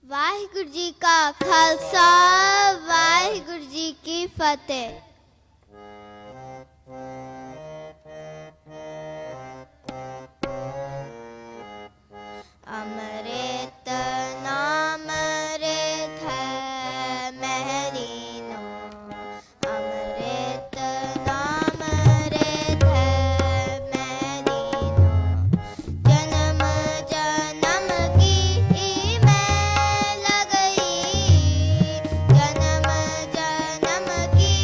वाहिगुरु जी का खालसा वाहिगुरु जी की फतेह। अमृत नाम रित है महरीनो, अमृत नाम रित है महरीनो। जन्म जन्म की मैं लगई, जन्म जन्म की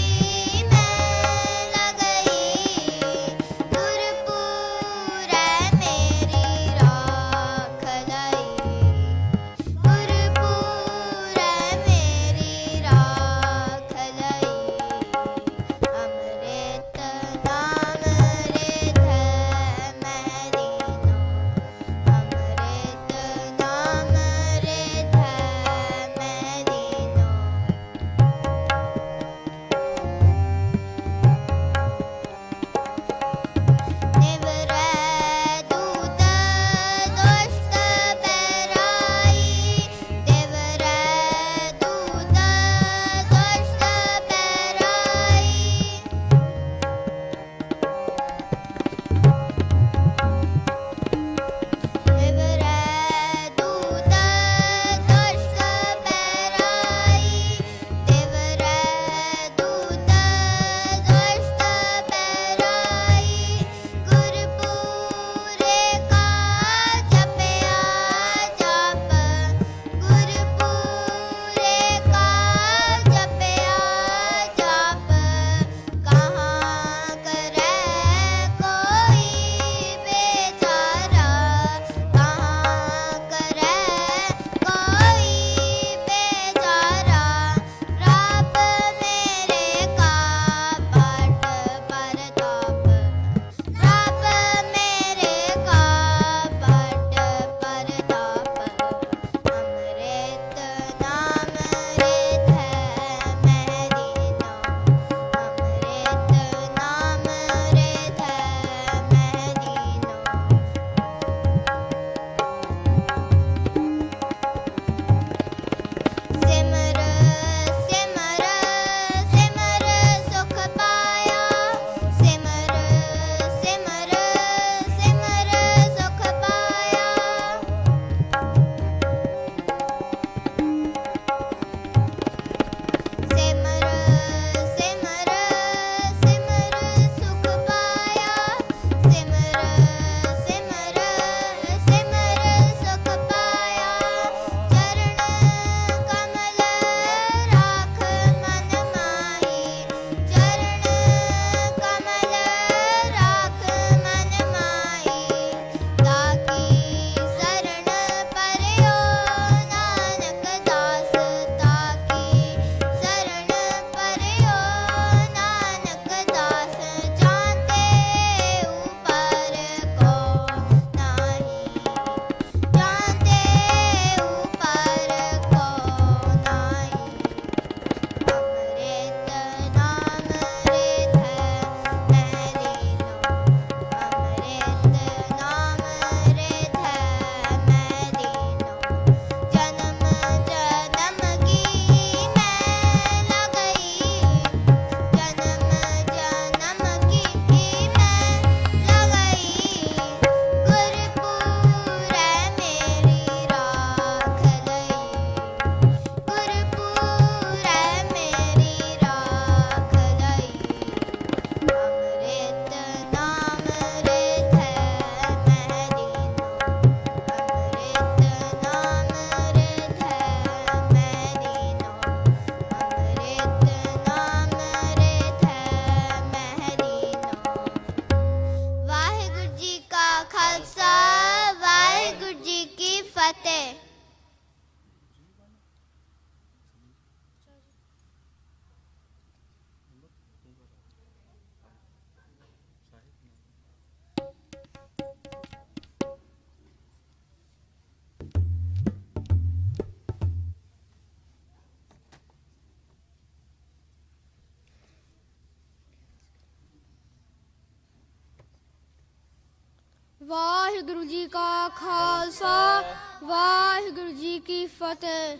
ਵਾਹਿਗੁਰੂ ਜੀ ਕਾ ਖਾਲਸਾ ਵਾਹਿਗੁਰੂ ਜੀ ਕੀ ਫਤਿਹ।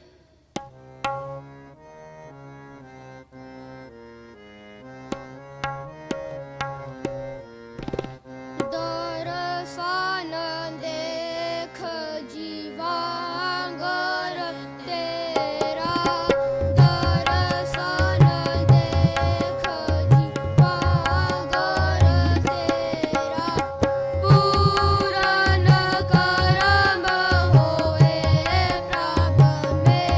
ਦਰਸ਼ਨ ਦੇਖ ਜੀਵਾਂਗਰ ਤੇਰਾ, ਦਰਸ਼ਨ ਦੇਖ ਜੀਵਾਂਗਰ ਤੇਰਾ, ਪੂਰਨ ਕਰਮ ਹੋਏ ਪ੍ਰਭ ਮੇਰਾ।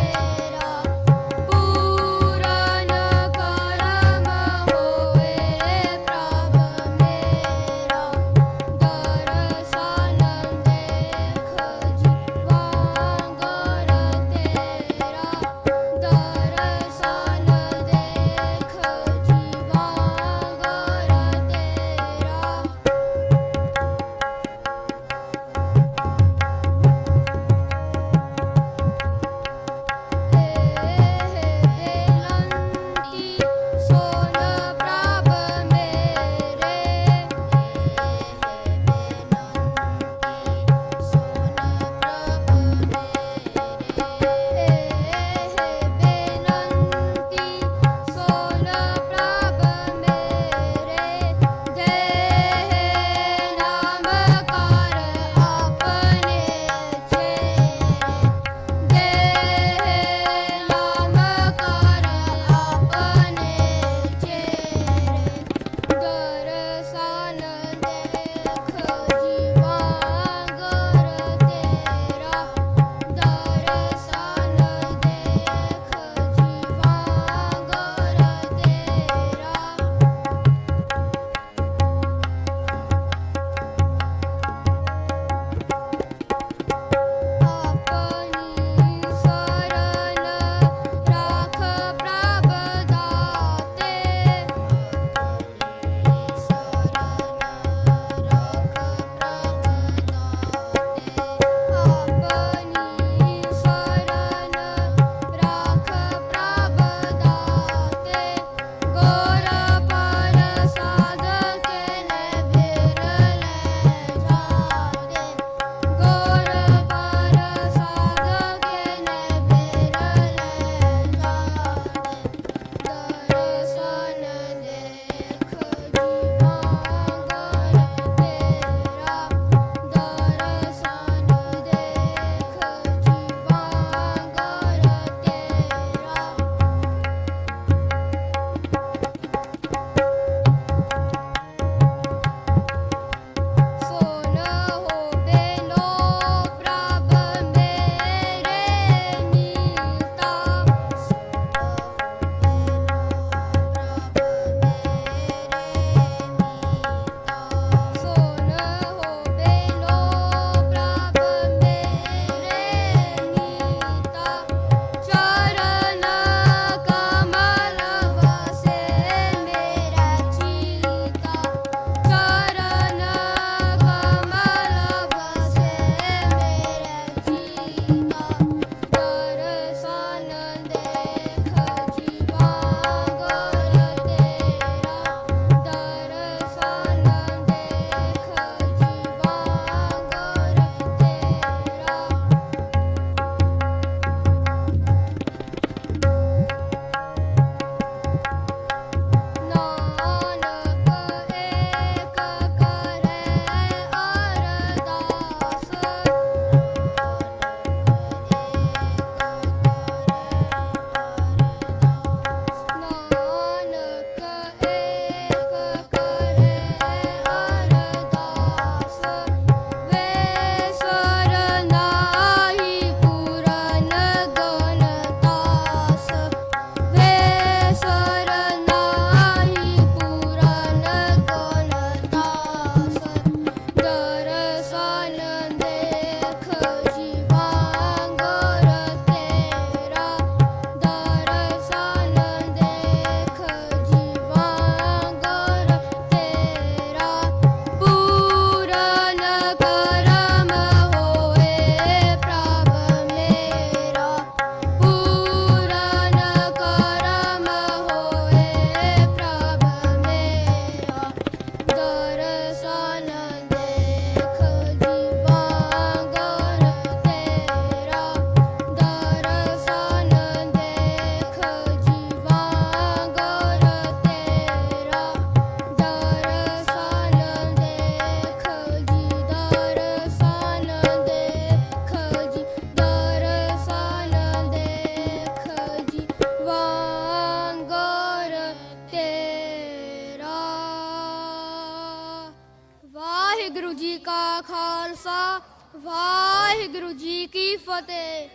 ਖਾਲਸਾ ਵਾਹਿਗੁਰੂ ਜੀ ਕੀ ਫਤਿਹ।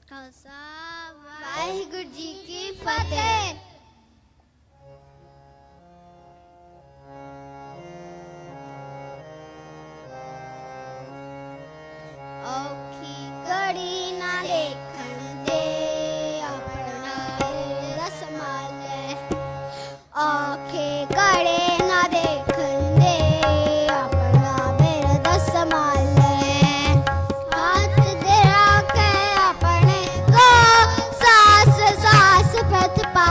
ਖਾਲਸਾ ਵਾਹਿਗੁਰੂ ਜੀ ਕੀ ਫਤਿਹ। ਔਖੀ ਘੜੀ ਨਾ ਦੇਖਣ ਦੇ ਆਪਣਾ ਰਸ ਮਾਲੇ, ਔਖੇ ਘੜੇ ਨਾ ਦੇਖਣ ਦੇ ਆਪਣਾ ਰਸ ਮਾਲੇ, ਹੱਥ ਦੇ ਰੱਖੇ ਆਪਣੇ ਕੋ ਸਾਸ ਸਾਸ ਪ੍ਰਤ ਪਾ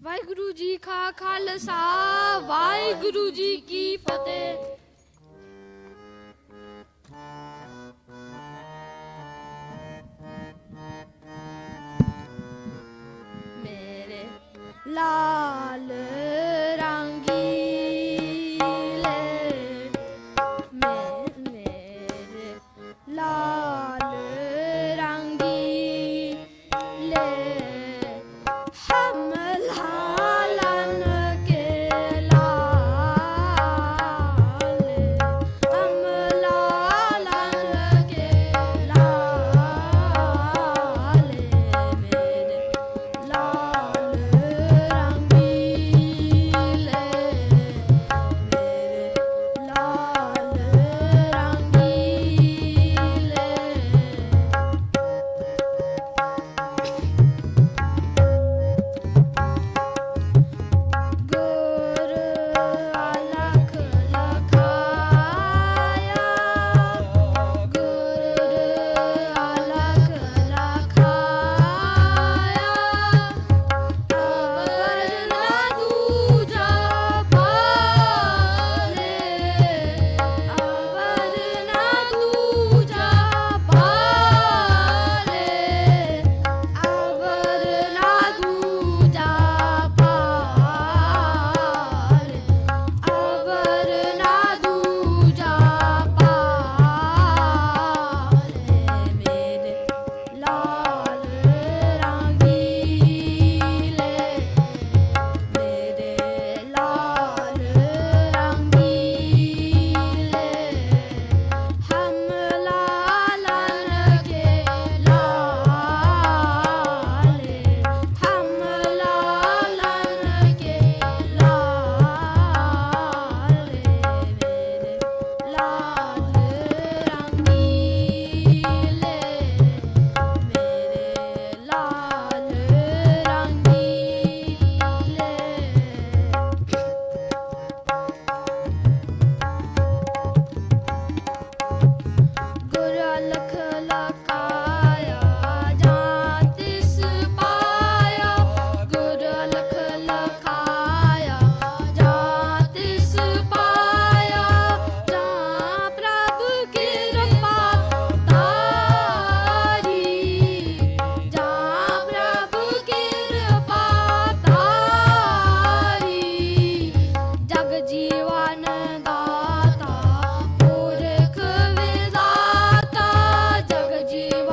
ਵਾਹਿਗੁਰੂ ਜੀ ਕਾ ਖਾਲਸਾ ਵਾਹਿਗੁਰੂ ਜੀ ਕੀ ਫਤਿਹ। ਮੇਰੇ ਲਾਲ ਰੰਗੀਲੇ ਮੇਰੇ ਲਾਲ ਰੰਗੀਲੇ ਹਮ ਲਾਲਨ ਕੇ ਲਾਲੇ ਹਮ ਲਾਲਨ ਕੇ ਲਾਲੇ ਮੇਰੇ ਲਾਲ ਰੰਗੀਲੇ ਮੇਰੇ ਲਾਲ ਰੰਗੀਲੇ ਗੁਰ ਅਲਖ ਲਖਾਇਆ ਗੁਰ ਅਲਖ ਲਖਾਇਆ ਅਵਰ ਨਾ ਦੂਜਾ ਪਾਲੇ ਅਵਰ ਨਾ ਦੂਜਾ ਪਾਲੇ ਅਵਰ ਨਾ ਦੂਜਾ ਪਾਲੇ ਅਵਰ ਨਾ ਦੂਜਾ ਪਾਲੇ ਮੇਰੇ ਲਾਲ ਰੰਗੀਲੇ ਮੇਰੇ ਲਾਲ ਰੰਗੀਲੇ ਹਮ ਲਾਲਨ ਕੇ ਲਾਲੇ ਹਮ ਲਾਲਨ ਕੇ ਲਾਲੇ ਮੇਰੇ ਲਾਲ ਰੰਗੀਲੇ ਮੇਰੇ ਲਾਲ ਰੰਗੀਲੇ ਗੁਰ ਅਲਖ ਲਖਾਇਆ ਜਾਂ ਤਿਸ ਪਾਇਆ ਗੁਰ ਅਲਖ ਲਖਾਇਆ ਜਾਂ ਤਿਸ ਪਾਇਆ ਜਾਂ ਪ੍ਰਭ ਕਿਰਪਾ ਤਾਰੀ ਜਾਂ ਪ੍ਰਭ ਕਿਰਪਾ ਤਾਰੀ ਜਗ ਜੀਵਨ ਦਾਤਾ ਪੁਰਖ ਵਿਦਾਤਾ ਜਗ ਜੀਵਨ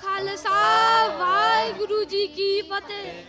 ਖਾਲਸਾ ਵਾਹਿਗੁਰੂ ਜੀ ਕੀ ਫਤਿਹ।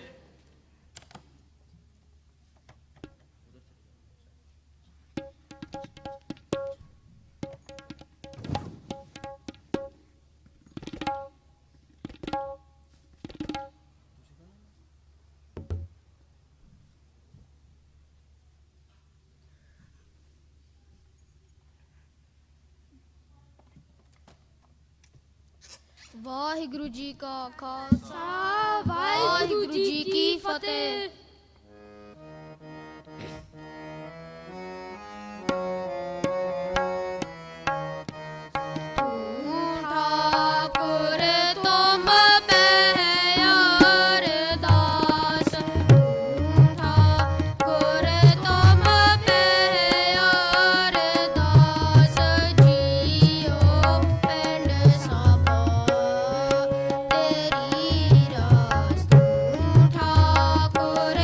ਵਾਹਿਗੁਰੂ ਜੀ ਕਾ ਖਾਲਸਾ ਵਾਹਿਗੁਰੂ ਜੀ ਕੀ ਫਤਿਹ। ठाकुर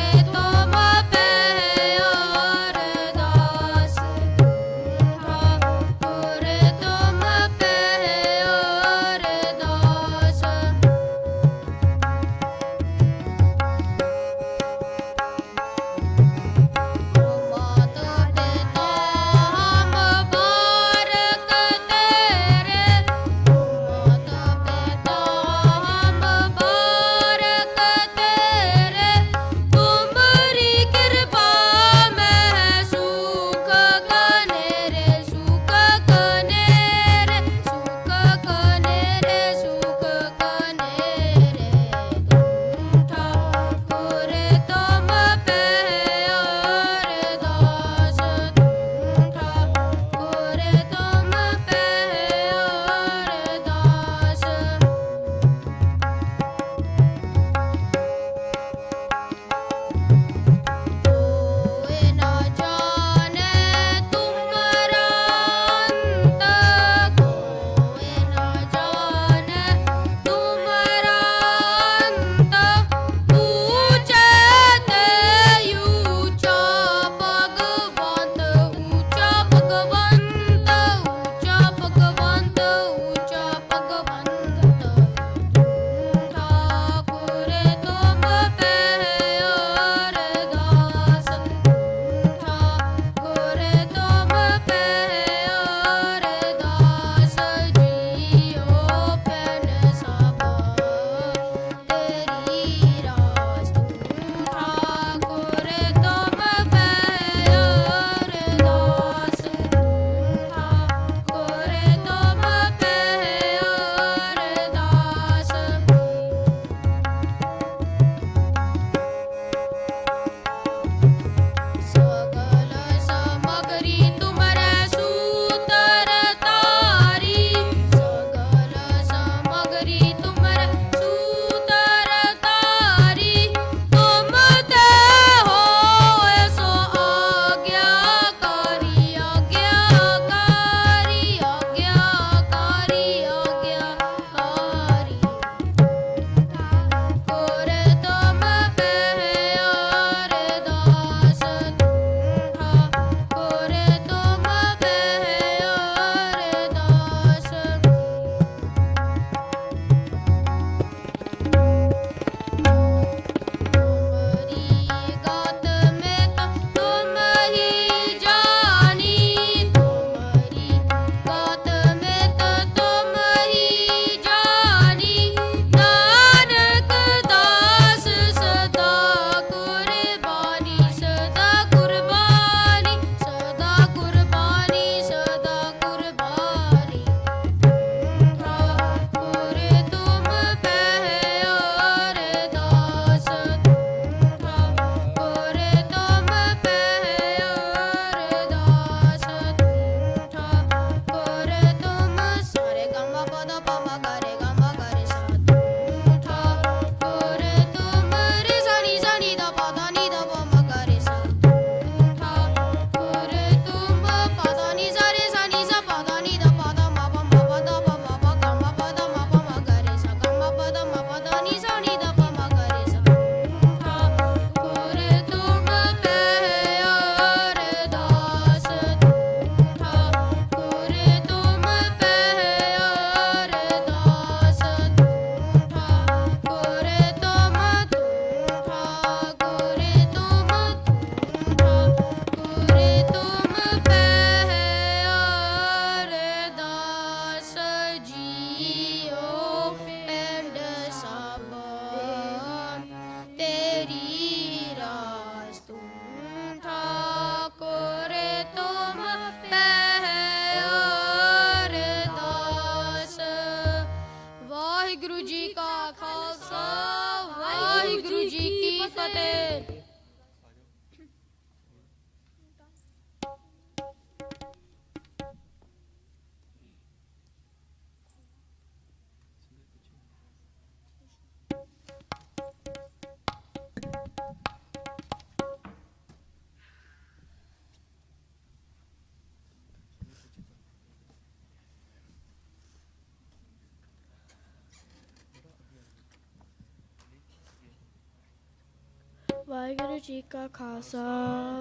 ਵਾਹਿਗੁਰੂ ਜੀ ਕਾ ਖਾਲਸਾ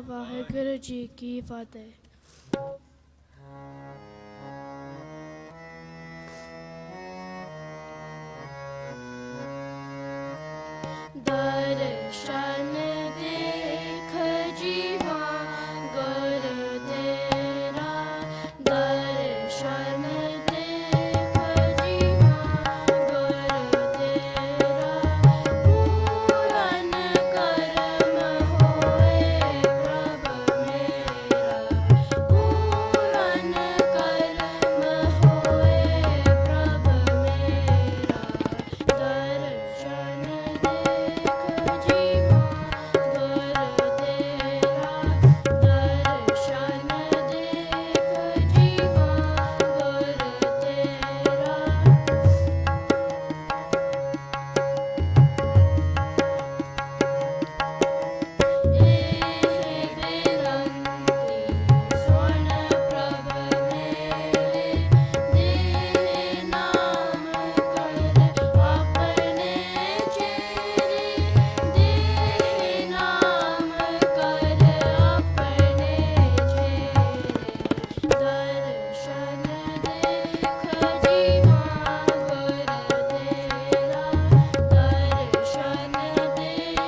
ਵਾਹਿਗੁਰੂ ਜੀ ਕੀ ਫਤਿਹ। ਦਰਸ਼ਨ ਦੇਖ ਜੀਵਾ ਗੁਰ ਤੇਰਾ, ਦਰਸ਼ਨ ਦੇਖ ਜੀਵਾ ਗੁਰ ਤੇਰਾ, ਪੂਰਨ ਕਰਮ ਹੋਏ ਪ੍ਰਭ ਮੇਰਾ, ਪੂਰਨ ਕਰਮ ਹੋਏ ਪ੍ਰਭ ਮੇਰਾ, ਦਰਸ਼ਨ ਦੇਖ ਜੀਵਾ ਗੁਰ ਤੇਰਾ, ਦਰਸ਼ਨ ਦੇਖ ਜੀਵਾ ਗੁਰ ਤੇਰਾ। ਇਹ ਬੇਨੰਤੀ ਸੁਣ ਪ੍ਰਭ ਮੇਰੇ, ਦੇ ਨਾਮ ਕਰ ਆਪਣੇ ਚੇਰੇ, ਦੇ ਨਾਮ ਕਰ ਆਪਣੇ ਚੇਰੇ, ਦਰਸ਼ਨ ਦੇਖ ਜੀਵਾ ਗੁਰ ਤੇਰਾ, ਦਰਸ਼ਨ ਦੇਖ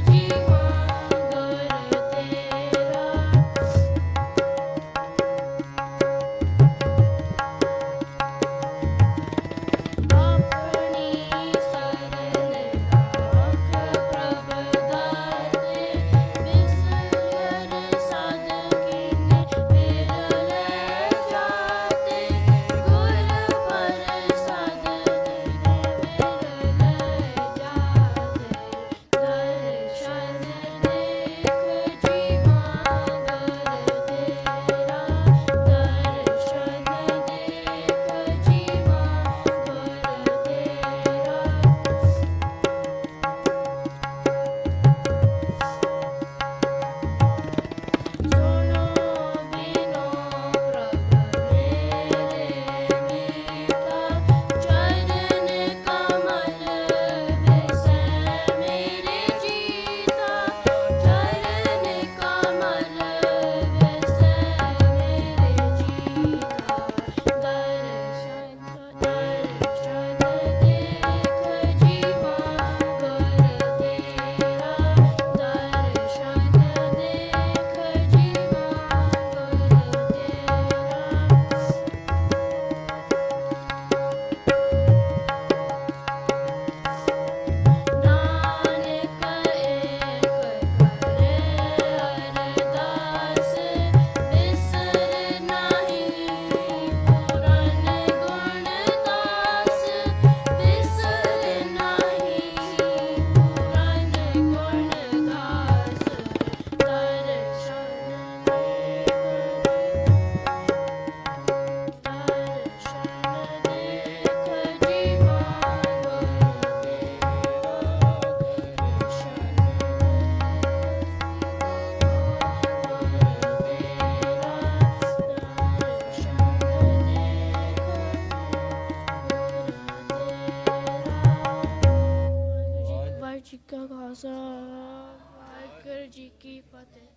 ਜੀਵਾ ਗੁਰ ਤੇਰਾ। ਆਪਣੀ ਸਰਨ ਰਾਖ ਪ੍ਰਭ ਦਾਤੇ, ਬਿਸਰ ਸਦ ਕੀਨੇ ਫਿਰ ਲੈ ਜਾਤੇ, ਗੁਰ ਪ੍ਰਸਾਦ ਤੇਰੇ ਫਿਰ ਲੈ ਜਾਤੇ, ਦਰਸ਼ਨ ਦੇਖ ਜੀਵਾ ਗੁਰ ਤੇਰਾ, ਦਰਸ਼ਨ ਦੇਖ ਜੀਵਾ ਗੁਰ ਤੇਰਾ। ਸੁਣੋ ਬਿਨੋ ਪ੍ਰਭ ਮੇਰੇ ਮੀਤਾ, ਚਰਨ ਕਮਲ ਵੈਸੈ ਮੇਰੇ ਜੀਤਾ, ਚਰਨ ਕਮਲ ਵੈਸੈ ਮੇਰੇ ਜੀਤਾ, ਦਰਸ਼ਨ ਦਰਸ਼ਨ ਦੇਖ ਜੀਵਾ ਗੁਰ ਤੇਰਾ, ਦਰਸ਼ਨ ਦੇਖ ਜੀਵਾ ਗੁਰ ਤੇਰਾ। ਨਾਨਕ ਏਕ ਕਰੇ ਅਰਦਾਸ, ਬਿਸਰ ਨਾਹੀ ਪੂਰਨ ਗੁਣ ਦਾਸ, ਬਿਸਰ ਨਾਹੀ ਪੂਰਨ ਗੁਣ ਦਾਸ, ਦਰਸ਼ਨ ਦੇਖ ਦਰਸ਼ਨ ਦੇਖ ਜੀਵਾ ਗੁਰ ਵਾਹਿਗੁਰੂ ਜੀ ਕਾ ਖਾਲਸਾ ਵਾਹਿਗੁਰੂ ਜੀ ਕੀ ਫਤਿਹ।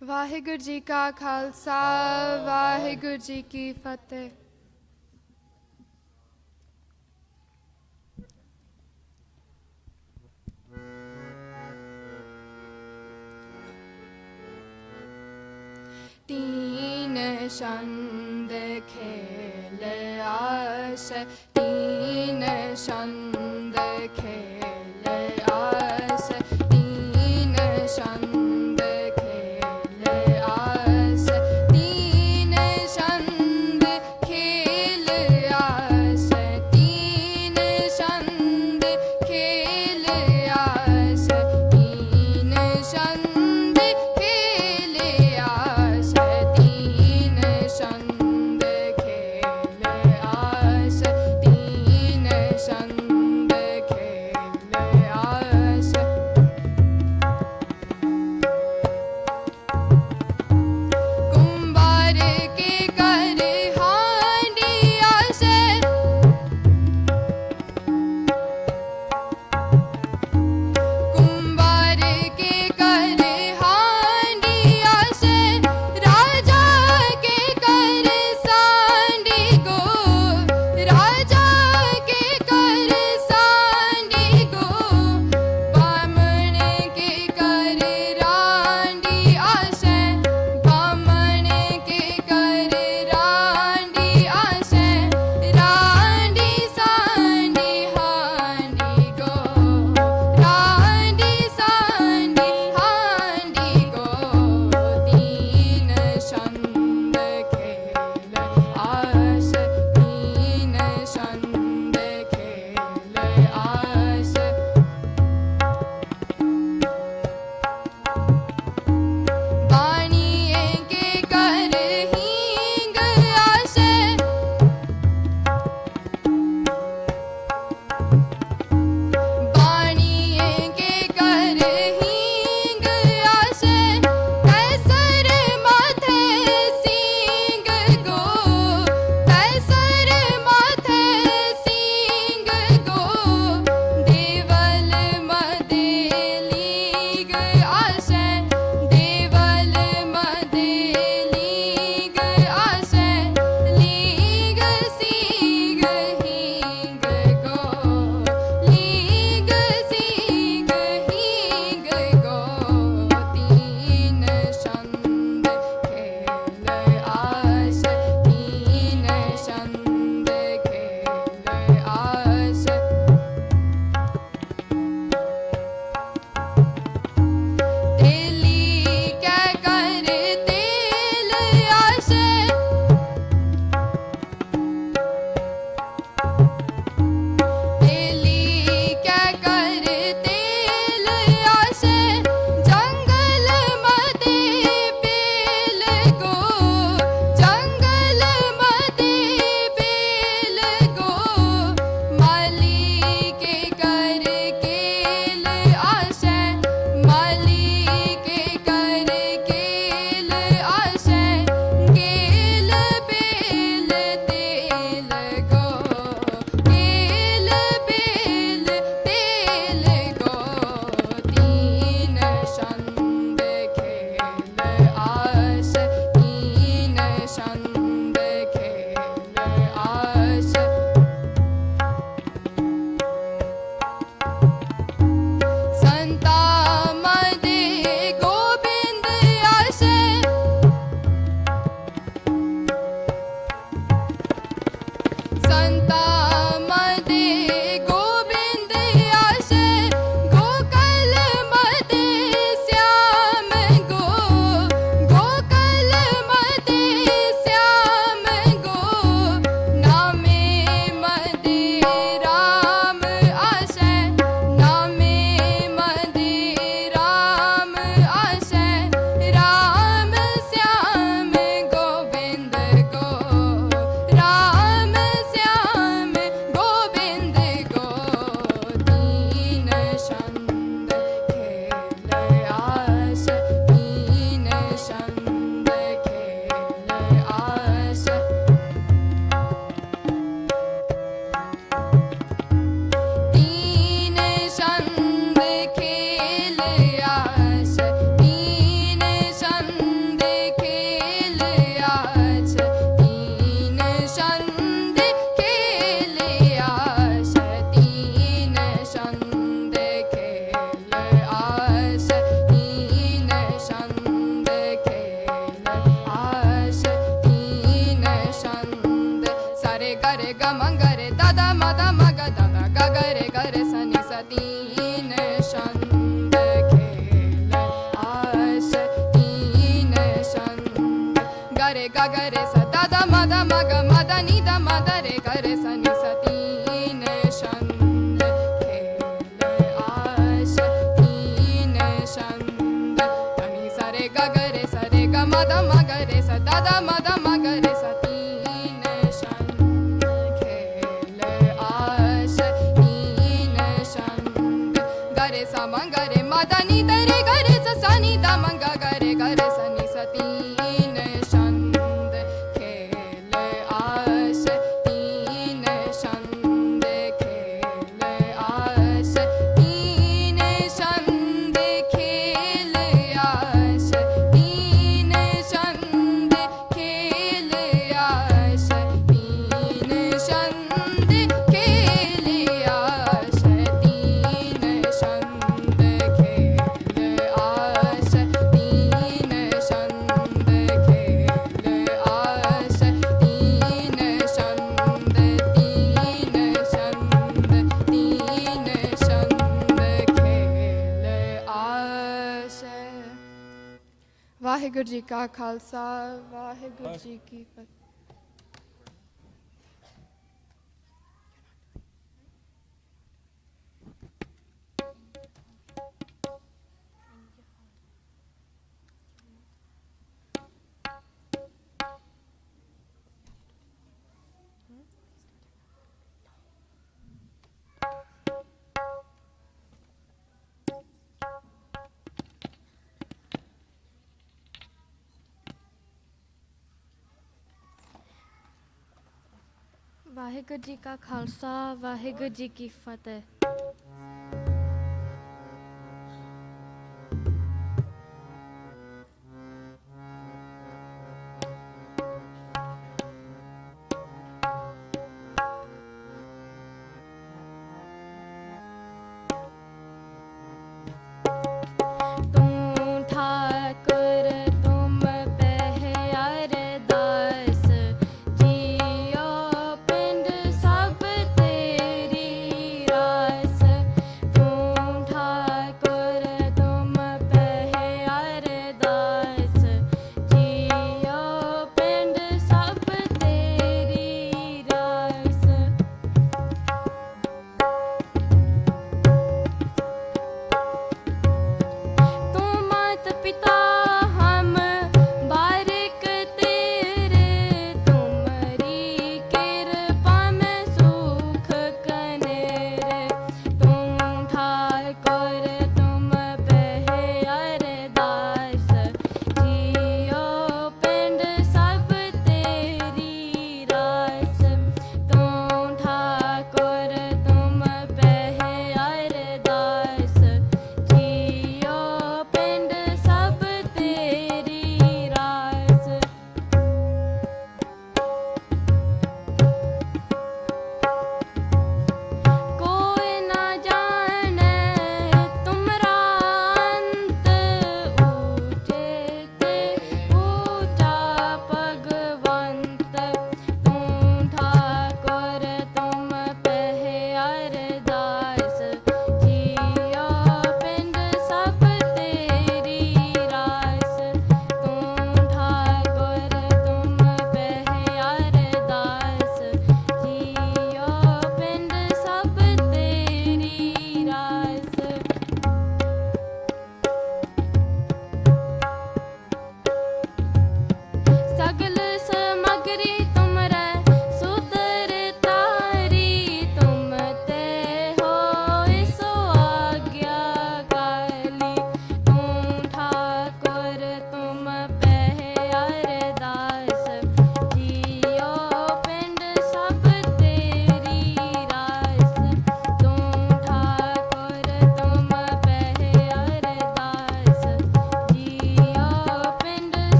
ਵਾਹਿਗੁਰੂ ਜੀ ਕਾ ਖਾਲਸਾ ਵਾਹਿਗੁਰੂ ਜੀ ਕੀ ਫਤਿਹ। तीन छंद खेल आस, तीन छंद खेल आस, तीन छंद खेल आस, तीन छंद खेल आश कुंभार के कर हांडिया से कुंभार के कर हांडिया से राजा के कर सांडी गो राजा के कर सा मंगा रे मादा नी तरे गरे सा नी दा मंगा गरे गरे सनी सतीन छंद खेल आश तीन छंद खेल आश तीन छंद खेल आश तीन छंद खेल आश तीन छंद खेल आश तीन छंद खेल आश तीन छंद खेल आश तीन छंद खेल आश। वाहिगुरु जी का खालसा वाहिगुरु जी की फतेह। वाहिगुरु जी का खालसा वाहिगुरु जी की फतेह।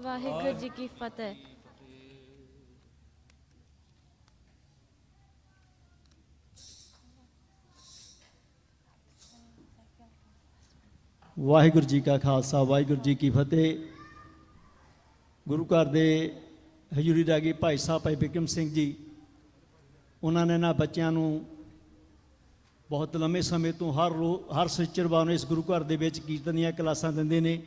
वाहिगुरु जी की फतेह। ਵਾਹਿਗੁਰੂ ਜੀ ਕਾ ਖਾਲਸਾ ਵਾਹਿਗੁਰੂ ਜੀ ਕੀ ਫਤਿਹ। ਗੁਰੂ ਘਰ ਦੇ ਹਜ਼ੂਰੀ ਰਾਗੀ ਭਾਈ ਸਾਹਿਬ ਭਾਈ ਬਿਕਰਮ ਸਿੰਘ ਜੀ, ਉਹਨਾਂ ਨੇ ਨਾ ਬੱਚਿਆਂ ਨੂੰ ਬਹੁਤ ਲੰਮੇ ਸਮੇਂ ਤੋਂ ਹਰ ਸ਼ਨੀਚਰਵਾਰ ਨੂੰ ਇਸ ਗੁਰੂ ਘਰ ਦੇ ਵਿੱਚ ਕੀਰਤਨ ਦੀਆਂ ਕਲਾਸਾਂ ਦਿੰਦੇ ਨੇ।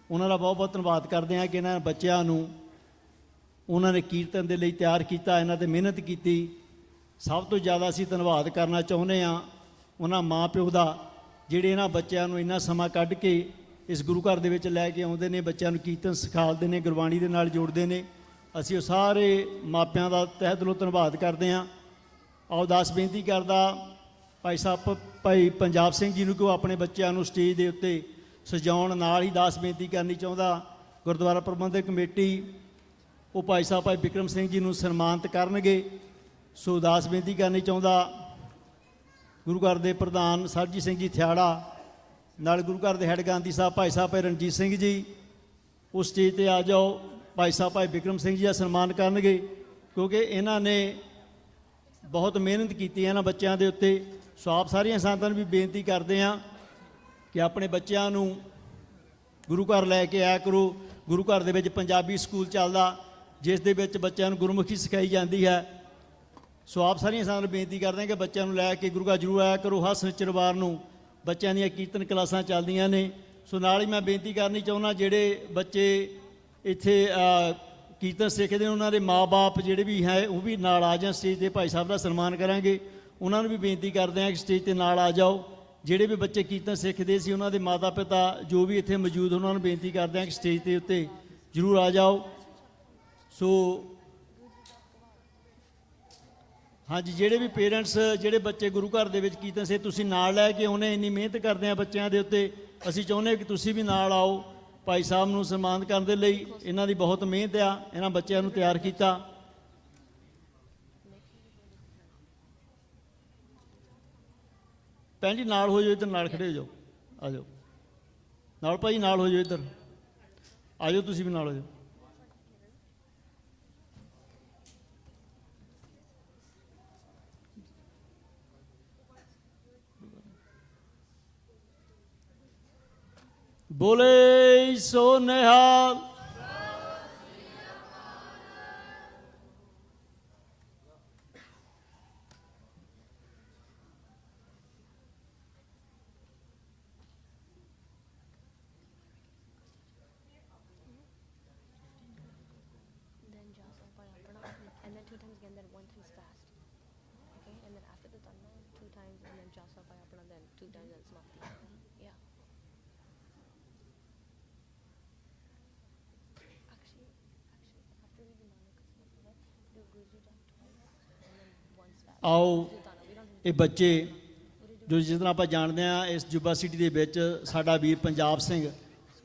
ਉਹਨਾਂ ਦਾ ਬਹੁਤ ਬਹੁਤ ਧੰਨਵਾਦ ਕਰਦੇ ਹਾਂ ਕਿ ਇਹਨਾਂ ਬੱਚਿਆਂ ਨੂੰ ਉਹਨਾਂ ਨੇ ਕੀਰਤਨ ਦੇ ਲਈ ਤਿਆਰ ਕੀਤਾ, ਇਹਨਾਂ 'ਤੇ ਮਿਹਨਤ ਕੀਤੀ। ਸਭ ਤੋਂ ਜ਼ਿਆਦਾ ਅਸੀਂ ਧੰਨਵਾਦ ਕਰਨਾ ਚਾਹੁੰਦੇ ਹਾਂ ਉਹਨਾਂ ਮਾਂ ਪਿਓ ਦਾ, ਜਿਹੜੇ ਇਹਨਾਂ ਬੱਚਿਆਂ ਨੂੰ ਇੰਨਾ ਸਮਾਂ ਕੱਢ ਕੇ ਇਸ ਗੁਰੂ ਘਰ ਦੇ ਵਿੱਚ ਲੈ ਕੇ ਆਉਂਦੇ ਨੇ, ਬੱਚਿਆਂ ਨੂੰ ਕੀਰਤਨ ਸਿਖਾਉਂਦੇ ਨੇ, ਗੁਰਬਾਣੀ ਦੇ ਨਾਲ ਜੋੜਦੇ ਨੇ। ਅਸੀਂ ਉਹ ਸਾਰੇ ਮਾਪਿਆਂ ਦਾ ਤਹਿ ਦਿਲੋਂ ਧੰਨਵਾਦ ਕਰਦੇ ਹਾਂ। ਅਰਦਾਸ ਬੇਨਤੀ ਕਰਦਾ ਭਾਈ ਸਾਹਿਬ ਭਾਈ ਪੰਜਾਬ ਸਿੰਘ ਜੀ ਨੂੰ ਕਿ ਉਹ ਆਪਣੇ ਬੱਚਿਆਂ ਨੂੰ ਸਟੇਜ ਦੇ ਉੱਤੇ ਸਜਾਉਣ। ਨਾਲ ਹੀ ਦਾਸ ਬੇਨਤੀ ਕਰਨੀ ਚਾਹੁੰਦਾ ਗੁਰਦੁਆਰਾ ਪ੍ਰਬੰਧਕ ਕਮੇਟੀ, ਉਹ ਭਾਈ ਸਾਹਿਬ ਭਾਈ ਬਿਕਰਮ ਸਿੰਘ ਜੀ ਨੂੰ ਸਨਮਾਨਿਤ ਕਰਨਗੇ। ਸੋ ਦਾਸ ਬੇਨਤੀ ਕਰਨੀ ਚਾਹੁੰਦਾ ਗੁਰੂ ਘਰ ਦੇ ਪ੍ਰਧਾਨ ਸਰਬਜੀਤ ਸਿੰਘ ਜੀ ਥਿਆੜਾ, ਨਾਲ ਗੁਰੂ ਘਰ ਦੇ ਹੈੱਡ ਗਾਂਧੀ ਸਾਹਿਬ ਭਾਈ ਰਣਜੀਤ ਸਿੰਘ ਜੀ, ਉਸ ਸਟੇਜ 'ਤੇ ਆ ਜਾਓ। ਭਾਈ ਸਾਹਿਬ ਭਾਈ ਬਿਕਰਮ ਸਿੰਘ ਜੀ ਦਾ ਸਨਮਾਨ ਕਰਨਗੇ, ਕਿਉਂਕਿ ਇਹਨਾਂ ਨੇ ਬਹੁਤ ਮਿਹਨਤ ਕੀਤੀ ਹੈ ਇਹਨਾਂ ਬੱਚਿਆਂ ਦੇ ਉੱਤੇ। ਸੋ ਆਪ ਸਾਰੀਆਂ ਸੰਗਤਾਂ ਨੂੰ ਵੀ ਬੇਨਤੀ ਕਰਦੇ ਹਾਂ ਕਿ ਆਪਣੇ ਬੱਚਿਆਂ ਨੂੰ ਗੁਰੂ ਘਰ ਲੈ ਕੇ ਆਇਆ ਕਰੋ। ਗੁਰੂ ਘਰ ਦੇ ਵਿੱਚ ਪੰਜਾਬੀ ਸਕੂਲ ਚੱਲਦਾ, ਜਿਸ ਦੇ ਵਿੱਚ ਬੱਚਿਆਂ ਨੂੰ ਗੁਰਮੁਖੀ ਸਿਖਾਈ ਜਾਂਦੀ ਹੈ। ਸੋ ਆਪ ਸਾਰੀਆਂ ਸੰਗਤਾਂ ਨੂੰ ਬੇਨਤੀ ਕਰਦੇ ਹਾਂ ਕਿ ਬੱਚਿਆਂ ਨੂੰ ਲੈ ਕੇ ਗੁਰੂ ਘਰ ਜ਼ਰੂਰ ਆਇਆ ਕਰੋ। ਹਰ ਸ਼ਨੀਚਰਵਾਰ ਨੂੰ ਬੱਚਿਆਂ ਦੀਆਂ ਕੀਰਤਨ ਕਲਾਸਾਂ ਚੱਲਦੀਆਂ ਨੇ। ਸੋ ਨਾਲ ਹੀ ਮੈਂ ਬੇਨਤੀ ਕਰਨੀ ਚਾਹੁੰਦਾ, ਜਿਹੜੇ ਬੱਚੇ ਇੱਥੇ ਕੀਰਤਨ ਸਿੱਖਦੇ ਨੇ ਉਹਨਾਂ ਦੇ ਮਾਂ-ਬਾਪ ਜਿਹੜੇ ਵੀ ਹੈ ਉਹ ਵੀ ਨਾਲ ਆ ਜਾਣ ਸਟੇਜ 'ਤੇ। ਭਾਈ ਸਾਹਿਬ ਦਾ ਸਨਮਾਨ ਕਰਾਂਗੇ, ਉਹਨਾਂ ਨੂੰ ਵੀ ਬੇਨਤੀ ਕਰਦੇ ਹਾਂ ਕਿ ਸਟੇਜ 'ਤੇ ਨਾਲ ਆ ਜਾਓ। ਜਿਹੜੇ ਵੀ ਬੱਚੇ ਕੀਰਤਨ ਸਿੱਖਦੇ ਸੀ ਉਹਨਾਂ ਦੇ ਮਾਤਾ ਪਿਤਾ ਜੋ ਵੀ ਇੱਥੇ ਮੌਜੂਦ, ਉਹਨਾਂ ਨੂੰ ਬੇਨਤੀ ਕਰਦੇ ਹਾਂ ਕਿ ਸਟੇਜ ਦੇ ਉੱਤੇ ਜ਼ਰੂਰ ਆ ਜਾਓ। ਸੋ ਹਾਂਜੀ, ਜਿਹੜੇ ਵੀ ਪੇਰੈਂਟਸ ਜਿਹੜੇ ਬੱਚੇ ਗੁਰੂ ਘਰ ਦੇ ਵਿੱਚ ਕੀਰਤਨ ਸੇ ਤੁਸੀਂ ਨਾਲ ਲੈ ਕੇ ਆਉਣੇ, ਇੰਨੀ ਮਿਹਨਤ ਕਰਦੇ ਆ ਬੱਚਿਆਂ ਦੇ ਉੱਤੇ, ਅਸੀਂ ਚਾਹੁੰਦੇ ਹਾਂ ਕਿ ਤੁਸੀਂ ਵੀ ਨਾਲ ਆਓ ਭਾਈ ਸਾਹਿਬ ਨੂੰ ਸਨਮਾਨਿਤ ਕਰਨ ਦੇ ਲਈ। ਇਹਨਾਂ ਦੀ ਬਹੁਤ ਮਿਹਨਤ ਆ, ਇਹਨਾਂ ਬੱਚਿਆਂ ਨੂੰ ਤਿਆਰ ਕੀਤਾ। ਭੈਣ ਜੀ ਨਾਲ ਹੋ ਜਾਓ, ਇੱਧਰ ਨਾਲ ਖੜੇ ਹੋ ਜਾਓ, ਆ ਜਾਓ ਨਾਲ ਭਾਈ, ਨਾਲ ਹੋ ਜਾਓ, ਇੱਧਰ ਆ ਜਾਓ, ਤੁਸੀਂ ਵੀ ਨਾਲ ਹੋ ਜਾਓ। ਬੋਲੇ ਸੋ ਨਿਹਾਲ। ਆਓ ਇਹ ਬੱਚੇ ਜੋ ਜਿਸ ਤਰ੍ਹਾਂ ਆਪਾਂ ਜਾਣਦੇ ਹਾਂ, ਇਸ ਜੁਬਾ ਸਿਟੀ ਦੇ ਵਿੱਚ ਸਾਡਾ ਵੀਰ ਪੰਜਾਬ ਸਿੰਘ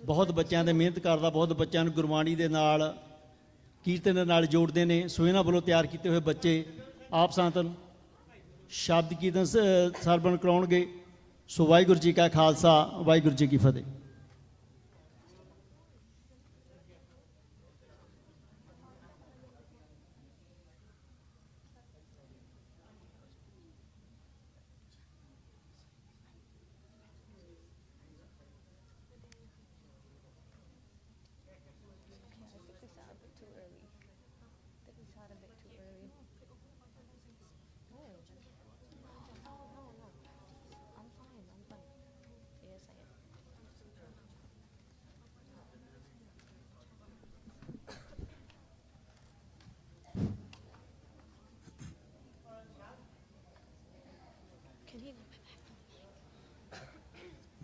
ਬਹੁਤ ਬੱਚਿਆਂ ਦੇ ਮਿਹਨਤ ਕਰਦਾ, ਬਹੁਤ ਬੱਚਿਆਂ ਨੂੰ ਗੁਰਬਾਣੀ ਦੇ ਨਾਲ ਕੀਰਤਨ ਦੇ ਨਾਲ ਜੋੜਦੇ ਨੇ। ਸੋ ਇਹਨਾਂ ਵੱਲੋਂ ਤਿਆਰ ਕੀਤੇ ਹੋਏ ਬੱਚੇ ਆਪ ਸੰਗਤ ਸ਼ਬਦ ਕੀਰਤਨ ਸਰਵਣ ਕਰਾਉਣਗੇ। ਸੋ ਵਾਹਿਗੁਰੂ ਜੀ ਕਾ ਖਾਲਸਾ ਵਾਹਿਗੁਰੂ ਜੀ ਕੀ ਫਤਿਹ।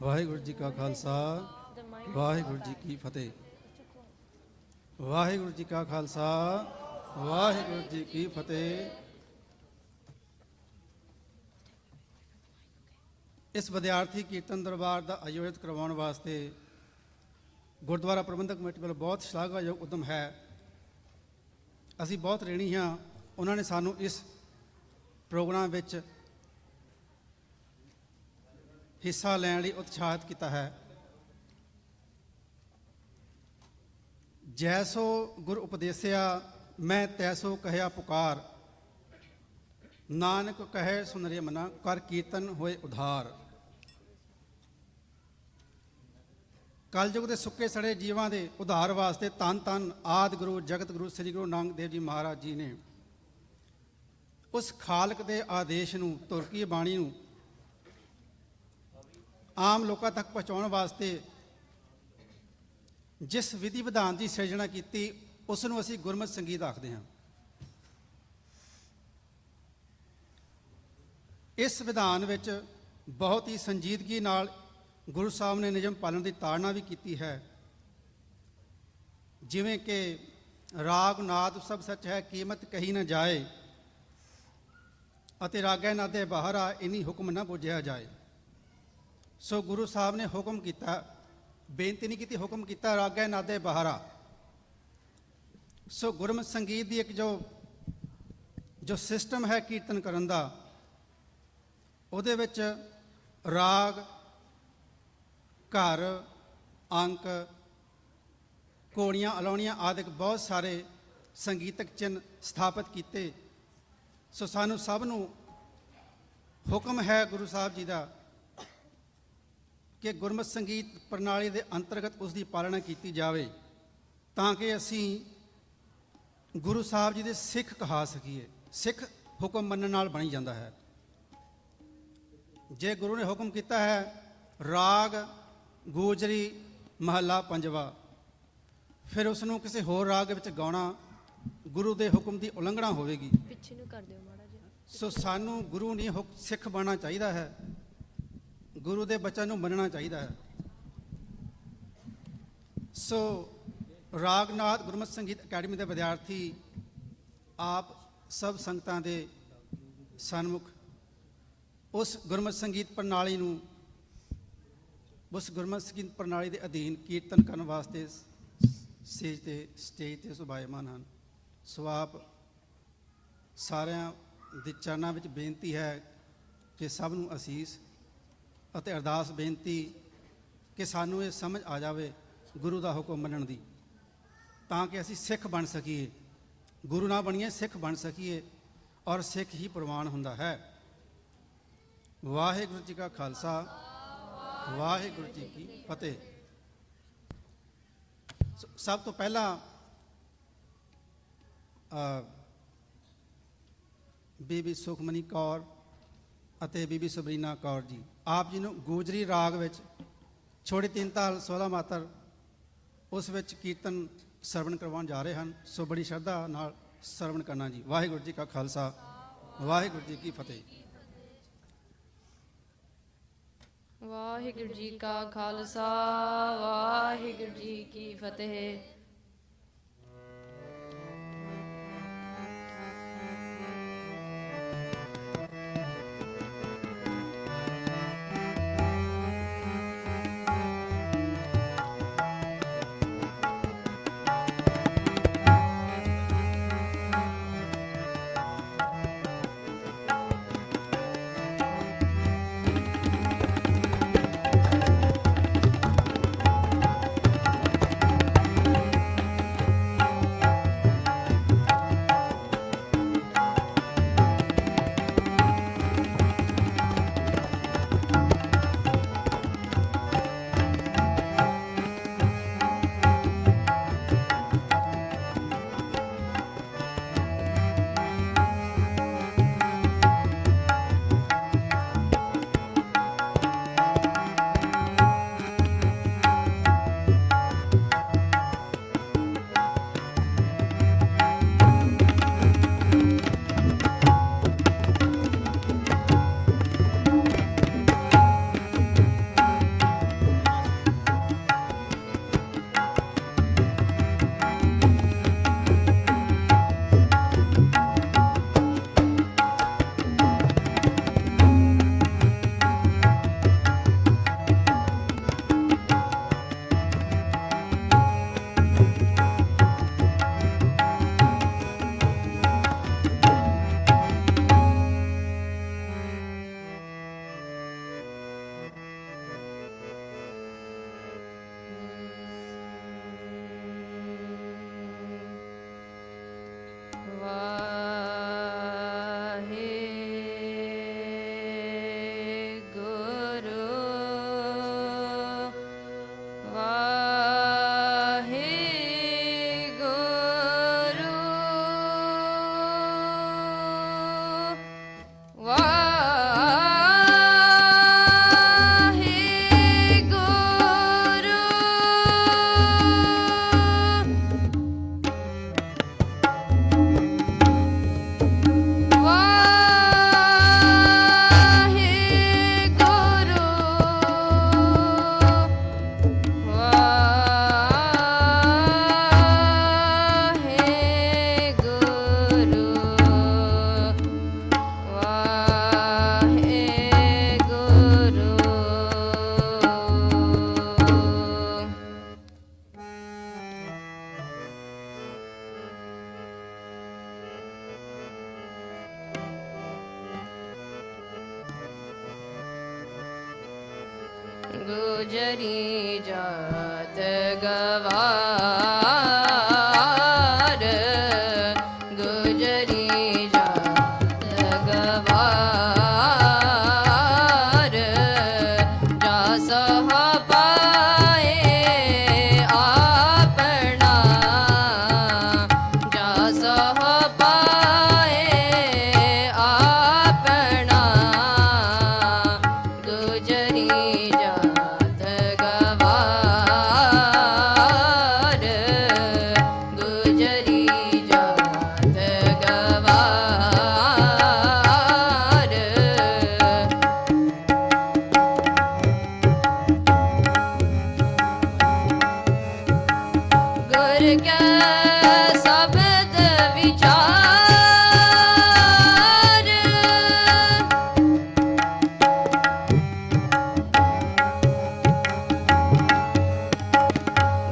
ਵਾਹਿਗੁਰੂ ਜੀ ਕਾ ਖਾਲਸਾ ਵਾਹਿਗੁਰੂ ਜੀ ਕੀ ਫਤਿਹ। ਵਾਹਿਗੁਰੂ ਜੀ ਕਾ ਖਾਲਸਾ ਵਾਹਿਗੁਰੂ ਜੀ ਕੀ ਫਤਿਹ। ਇਸ ਵਿਦਿਆਰਥੀ ਕੀਰਤਨ ਦਰਬਾਰ ਦਾ ਆਯੋਜਿਤ ਕਰਵਾਉਣ ਵਾਸਤੇ ਗੁਰਦੁਆਰਾ ਪ੍ਰਬੰਧਕ ਕਮੇਟੀ ਵੱਲੋਂ ਬਹੁਤ ਸ਼ਲਾਘਾਯੋਗ ਉਦਮ ਹੈ। ਅਸੀਂ ਬਹੁਤ ਰਿਣੀ ਹਾਂ, ਉਹਨਾਂ ਨੇ ਸਾਨੂੰ ਇਸ ਪ੍ਰੋਗਰਾਮ ਵਿੱਚ ਹਿੱਸਾ ਲੈਣ ਲਈ ਉਤਸ਼ਾਹਿਤ ਕੀਤਾ ਹੈ। ਜੈਸੋ ਗੁਰ ਉਪਦੇਸਿਆ ਮੈਂ ਤੈਸੋ ਕਹਿਆ ਪੁਕਾਰ, ਨਾਨਕ ਕਹੇ ਸੁਨ ਰੇ ਮਨਾ ਕਰ ਕੀਰਤਨ ਹੋਏ ਉਧਾਰ। ਕਲਯੁਗ ਦੇ ਸੁੱਕੇ ਸੜੇ ਜੀਵਾਂ ਦੇ ਉਧਾਰ ਵਾਸਤੇ ਧੰਨ ਧੰਨ ਆਦਿ ਗੁਰੂ ਜਗਤ ਗੁਰੂ ਸ੍ਰੀ ਗੁਰੂ ਨਾਨਕ ਦੇਵ ਜੀ ਮਹਾਰਾਜ ਜੀ ਨੇ ਉਸ ਖਾਲਕ ਦੇ ਆਦੇਸ਼ ਨੂੰ, ਤੁਰਕੀ ਬਾਣੀ ਨੂੰ ਆਮ ਲੋਕਾਂ ਤੱਕ ਪਹੁੰਚਾਉਣ ਵਾਸਤੇ ਜਿਸ ਵਿਧੀ ਵਿਧਾਨ ਦੀ ਸਿਰਜਣਾ ਕੀਤੀ ਉਸ ਨੂੰ ਅਸੀਂ ਗੁਰਮਤਿ ਸੰਗੀਤ ਆਖਦੇ ਹਾਂ। ਇਸ ਵਿਧਾਨ ਵਿੱਚ ਬਹੁਤ ਹੀ ਸੰਜੀਦਗੀ ਨਾਲ ਗੁਰੂ ਸਾਹਿਬ ਨੇ ਨਿਯਮ ਪਾਲਣ ਦੀ ਤਾੜਨਾ ਵੀ ਕੀਤੀ ਹੈ, ਜਿਵੇਂ ਕਿ ਰਾਗ ਨਾਦ ਸਭ ਸੱਚ ਹੈ, ਕੀਮਤ ਕਹੀ ਨਾ ਜਾਏ, ਅਤੇ ਰਾਗੈ ਨਾਦੇ ਬਾਹਰਾ ਇਨੀ ਹੁਕਮ ਨਾ ਬੁਝਿਆ ਜਾਏ। ਸੋ ਗੁਰੂ ਸਾਹਿਬ ਨੇ ਹੁਕਮ ਕੀਤਾ, ਬੇਨਤੀ ਨਹੀਂ ਕੀਤੀ, ਹੁਕਮ ਕੀਤਾ ਰਾਗੈ ਨਾਦੇ ਬਾਹਰਾ। ਸੋ ਗੁਰਮਤਿ ਸੰਗੀਤ ਦੀ ਇੱਕ ਜੋ ਸਿਸਟਮ ਹੈ ਕੀਰਤਨ ਕਰਨ ਦਾ, ਉਹਦੇ ਵਿੱਚ ਰਾਗ, ਘਰ, ਅੰਕ, ਘੋੜੀਆਂ, ਅਲਾਉਣੀਆਂ ਆਦਿਕ ਬਹੁਤ ਸਾਰੇ ਸੰਗੀਤਕ ਚਿੰਨ੍ਹ ਸਥਾਪਿਤ ਕੀਤੇ। ਸੋ ਸਾਨੂੰ ਸਭ ਨੂੰ ਹੁਕਮ ਹੈ ਗੁਰੂ ਸਾਹਿਬ ਜੀ ਦਾ ਕਿ ਗੁਰਮਤਿ ਸੰਗੀਤ ਪ੍ਰਣਾਲੀ ਦੇ ਅੰਤਰਗਤ ਉਸ ਦੀ ਪਾਲਣਾ ਕੀਤੀ ਜਾਵੇ, ਤਾਂ ਕਿ ਅਸੀਂ ਗੁਰੂ ਸਾਹਿਬ ਜੀ ਦੇ ਸਿੱਖ ਕਹਾ ਸਕੀਏ। ਸਿੱਖ ਹੁਕਮ ਮੰਨਣ ਨਾਲ ਬਣੀ ਜਾਂਦਾ ਹੈ। ਜੇ ਗੁਰੂ ਨੇ ਹੁਕਮ ਕੀਤਾ ਹੈ ਰਾਗ ਗੋਜਰੀ ਮਹੱਲਾ ਪੰਜਵਾ, ਫਿਰ ਉਸ ਨੂੰ ਕਿਸੇ ਹੋਰ ਰਾਗ ਵਿੱਚ ਗਾਉਣਾ ਗੁਰੂ ਦੇ ਹੁਕਮ ਦੀ ਉਲੰਘਣਾ ਹੋਵੇਗੀ। ਪਿੱਛੇ ਨੂੰ ਕਰ ਦਿਓ ਮਾੜਾ ਜਿਹਾ। ਸੋ ਸਾਨੂੰ ਗੁਰੂ ਨਹੀਂ ਸਿੱਖ ਬਣਨਾ ਚਾਹੀਦਾ ਹੈ, ਗੁਰੂ ਦੇ ਬਚਨ ਨੂੰ ਮੰਨਣਾ ਚਾਹੀਦਾ ਹੈ। ਸੋ ਰਾਗਨਾਥ ਗੁਰਮਤਿ ਸੰਗੀਤ ਅਕੈਡਮੀ ਦੇ ਵਿਦਿਆਰਥੀ ਆਪ ਸਭ ਸੰਗਤਾਂ ਦੇ ਸਨਮੁਖ ਉਸ ਗੁਰਮਤਿ ਸੰਗੀਤ ਪ੍ਰਣਾਲੀ ਨੂੰ, ਉਸ ਗੁਰਮਤਿ ਸੰਗੀਤ ਪ੍ਰਣਾਲੀ ਦੇ ਅਧੀਨ ਕੀਰਤਨ ਕਰਨ ਵਾਸਤੇ ਸਟੇਜ ਤੇ ਸੁਭਾਇਮਾਨ ਹਨ। ਸੋ ਆਪ ਸਾਰਿਆਂ ਦੇ ਚਰਨਾਂ ਵਿੱਚ ਬੇਨਤੀ ਹੈ ਕਿ ਸਭ ਨੂੰ ਅਸੀਸ ਅਤੇ ਅਰਦਾਸ ਬੇਨਤੀ ਕਿ ਸਾਨੂੰ ਇਹ ਸਮਝ ਆ ਜਾਵੇ ਗੁਰੂ ਦਾ ਹੁਕਮ ਮੰਨਣ ਦੀ, ਤਾਂ ਕਿ ਅਸੀਂ ਸਿੱਖ ਬਣ ਸਕੀਏ। ਗੁਰੂ ਨਾ ਬਣੀਏ, ਸਿੱਖ ਬਣ ਸਕੀਏ, ਔਰ ਸਿੱਖ ਹੀ ਪ੍ਰਵਾਨ ਹੁੰਦਾ ਹੈ। ਵਾਹਿਗੁਰੂ ਜੀ ਕਾ ਖਾਲਸਾ, ਵਾਹਿਗੁਰੂ ਜੀ ਕੀ ਫਤਿਹ। ਸਭ ਤੋਂ ਪਹਿਲਾਂ ਬੀਬੀ ਸੁਖਮਨੀ ਕੌਰ ਅਤੇ ਬੀਬੀ ਸਬਰੀਨਾ ਕੌਰ ਜੀ, ਆਪ ਜੀ ਨੂੰ ਗੋਜਰੀ ਰਾਗ ਵਿੱਚ ਛੋਟੀ ਤਿੰਨ ਤਾਲ 16 ਮਾਤਰ ਉਸ ਵਿੱਚ ਕੀਰਤਨ ਸਰਵਣ ਕਰਵਾਉਣ ਜਾ ਰਹੇ ਹਨ। ਸੋ ਬੜੀ ਸ਼ਰਧਾ ਨਾਲ ਸਰਵਣ ਕਰਨਾ ਜੀ। ਵਾਹਿਗੁਰੂ ਜੀ ਕਾ ਖਾਲਸਾ, ਵਾਹਿਗੁਰੂ ਜੀ ਕੀ ਫਤਿਹ। ਵਾਹਿਗੁਰੂ ਜੀ ਕਾ ਖਾਲਸਾ, ਵਾਹਿਗੁਰੂ ਜੀ ਕੀ ਫਤਿਹ। गुजरी जात गवार, गुजरी जात गवार, जा सह पाए आपना, जा सह पाए आपना, गुजरी जात गवार, गुजरी जात गवार। गुर क्या शब्द विचार,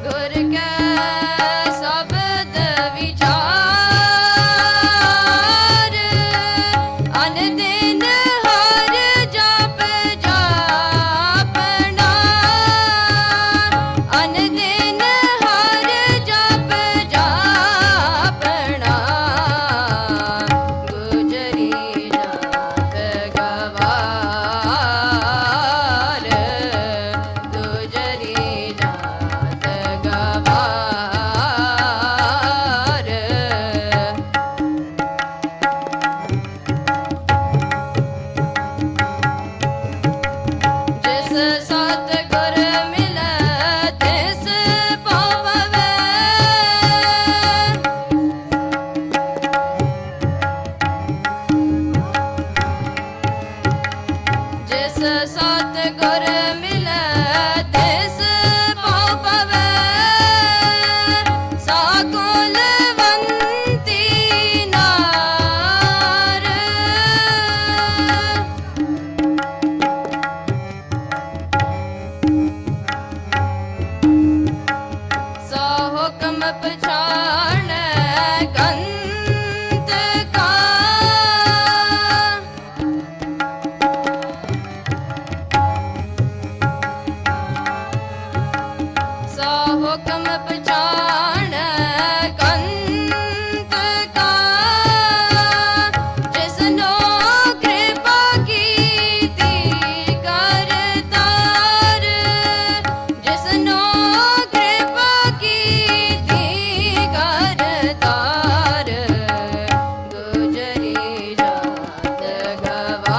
गुर क्या शब्द विचार, अन दिन हर जप जापना, अन दिन हर जप जापना, गुजरी जात गवार, गुजरी जात गवार। जिस सतगुर मिलै तिस पावै, जिस सतगुर मिलै तिस पावै, सा कुलवंती नार। सो हुक्म पछाण गंत का, सो हुक्म पछाण गंत का, जिसनो कृपा कीती करतार, जिसनो कृपा कीती करतार, गुजरी जात गवार,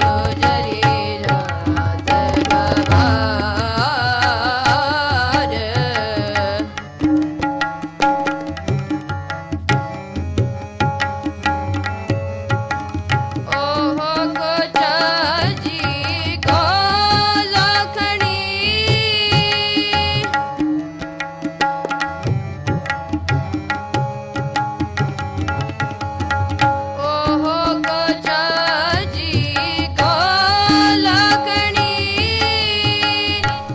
गुजरी जात गवार। ओहो कुछ जी को लखणी, ओहो कुछ जी को लखणी,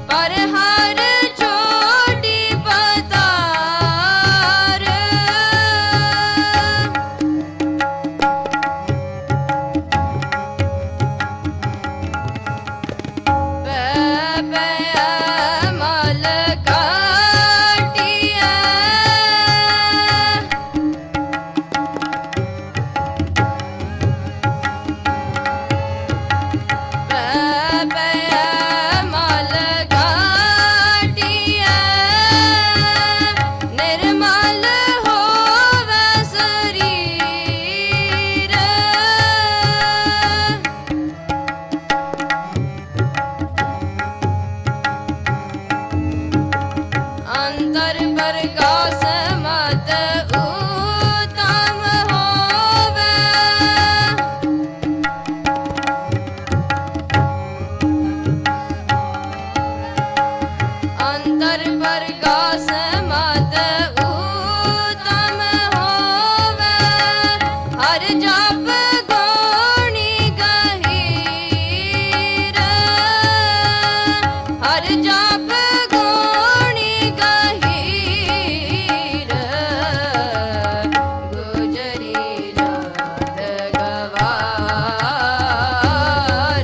पर हर छोटी पतार, मल काटिया, मल काटिया, निर्मल होवे शरीर, अंतर प्रकाश मत उत्तम होवे, अंतर प्रकाश मत उत्तम होवे, हर जप गुणी गहीर, हर जप गुणी गहीर, गुजरी जात गवार,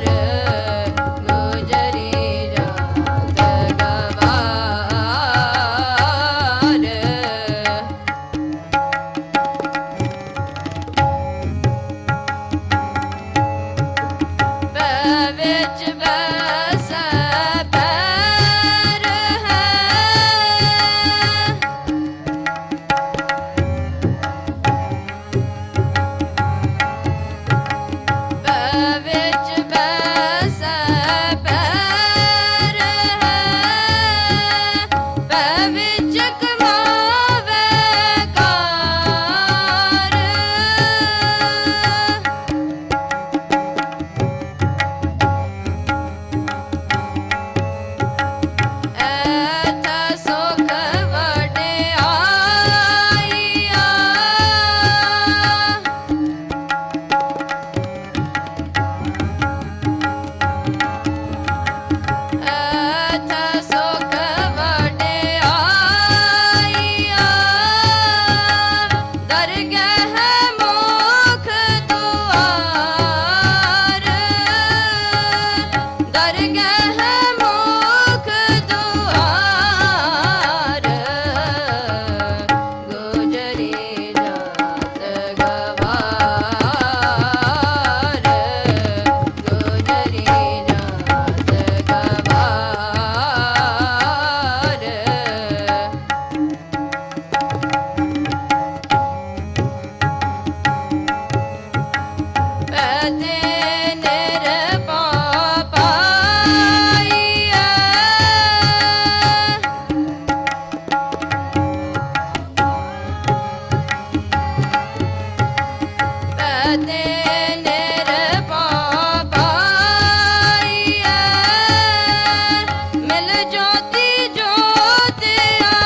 ਜੋਤੀ ਜੋਤ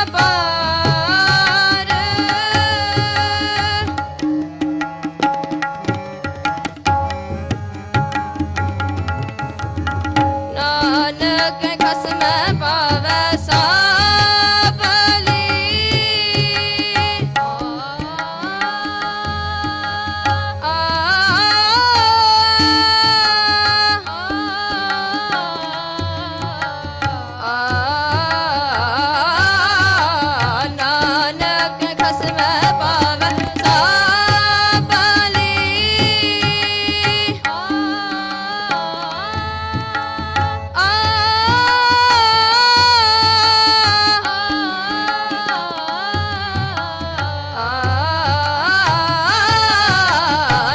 ਅਪਾਰ ਨਾਨਕ ਖਸਮ ਪਾਵੈ ਸਾਬਲੀ ਨਾਨਕ ਖਸਮ ਪਾਵੈ ਸਾਬਲੀ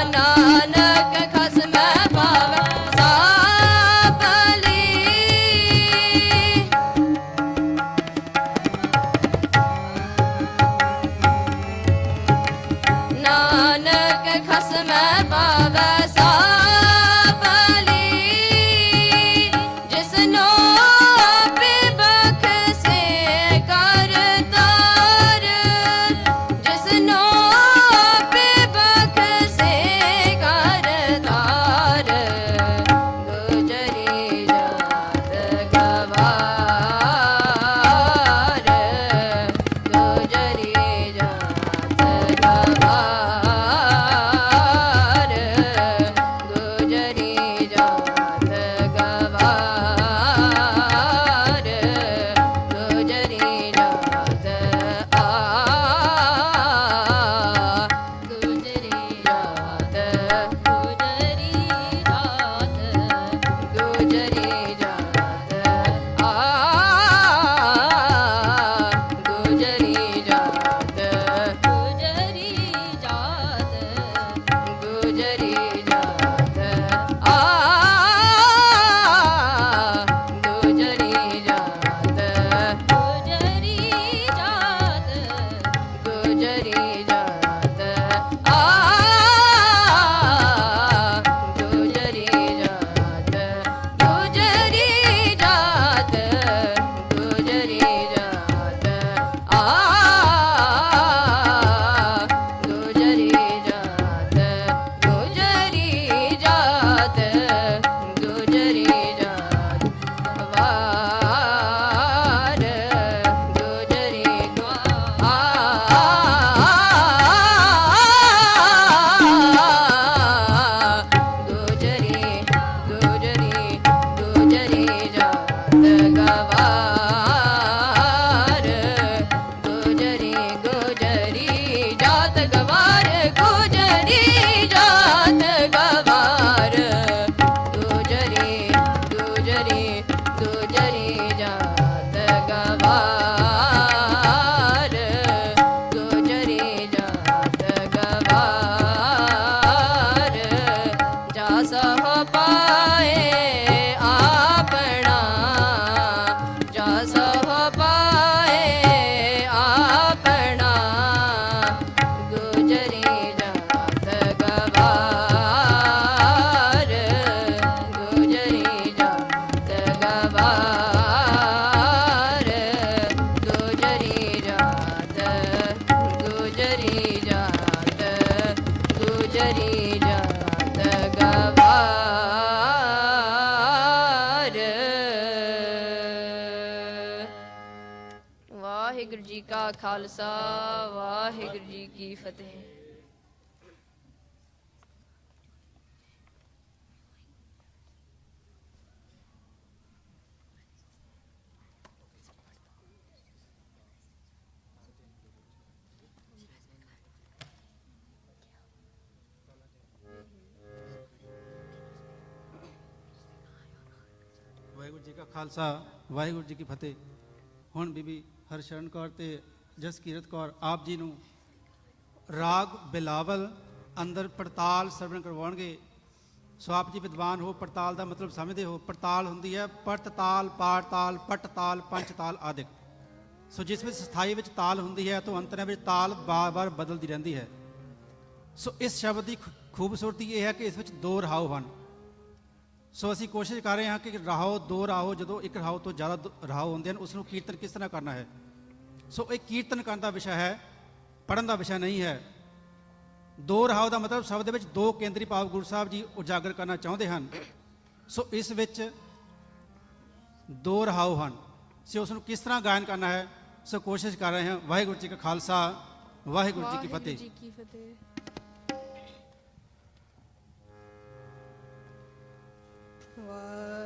ਨਾਨਕ ਖਸਮ ਪਾਵੈ ਸਾਬਲੀ ਨਾਨਕ ਖਸਮ ਪਾਵੈ ਸਾਬਲੀ ਜਿਸਨੋ ਆਪੇ ਬਖਸ਼ੇ ਕਰਤਾਰ ਜਿਸਨੋ ਆਪੇ ਬਖਸ਼ੇ ਕਰਤਾਰ ਗੁਜਰੀ ਜਾਤ ਗਵਾਰ ਗੁਜਰੀ ਜਾਤ ਗਵਾਰ ਗੁਜਰੀ ਜਾਤ ਗਵਾਰ ਗੁਜਰੀ ਜਾਤ ਗੁਜਰੀ ਜਾਤ ਗੁਜਰੀ ਜਾਤ ਗੁਜਰੀ ਜਾਤ ਗੁਜਰੀ ਜਾਤ ਗੁਜਰੀ ਜਾਤ ਗੁਜਰੀ ਜਾਤ ਗੁਜਰੀ ਜਾਤ ਗੁਜਰੀ ਜਾਤ ਗੁਜਰੀ ਜਾਤ ਗੁਜਰੀ ਜਾਤ ਗੁਜਰੀ ਜਾਤ ਗੁਜਰੀ ਜਾਤ ਵਾਰ ਗੁਜਰੀ ਗੁਜਰੀ ਗੁਜਰੀ ਗੁਜਰੀ ਜਾਤ ਗਵਾਰ ਗੁਜਰੀ ਗੁਜਰੀ ਜਾਤ ਗਵਾਰ ਗੁਜਰੀ ਜਾਤ ਗਵਾਰ ਗੁਜਰੀ ਗੁਜਰੀ ਗੁਜਰੀ ਜਾਤ ਗਵਾਰ ਗੁਜਰੀ ਜਾਤ ਗਵਾਰ ਜਾ ਸਹ ਪਾਏ ਆਪਣਾ ਜਾ ਸਹ ਪਾਏ ਆਪਣਾ ਗੁਜਰੀ ਜਾਤ ਗਵਾਰ ਗੁਜਰੀ ਜਾਤ ਗਵਾਰ ਗੁਜਰੀ ਜਾਤ ਗੁਜਰੀ ਜਾਤ ਗੁਜਰੀ ਜਾਤ ਗਵਾਰ ਵਾਹਿਗੁਰੂ ਜੀ ਕਾ ਖਾਲਸਾ ਵਾਹਿਗੁਰੂ ਜੀ ਕੀ ਫਤਿਹ। ਵਾਹਿਗੁਰੂ ਜੀ ਕਾ ਖਾਲਸਾ ਵਾਹਿਗੁਰੂ ਜੀ ਕੀ ਫਤਿਹ। ਹੁਣ ਬੀਬੀ ਹਰਸ਼ਰਨ ਕੌਰ ਤੇ ਜਸਕੀਰਤ ਕੌਰ ਆਪ ਜੀ ਨੂੰ ਰਾਗ ਬਿਲਾਵਲ ਅੰਦਰ ਪੜਤਾਲ ਸਰਵਣ ਕਰਵਾਉਣਗੇ। ਸੋ ਆਪ ਜੀ ਵਿਦਵਾਨ ਹੋ, ਪੜਤਾਲ ਦਾ ਮਤਲਬ ਸਮਝਦੇ ਹੋ। ਪੜਤਾਲ ਹੁੰਦੀ ਹੈ ਪਟ ਤਾਲ, ਪਾੜ ਤਾਲ, ਪਟ ਤਾਲ, ਪੰਚ ਤਾਲ ਆਦਿਕ। ਸੋ ਜਿਸ ਵਿੱਚ ਸਥਾਈ ਵਿੱਚ ਤਾਲ ਹੁੰਦੀ ਹੈ ਤਾਂ ਅੰਤਰਾਂ ਵਿੱਚ ਤਾਲ ਬਾਰ-ਬਾਰ ਬਦਲਦੀ ਰਹਿੰਦੀ ਹੈ। ਸੋ ਇਸ ਸ਼ਬਦ ਦੀ ਖੂਬਸੂਰਤੀ ਇਹ ਹੈ ਕਿ ਇਸ ਵਿੱਚ ਦੋ ਰਹਾਉ ਹਨ। ਸੋ ਅਸੀਂ ਕੋਸ਼ਿਸ਼ ਕਰ ਰਹੇ ਹਾਂ ਕਿ ਰਾਹੋ ਦੋ ਰਾਹੋ, ਜਦੋਂ ਇੱਕ ਰਾਹੋ ਤੋਂ ਜ਼ਿਆਦਾ ਰਾਹੋ ਹੁੰਦੇ ਹਨ, ਉਸ ਨੂੰ ਕੀਰਤਨ ਕਿਸ ਤਰ੍ਹਾਂ ਕਰਨਾ ਹੈ। ਸੋ ਇਹ ਕੀਰਤਨ ਕਰਨ ਦਾ ਵਿਸ਼ਾ ਹੈ, ਪੜ੍ਹਨ ਦਾ ਵਿਸ਼ਾ ਨਹੀਂ ਹੈ। ਦੋ ਰਾਹੋ ਦਾ ਮਤਲਬ ਸ਼ਬਦ ਦੇ ਵਿੱਚ ਦੋ ਕੇਂਦਰੀ ਭਾਵ ਗੁਰੂ ਸਾਹਿਬ ਜੀ ਉਜਾਗਰ ਕਰਨਾ ਚਾਹੁੰਦੇ ਹਨ। ਸੋ ਇਸ ਵਿੱਚ ਦੋ ਰਾਹੋ ਹਨ। ਸੋ ਉਸ ਨੂੰ ਕਿਸ ਤਰ੍ਹਾਂ ਗਾਇਨ ਕਰਨਾ ਹੈ, ਸੋ ਕੋਸ਼ਿਸ਼ ਕਰ ਰਹੇ ਹਾਂ। ਵਾਹਿਗੁਰੂ ਜੀ ਕਾ ਖਾਲਸਾ, ਵਾਹਿਗੁਰੂ ਜੀ ਕੀ ਫਤਿਹ। ਜੀ ਕੀ ਫਤਿਹ। ਵਾਹਿਗੁਰੂ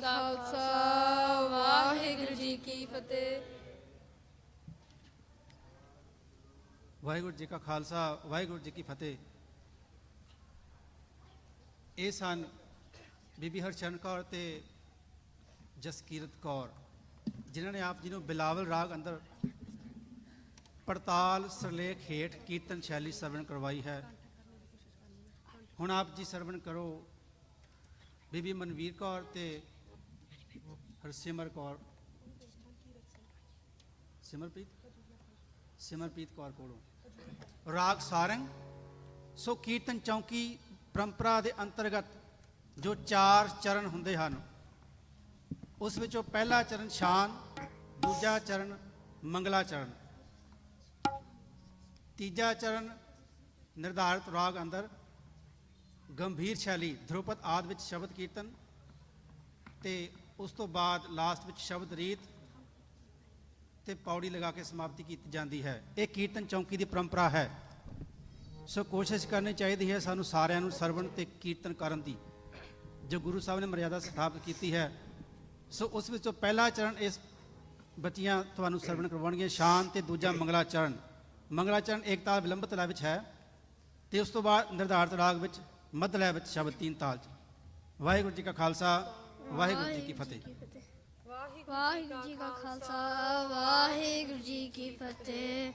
ਖਾਲਸਾ ਵਾਹਿਗੁਰੂ ਜੀ ਕੀ ਫਤਿਹ। ਵਾਹਿਗੁਰੂ ਜੀ ਕਾ ਖਾਲਸਾ ਵਾਹਿਗੁਰੂ ਜੀ ਕੀ ਫਤਿਹ। ਇਹ ਸਨ ਬੀਬੀ ਹਰਚਰਨ ਕੌਰ ਤੇ ਜਸਕੀਰਤ ਕੌਰ, ਜਿਨ੍ਹਾਂ ਨੇ ਆਪ ਜੀ ਨੂੰ ਬਿਲਾਵਲ ਰਾਗ ਅੰਦਰ ਪੜਤਾਲ ਸਰਲੇਖ ਹੇਠ ਕੀਰਤਨ ਸ਼ੈਲੀ ਸਰਵਣ ਕਰਵਾਈ ਹੈ। ਹੁਣ ਆਪ ਜੀ ਸਰਵਣ ਕਰੋ ਬੀਬੀ ਮਨਵੀਰ ਕੌਰ ਤੇ ਹਰਸਿਮਰ ਕੌਰ, ਸਿਮਰਪ੍ਰੀਤ ਕੌਰ ਕੋਲੋਂ ਰਾਗ ਸਾਰੰਗ। ਸੋ ਕੀਰਤਨ ਚੌਂਕੀ ਪਰੰਪਰਾ ਦੇ ਅੰਤਰਗਤ ਜੋ 4 ਚਰਨ ਹੁੰਦੇ ਹਨ, ਉਸ ਵਿੱਚੋਂ ਪਹਿਲਾ ਚਰਨ ਸ਼ਾਨ, ਦੂਜਾ ਚਰਨ ਮੰਗਲਾ ਚਰਨ, ਤੀਜਾ ਚਰਨ ਨਿਰਧਾਰਿਤ ਰਾਗ ਅੰਦਰ ਗੰਭੀਰ ਸ਼ੈਲੀ ਧਰੁਪਦ ਆਦਿ ਵਿੱਚ ਸ਼ਬਦ ਕੀਰਤਨ, ਤੇ ਉਸ ਤੋਂ ਬਾਅਦ ਲਾਸਟ ਵਿੱਚ ਸ਼ਬਦ ਰੀਤ ਤੇ ਪੌੜੀ ਲਗਾ ਕੇ ਸਮਾਪਤੀ ਕੀਤੀ ਜਾਂਦੀ ਹੈ। ਇਹ ਕੀਰਤਨ ਚੌਂਕੀ ਦੀ ਪਰੰਪਰਾ ਹੈ। ਸੋ ਕੋਸ਼ਿਸ਼ ਕਰਨੀ ਚਾਹੀਦੀ ਹੈ ਸਾਨੂੰ ਸਾਰਿਆਂ ਨੂੰ ਸਰਵਣ ਤੇ ਕੀਰਤਨ ਕਰਨ ਦੀ, ਜੋ ਗੁਰੂ ਸਾਹਿਬ ਨੇ ਮਰਿਆਦਾ ਸਥਾਪਿਤ ਕੀਤੀ ਹੈ। ਸੋ ਉਸ ਵਿੱਚੋਂ ਪਹਿਲਾ ਚਰਨ ਇਸ ਬੱਚੀਆਂ ਤੁਹਾਨੂੰ ਸਰਵਣ ਕਰਵਾਉਣਗੀਆਂ, ਸ਼ਾਨ, ਤੇ ਦੂਜਾ ਮੰਗਲਾ ਚਰਨ। ਮੰਗਲਾ ਚਰਨ ਇੱਕ ਤਾਲ ਵਿਲੰਬਤ ਲੈ ਵਿੱਚ ਹੈ, ਤੇ ਉਸ ਤੋਂ ਬਾਅਦ ਨਿਰਧਾਰਿਤ ਰਾਗ ਵਿੱਚ ਮੱਧ ਲੈ ਵਿੱਚ ਸ਼ਬਦ 3 ਤਾਲ 'ਚ। ਵਾਹਿਗੁਰੂ ਜੀ ਕਾ ਖਾਲਸਾ ਵਾਹਿਗੁਰੂ ਜੀ ਕੀ ਫਤਿਹ। ਵਾਹਿਗੁਰੂ ਜੀ ਕਾ ਖਾਲਸਾ ਵਾਹਿਗੁਰੂ ਜੀ ਕੀ ਫਤਿਹ।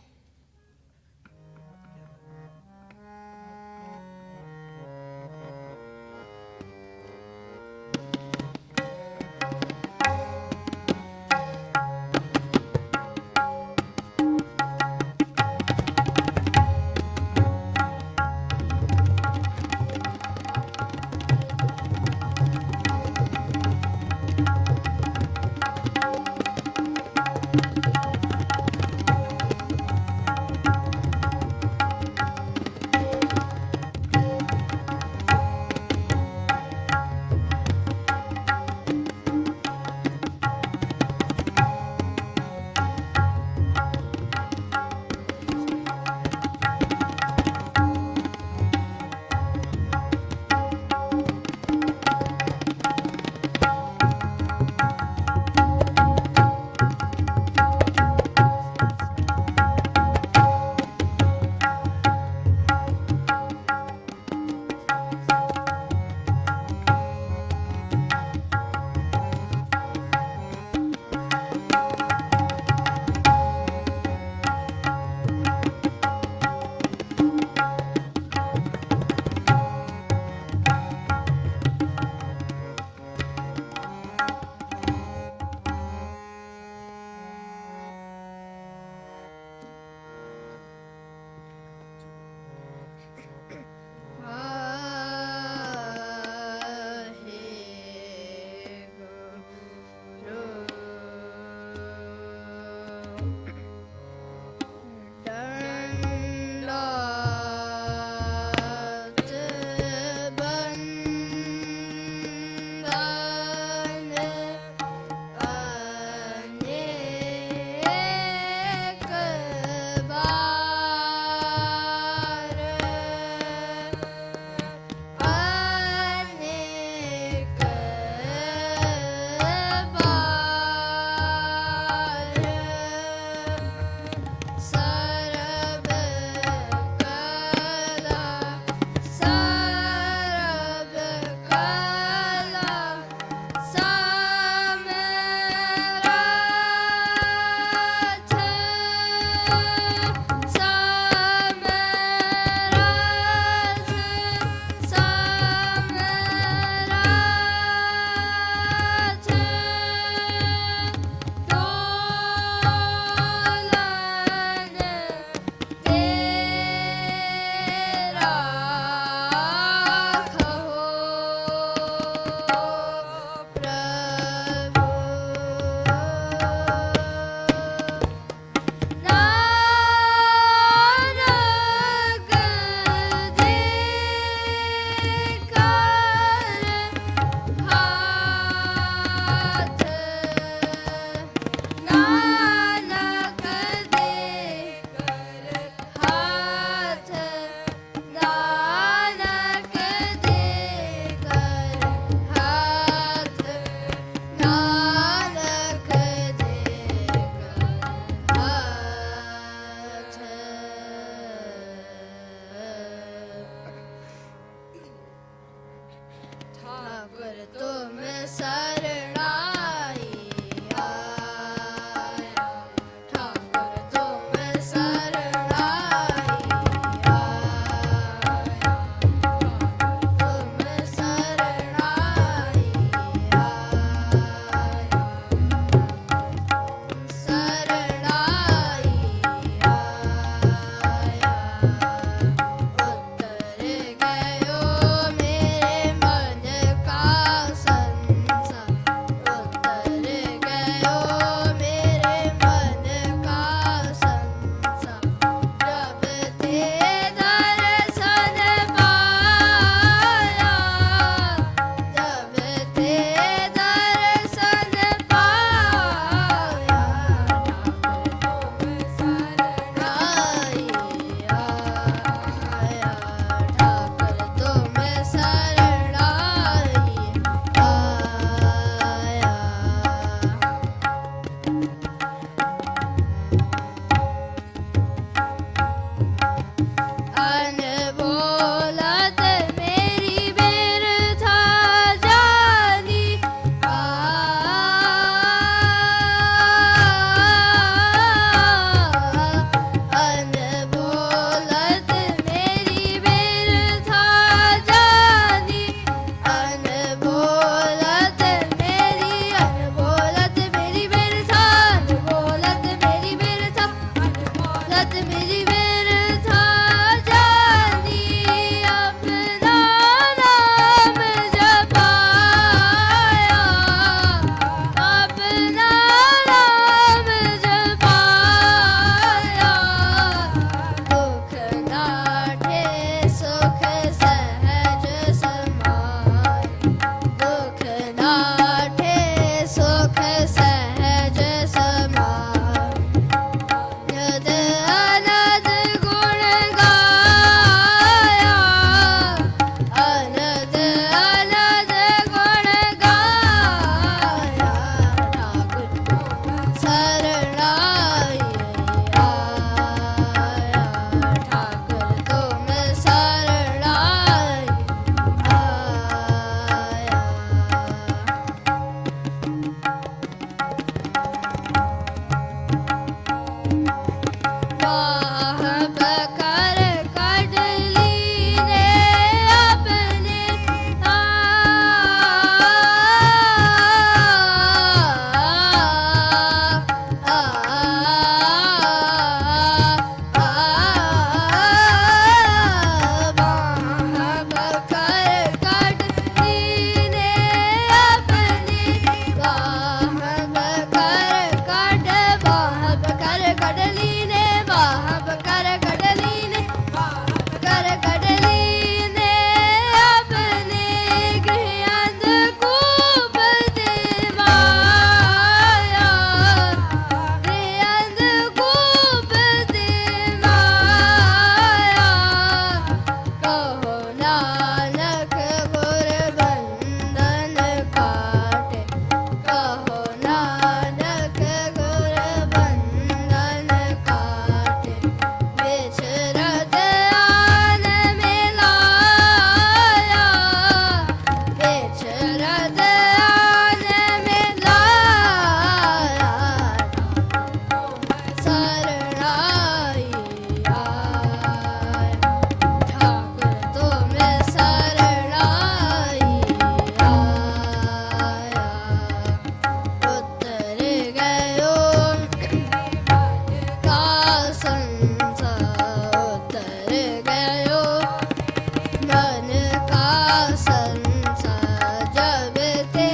संसार जब ते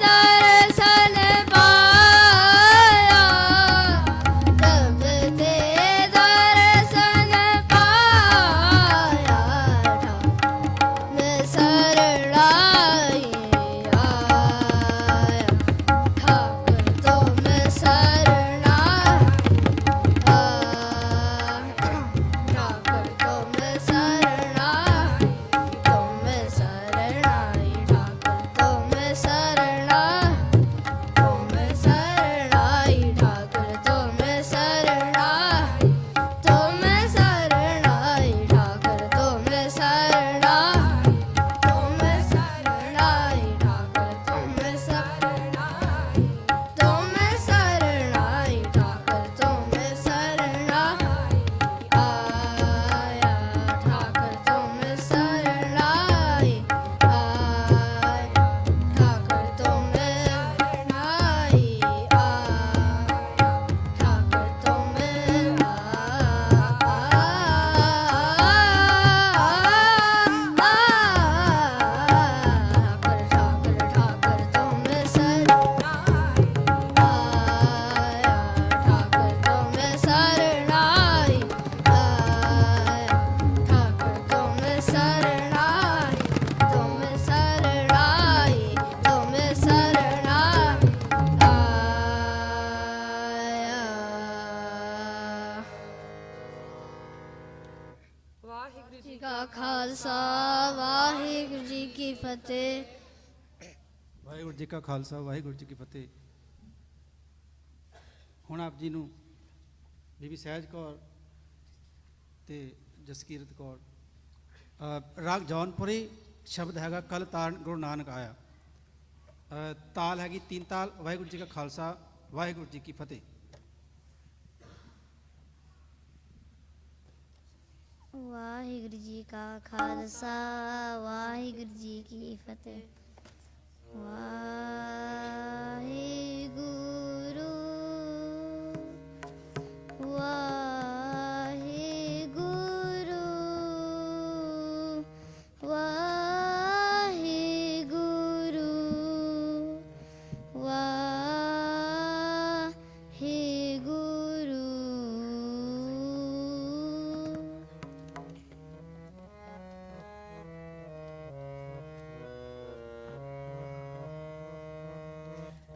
दर्शन पाया, जब ते दर्शन पाया, मैं शरणाई आया, ठाकुर तो मैं शरणा ठाकुर तो मैं शरणाई, तो मैं शरणाई, ठाकुर तो मैं शरणा, तो मैं शरणाई, ठाकुर तो मैं शरणाई, तो मैं शरणाई, ठाकुर तो मैं शरणाई, तो मैं शरणाई, ठाकुर तो मैं शरणाई, तो मैं शरणाई, ठाकुर तो मैं शरणाई आया, ठाकुर तो मैं शरणाई आया, ठाकुर तो मैं शरणाई ਵਾਹਿਗੁਰੂ ਜੀ ਕਾ ਖਾਲਸਾ ਵਾਹਿਗੁਰੂ ਜੀ ਕੀ ਫਤਿਹ। ਵਾਹਿਗੁਰੂ ਜੀ ਕਾ ਖਾਲਸਾ ਵਾਹਿਗੁਰੂ ਜੀ ਕੀ ਫਤਿਹ। ਹੁਣ ਆਪ ਜੀ ਨੂੰ ਬੀਬੀ ਸਹਿਜ ਕੌਰ ਤੇ ਜਸਕੀਰਤ ਕੌਰ ਰਾਗ ਜੌਨਪੁਰੀ ਸ਼ਬਦ ਹੈਗਾ ਕਲ ਤਾਰਨ ਗੁਰੂ ਨਾਨਕ ਆਇਆ। ਤਾਲ ਹੈਗੀ 3 ਤਾਲ। ਵਾਹਿਗੁਰੂ ਜੀ ਕਾ ਖਾਲਸਾ ਵਾਹਿਗੁਰੂ ਜੀ ਕੀ ਫਤਿਹ। ਵਾਹਿਗੁਰੂ ਜੀ ਕਾ ਖਾਲਸਾ ਵਾਹਿਗੁਰੂ ਜੀ ਕੀ ਫਤਿਹ। ਵਾਹਿਗੁਰੂ ਵਾਹਿਗੁਰੂ ਵਾਹਿਗੁਰੂ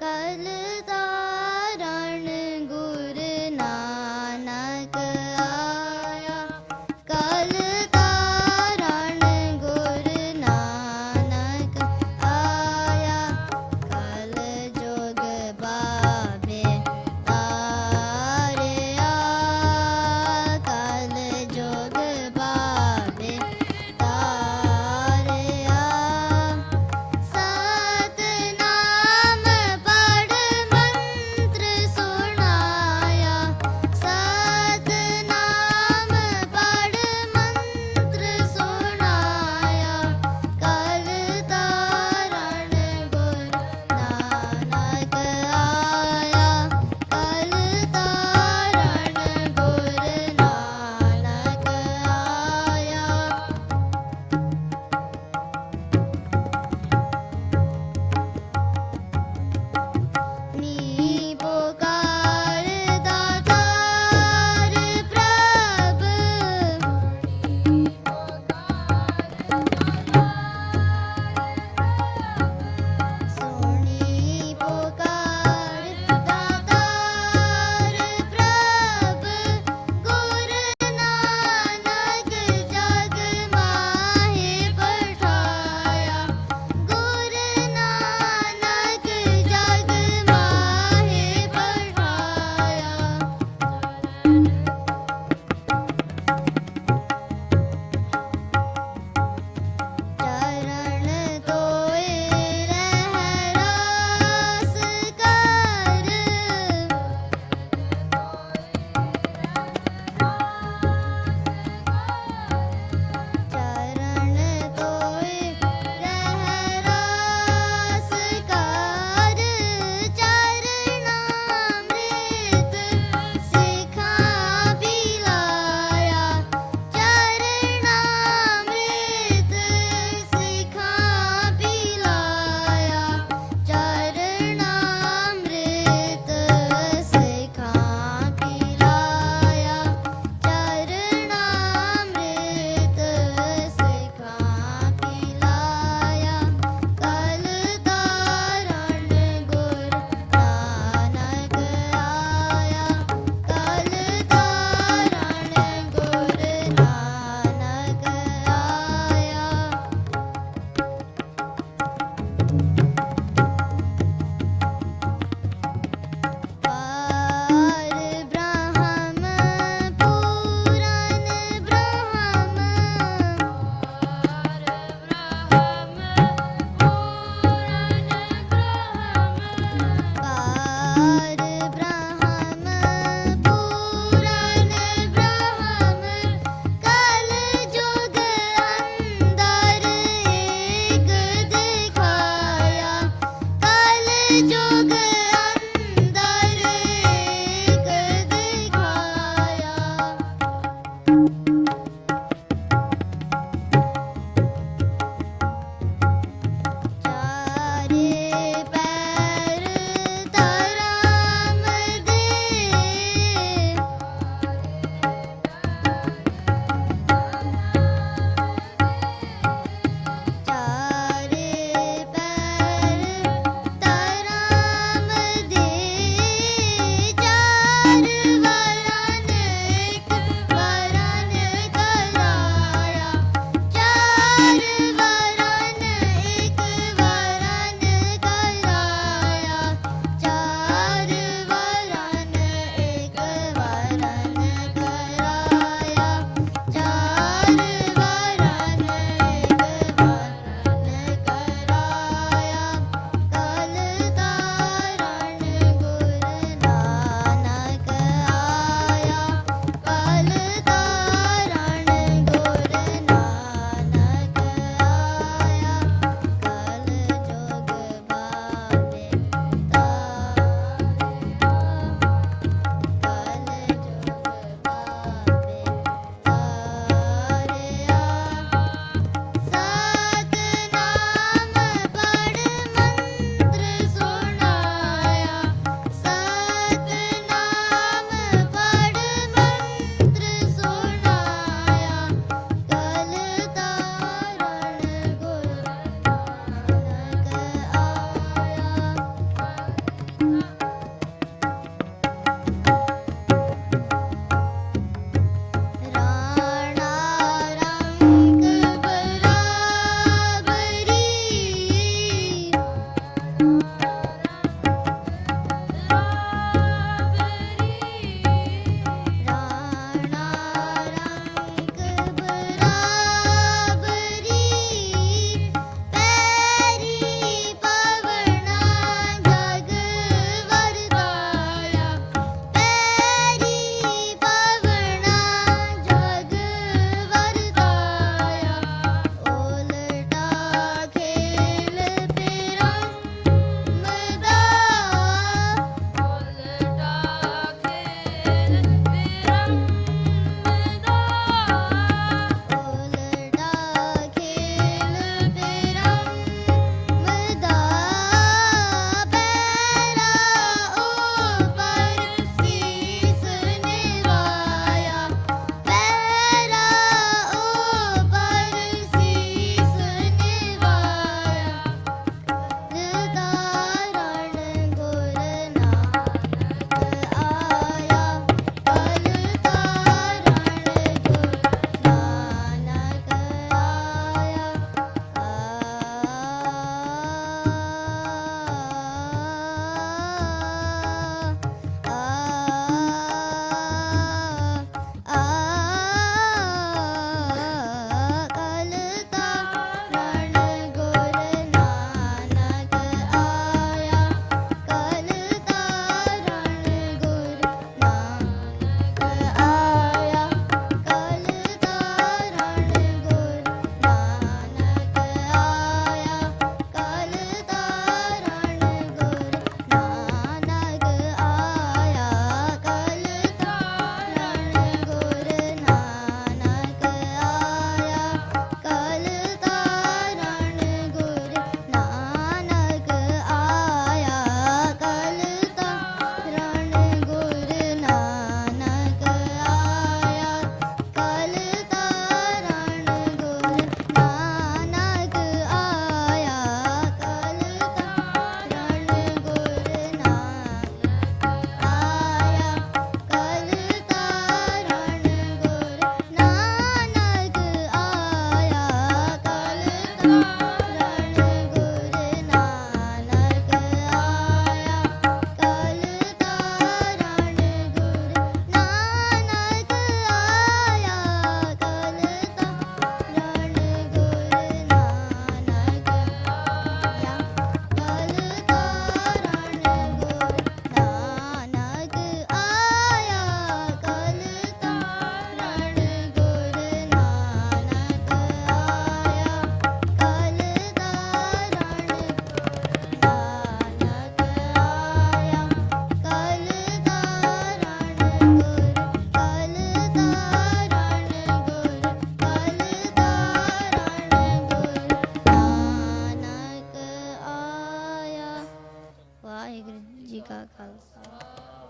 ਕਲ ਤਾਰਨ ਗੁਰੂ ਨਾਨਕ ਆਇਆ, ਕਲ ਤਾਰਨ ਗੁਰੂ ਨਾਨਕ ਆਇਆ, ਕਲ ਜੋਗ ਬਾਬੇ ਤਾਰਿਆ, ਕਲ ਜੋਗ ਬਾਬੇ ਤਾਰਿਆ। ਸਤਿਨਾਮ ਪੜ੍ਹ ਮਨ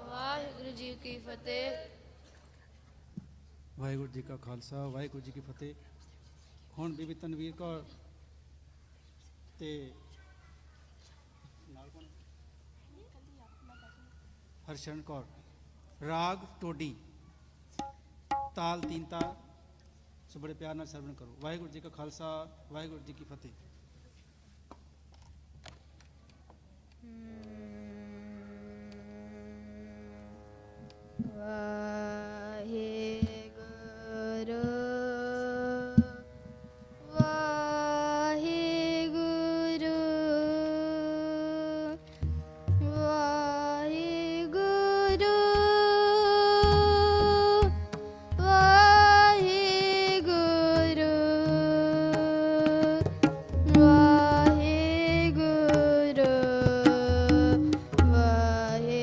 ਵਾਹਿਗੁਰੂ ਜੀ ਕੀ ਫਤਿਹ। ਵਾਹਿਗੁਰੂ ਜੀ ਕਾ ਖਾਲਸਾ ਵਾਹਿਗੁਰੂ ਜੀ ਕੀ ਫਤਿਹ। ਹੁਣ ਬੀਬੀ ਤਨਵੀਰ ਕੌਰ ਤੇ ਨਾਲ ਕੌਣ? ਹਰਸ਼ਰਨ ਕੌਰ। ਰਾਗ ਟੋਡੀ, ਤਾਲ 3 ਤਾਲ। ਸੋ ਬੜੇ ਪਿਆਰ ਨਾਲ ਸਰਵਣ ਕਰੋ। ਵਾਹਿਗੁਰੂ ਜੀ ਕਾ ਖਾਲਸਾ ਵਾਹਿਗੁਰੂ ਜੀ ਕੀ ਫਤਿਹ। ਵਾਹਿਗੁਰੂ ਵਾਹਿਗੁਰੂ ਵਾਹਿਗੁਰੂ ਵਾਹਿਗੁਰੂ ਵਾਹਿਗੁਰੂ ਵਾਹਿਗੁਰੂ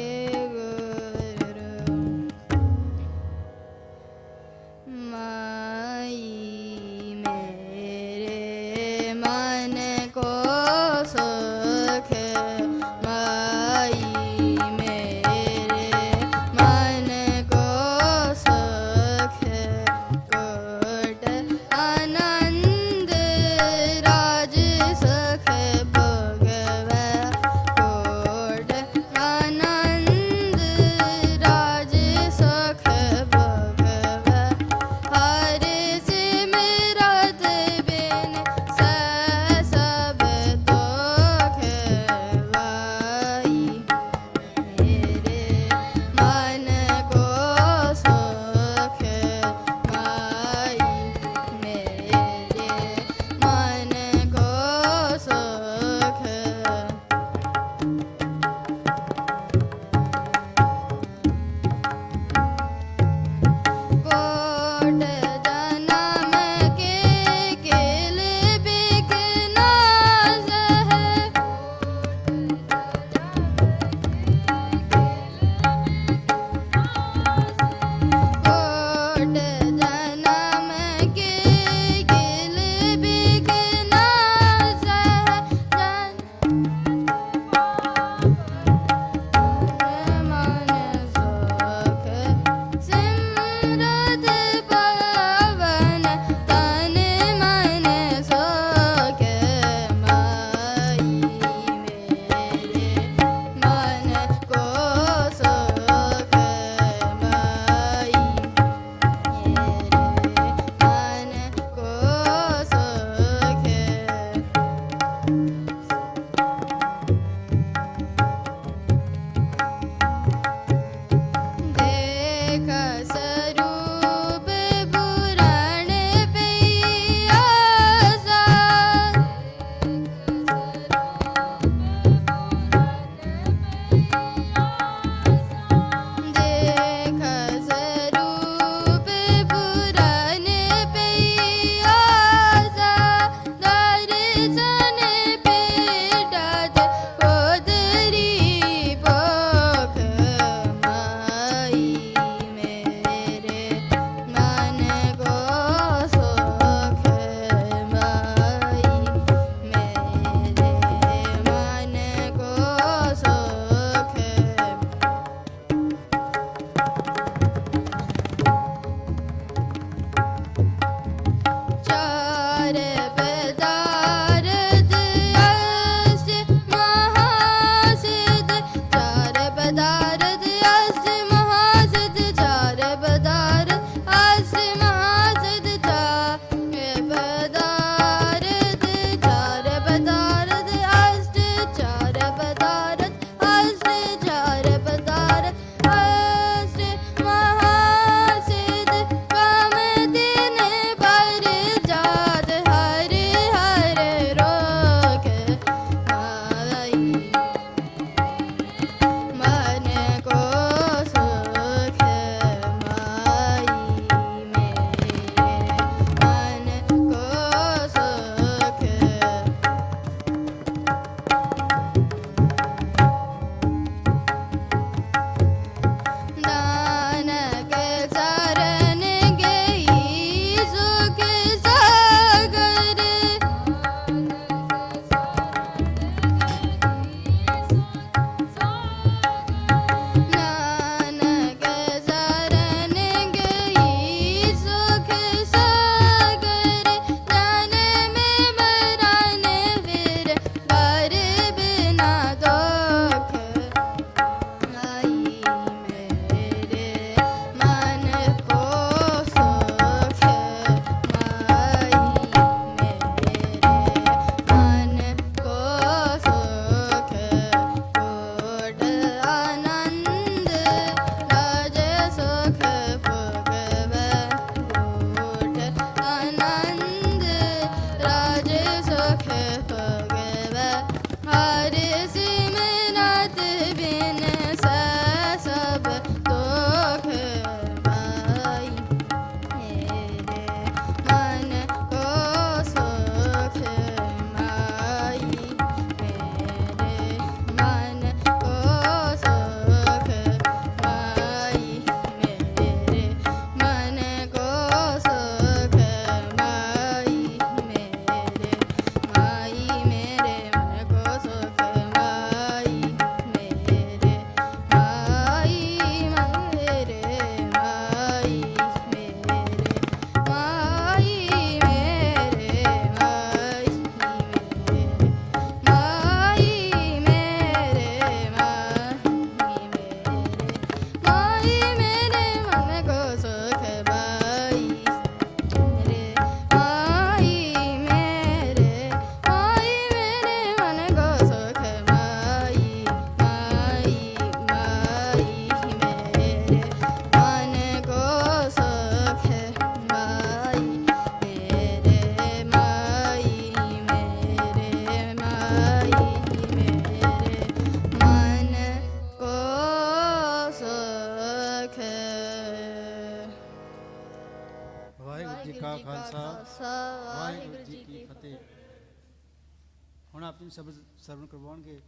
ਫਤਿਹ। ਹੁਣ ਆਪ ਜੀ ਨੂੰ ਸ਼ਬਦ ਸਰਵਣ ਕਰਵਾਉਣਗੇ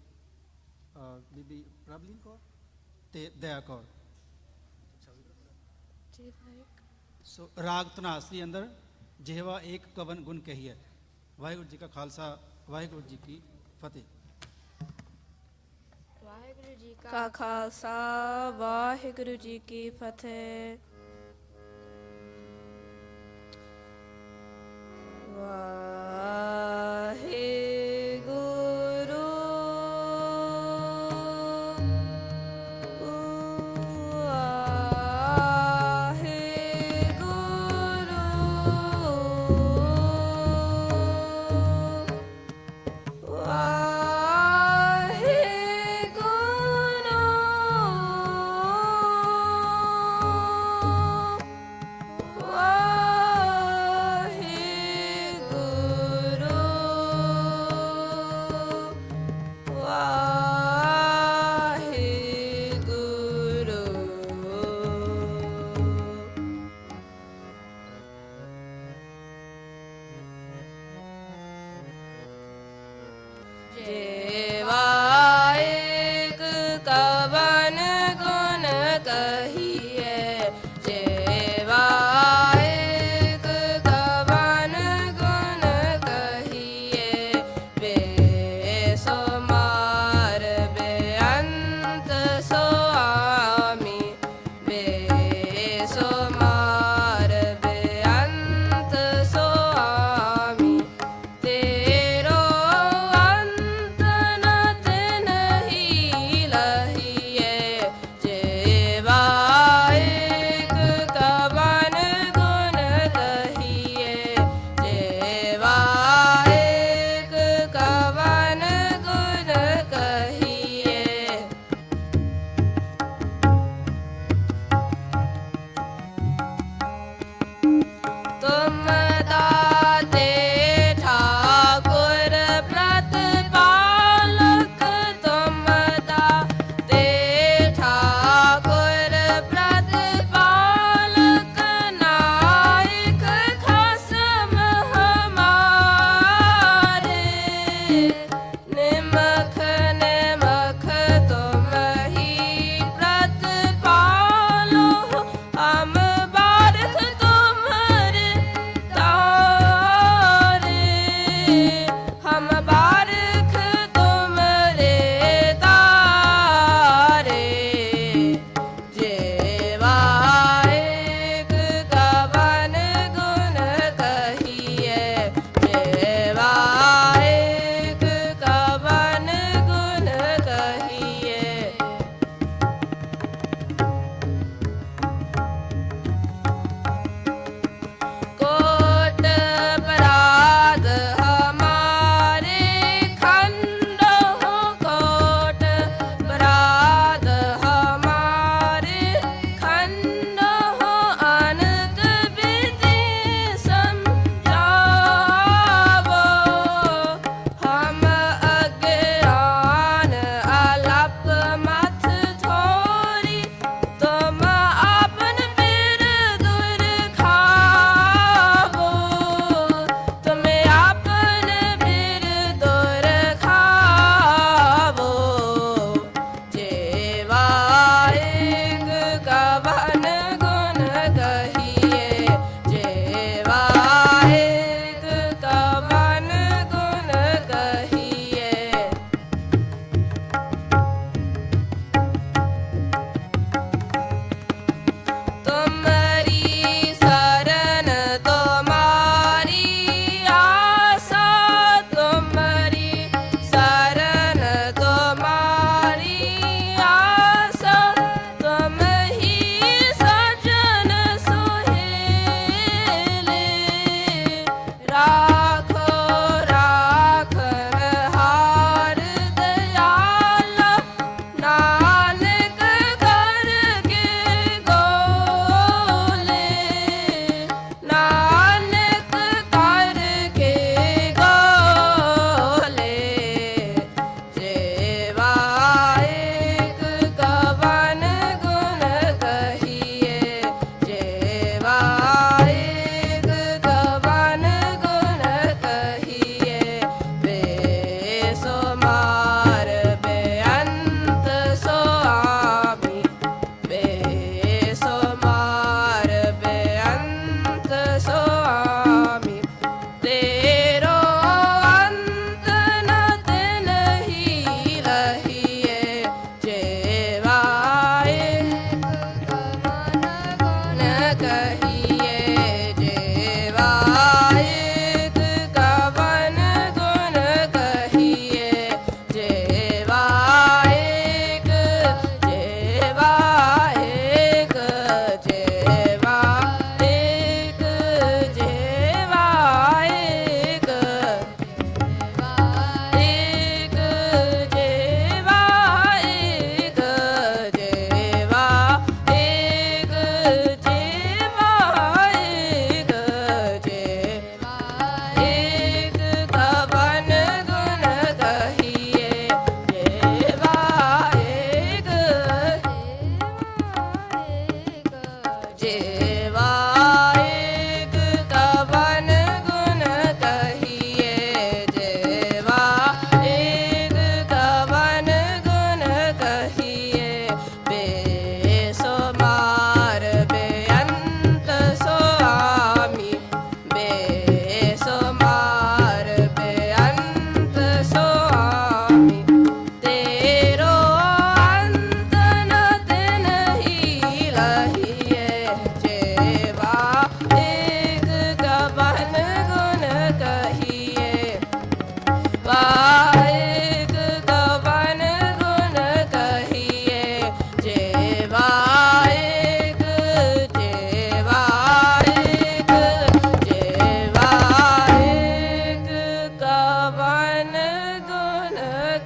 ਬੀਬੀ ਪ੍ਰਭਲੀਨ ਕੌਰ ਤੇ ਦਇਆ ਕੌਰ। ਸੋ ਰਾਗ ਧਨਾਸਰੀ ਅੰਦਰ ਜਿਹਵਾ ਏਕ ਕਵਨ ਗੁਣ ਕਹੀ ਹੈ। ਵਾਹਿਗੁਰੂ ਜੀ ਕਾ ਖਾਲਸਾ, ਵਾਹਿਗੁਰੂ ਜੀ ਕੀ ਫਤਿਹ। ਵਾਹਿਗੁਰੂ ਜੀ ਕਾ ਖਾਲਸਾ ਵਾਹਿਗੁਰੂ ਜੀ ਕੀ ਫਤਿਹ।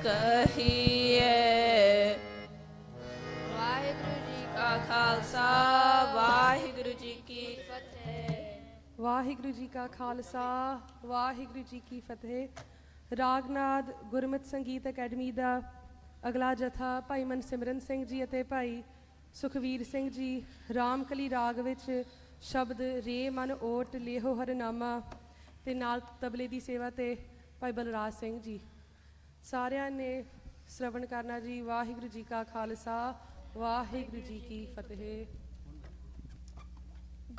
ਕਹੀਏ। ਵਾਹਿਗੁਰੂ ਜੀ ਕਾ ਖਾਲਸਾ ਵਾਹਿਗੁਰੂ ਜੀ ਕੀ ਫਤਿਹ। ਵਾਹਿਗੁਰੂ ਜੀ ਕਾ ਖਾਲਸਾ ਵਾਹਿਗੁਰੂ ਜੀ ਕੀ ਫਤਿਹ। ਰਾਗਨਾਦ ਗੁਰਮਤਿ ਸੰਗੀਤ ਅਕੈਡਮੀ ਦਾ ਅਗਲਾ ਜਥਾ ਭਾਈ ਮਨਸਿਮਰਨ ਸਿੰਘ ਜੀ ਅਤੇ ਭਾਈ ਸੁਖਵੀਰ ਸਿੰਘ ਜੀ ਰਾਮਕਲੀ ਰਾਗ ਵਿੱਚ ਸ਼ਬਦ ਰੇ ਮਨ ਓਟ ਲੇਹੋ ਹਰਨਾਮਾ ਤੇ ਨਾਲ ਤਬਲੇ ਦੀ ਸੇਵਾ ਤੇ ਭਾਈ ਬਲਰਾਜ ਸਿੰਘ ਜੀ। ਸਾਰਿਆਂ ਨੇ ਸ਼ਰਵਣ ਕਰਨਾ ਜੀ। ਵਾਹਿਗੁਰੂ ਜੀ ਕਾ ਖਾਲਸਾ ਵਾਹਿਗੁਰੂ ਜੀ ਕੀ ਫਤਿਹ।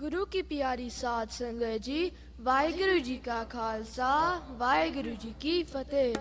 गुरु की प्यारी साध संगत जी, वाहिगुरु जी का खालसा वाहिगुरु जी की फतेह।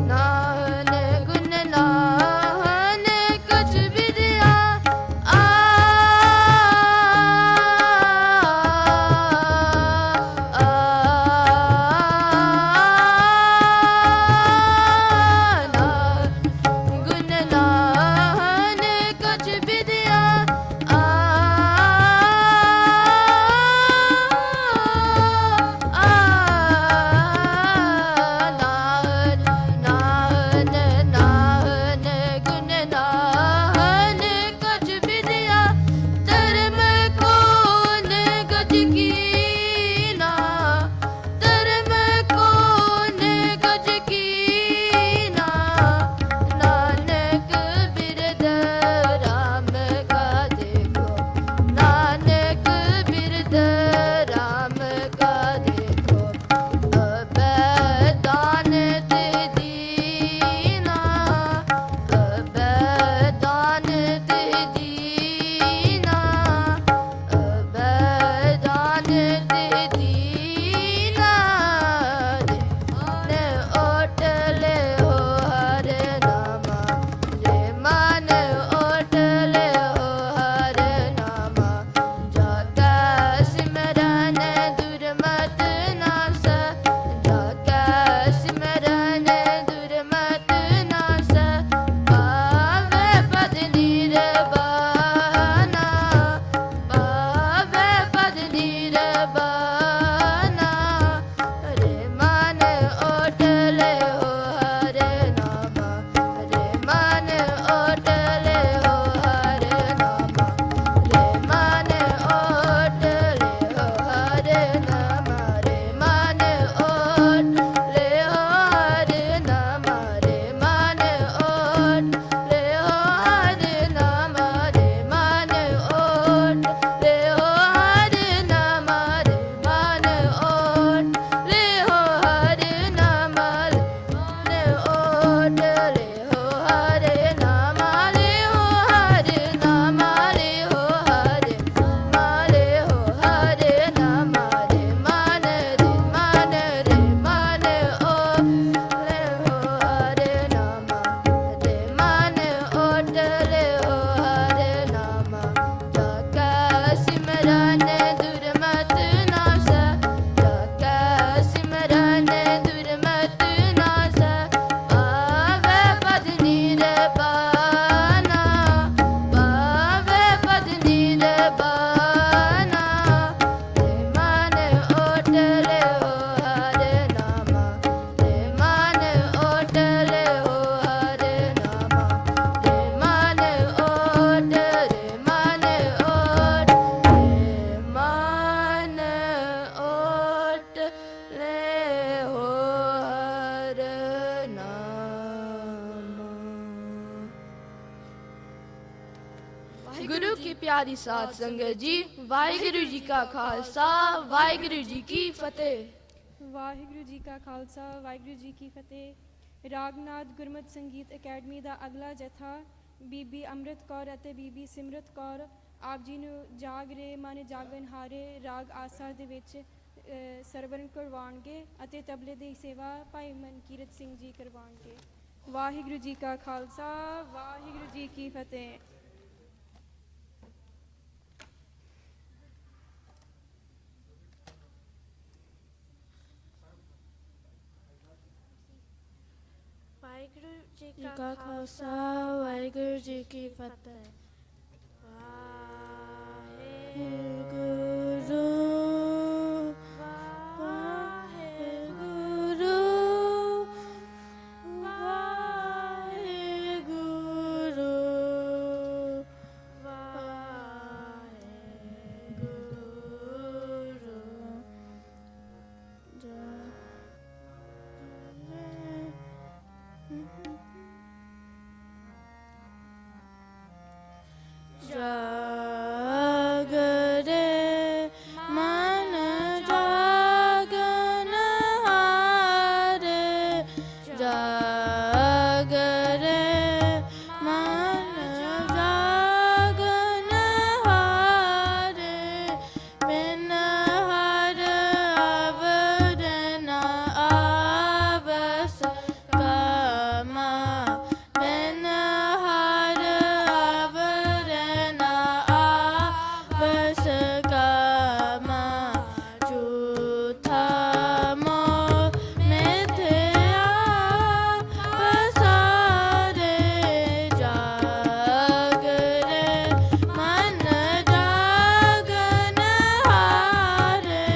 ਨਾ गुरु की प्यारी साध संगत जी, वाहिगुरु जी का खालसा, वाहिगुरु जी की फतेह। ਵਾਹਿਗੁਰੂ ਜੀ ਕਾ ਖਾਲਸਾ ਵਾਹਿਗੁਰੂ ਜੀ ਕੀ ਫਤਿਹ। ਰਾਗਨਾਦ ਗੁਰਮਤਿ ਸੰਗੀਤ ਅਕੈਡਮੀ ਦਾ ਅਗਲਾ ਜਥਾ ਬੀਬੀ ਅੰਮ੍ਰਿਤ ਕੌਰ ਅਤੇ ਬੀਬੀ ਸਿਮਰਤ ਕੌਰ ਆਪ ਜੀ ਨੂੰ ਜਾਗ ਰੇ ਮਨ ਜਾਗਨ ਹਾਰੇ ਰਾਗ ਆਸਾ ਦੇ ਵਿੱਚ ਸਰਵਰਨ ਕਰਵਾਉਣਗੇ ਅਤੇ ਤਬਲੇ ਦੀ ਸੇਵਾ ਭਾਈ ਮਨਕੀਰਤ ਸਿੰਘ ਜੀ ਕਰਵਾਉਣਗੇ। ਵਾਹਿਗੁਰੂ ਜੀ ਕਾ ਖਾਲਸਾ ਵਾਹਿਗੁਰੂ ਜੀ ਕੀ ਫਤਿਹ। ਵਾਹਿਗੁਰੂ ਜੀ ਕਾ ਖਾਲਸਾ ਵਾਹਿਗੁਰੂ ਜੀ ਕੀ ਫਤਿਹ। ਵਾਹਿਗੁਰੂ ਵਾਹਿਗੁਰੂ ਵਾਹਿਗੁਰੂ ਜਾਗਰੇ ਮਨ ਜਾਗਨ ਹਾਰੇ ਜਾਗਰੇ ਮਨ ਜਾਗਨ ਹਾਰੇ ਬਿਨ ਹਰ ਅਵਰ ਨ ਆਵਸ ਕਾਮਾ ਬਿਨ ਹਰ ਅਵਰ ਨ ਆਵਸ ਕਾਮਾ ਝੂਠਾ ਮੋਹ ਮਿਥਿਆ ਪਸਾਰੇ ਜਾਗਰੇ ਮਨ ਜਾਗਨ ਹਾਰੇ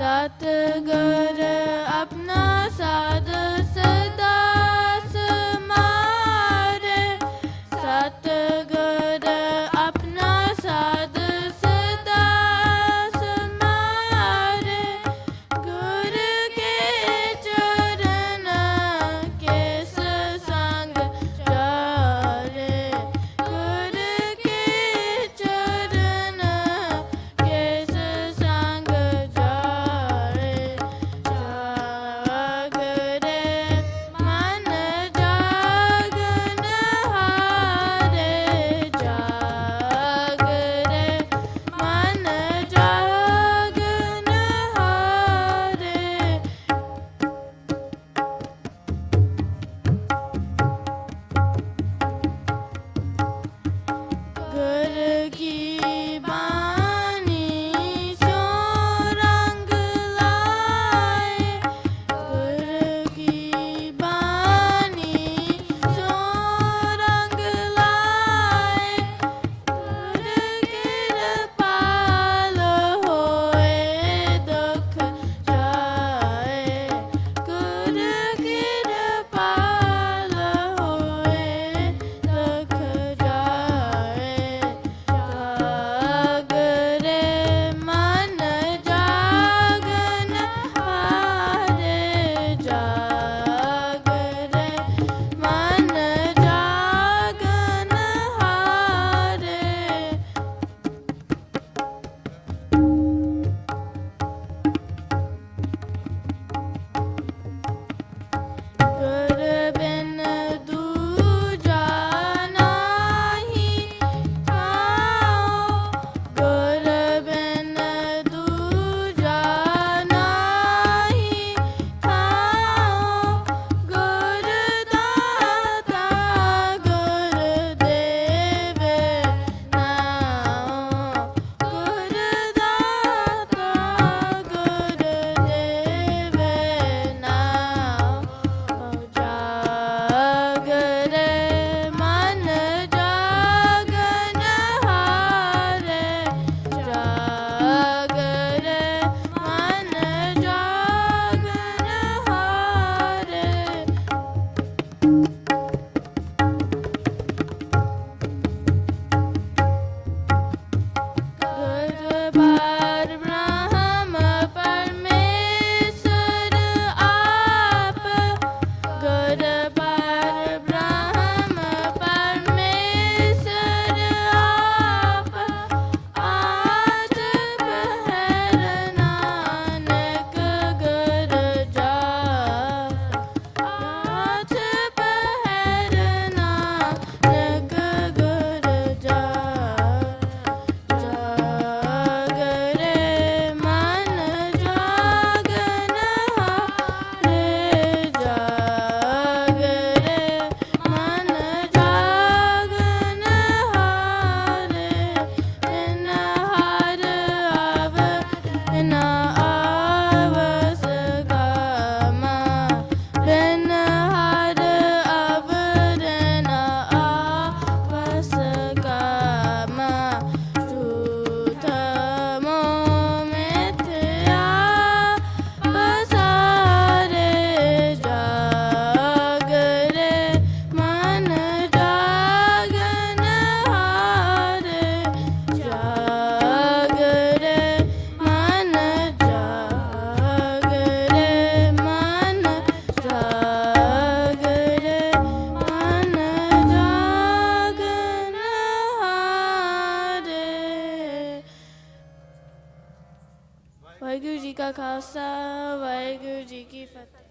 सतगुर अपना साध सदा समारे सतगुर अपना साध सदा समारे गुर के चरण केस संग चारे गुर के चरण केस संग जारे जागरे ਵਾਹਿਗੁਰੂ ਜੀ ਕਾ ਖਾਲਸਾ ਵਾਹਿਗੁਰੂ ਜੀ ਕੀ ਫਤਿਹ।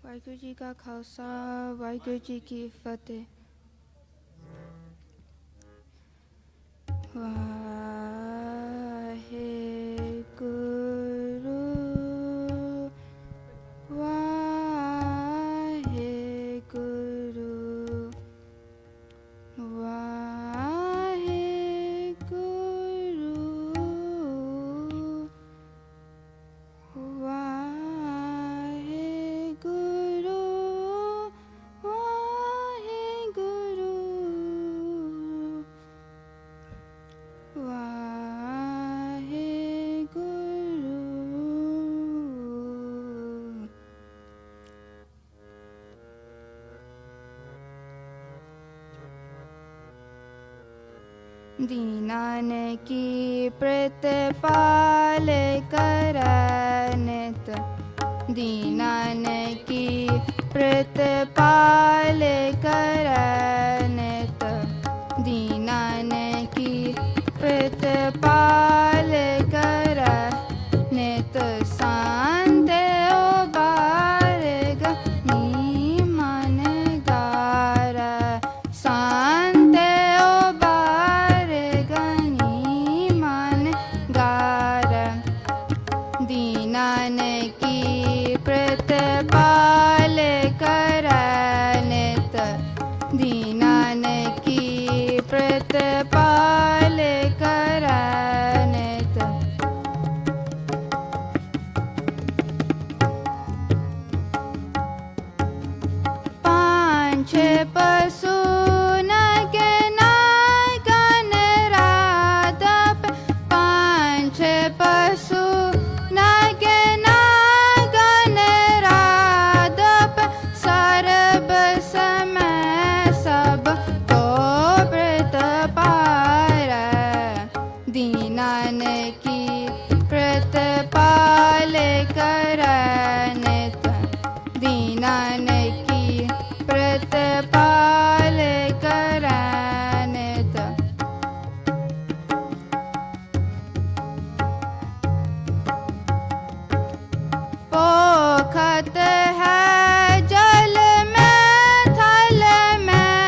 ਵਾਹਿਗੁਰੂ ਜੀ ਕਾ ਖਾਲਸਾ ਵਾਹਿਗੁਰੂ ਜੀ ਕੀ ਫਤਿਹ। ਵਾਹਿਗੁਰੂ ਵਾਹਿਗੁਰੂ दीनान की प्रतिपाल करनित दीनान की प्रतिपाल करनित दीनान की प्रतिपाल करनित शांत उबारग नीमन गार शांत दीनान की प्रतिपाल करनित दीनान की प्रतिपाल करनित पांच पशु नगन राधप पांच पशु सर्व समय सब को व्रत पार दीनान की प्रतिपाल करनित दीनान की प्रतिपाल करनित पोखत है जल में थल में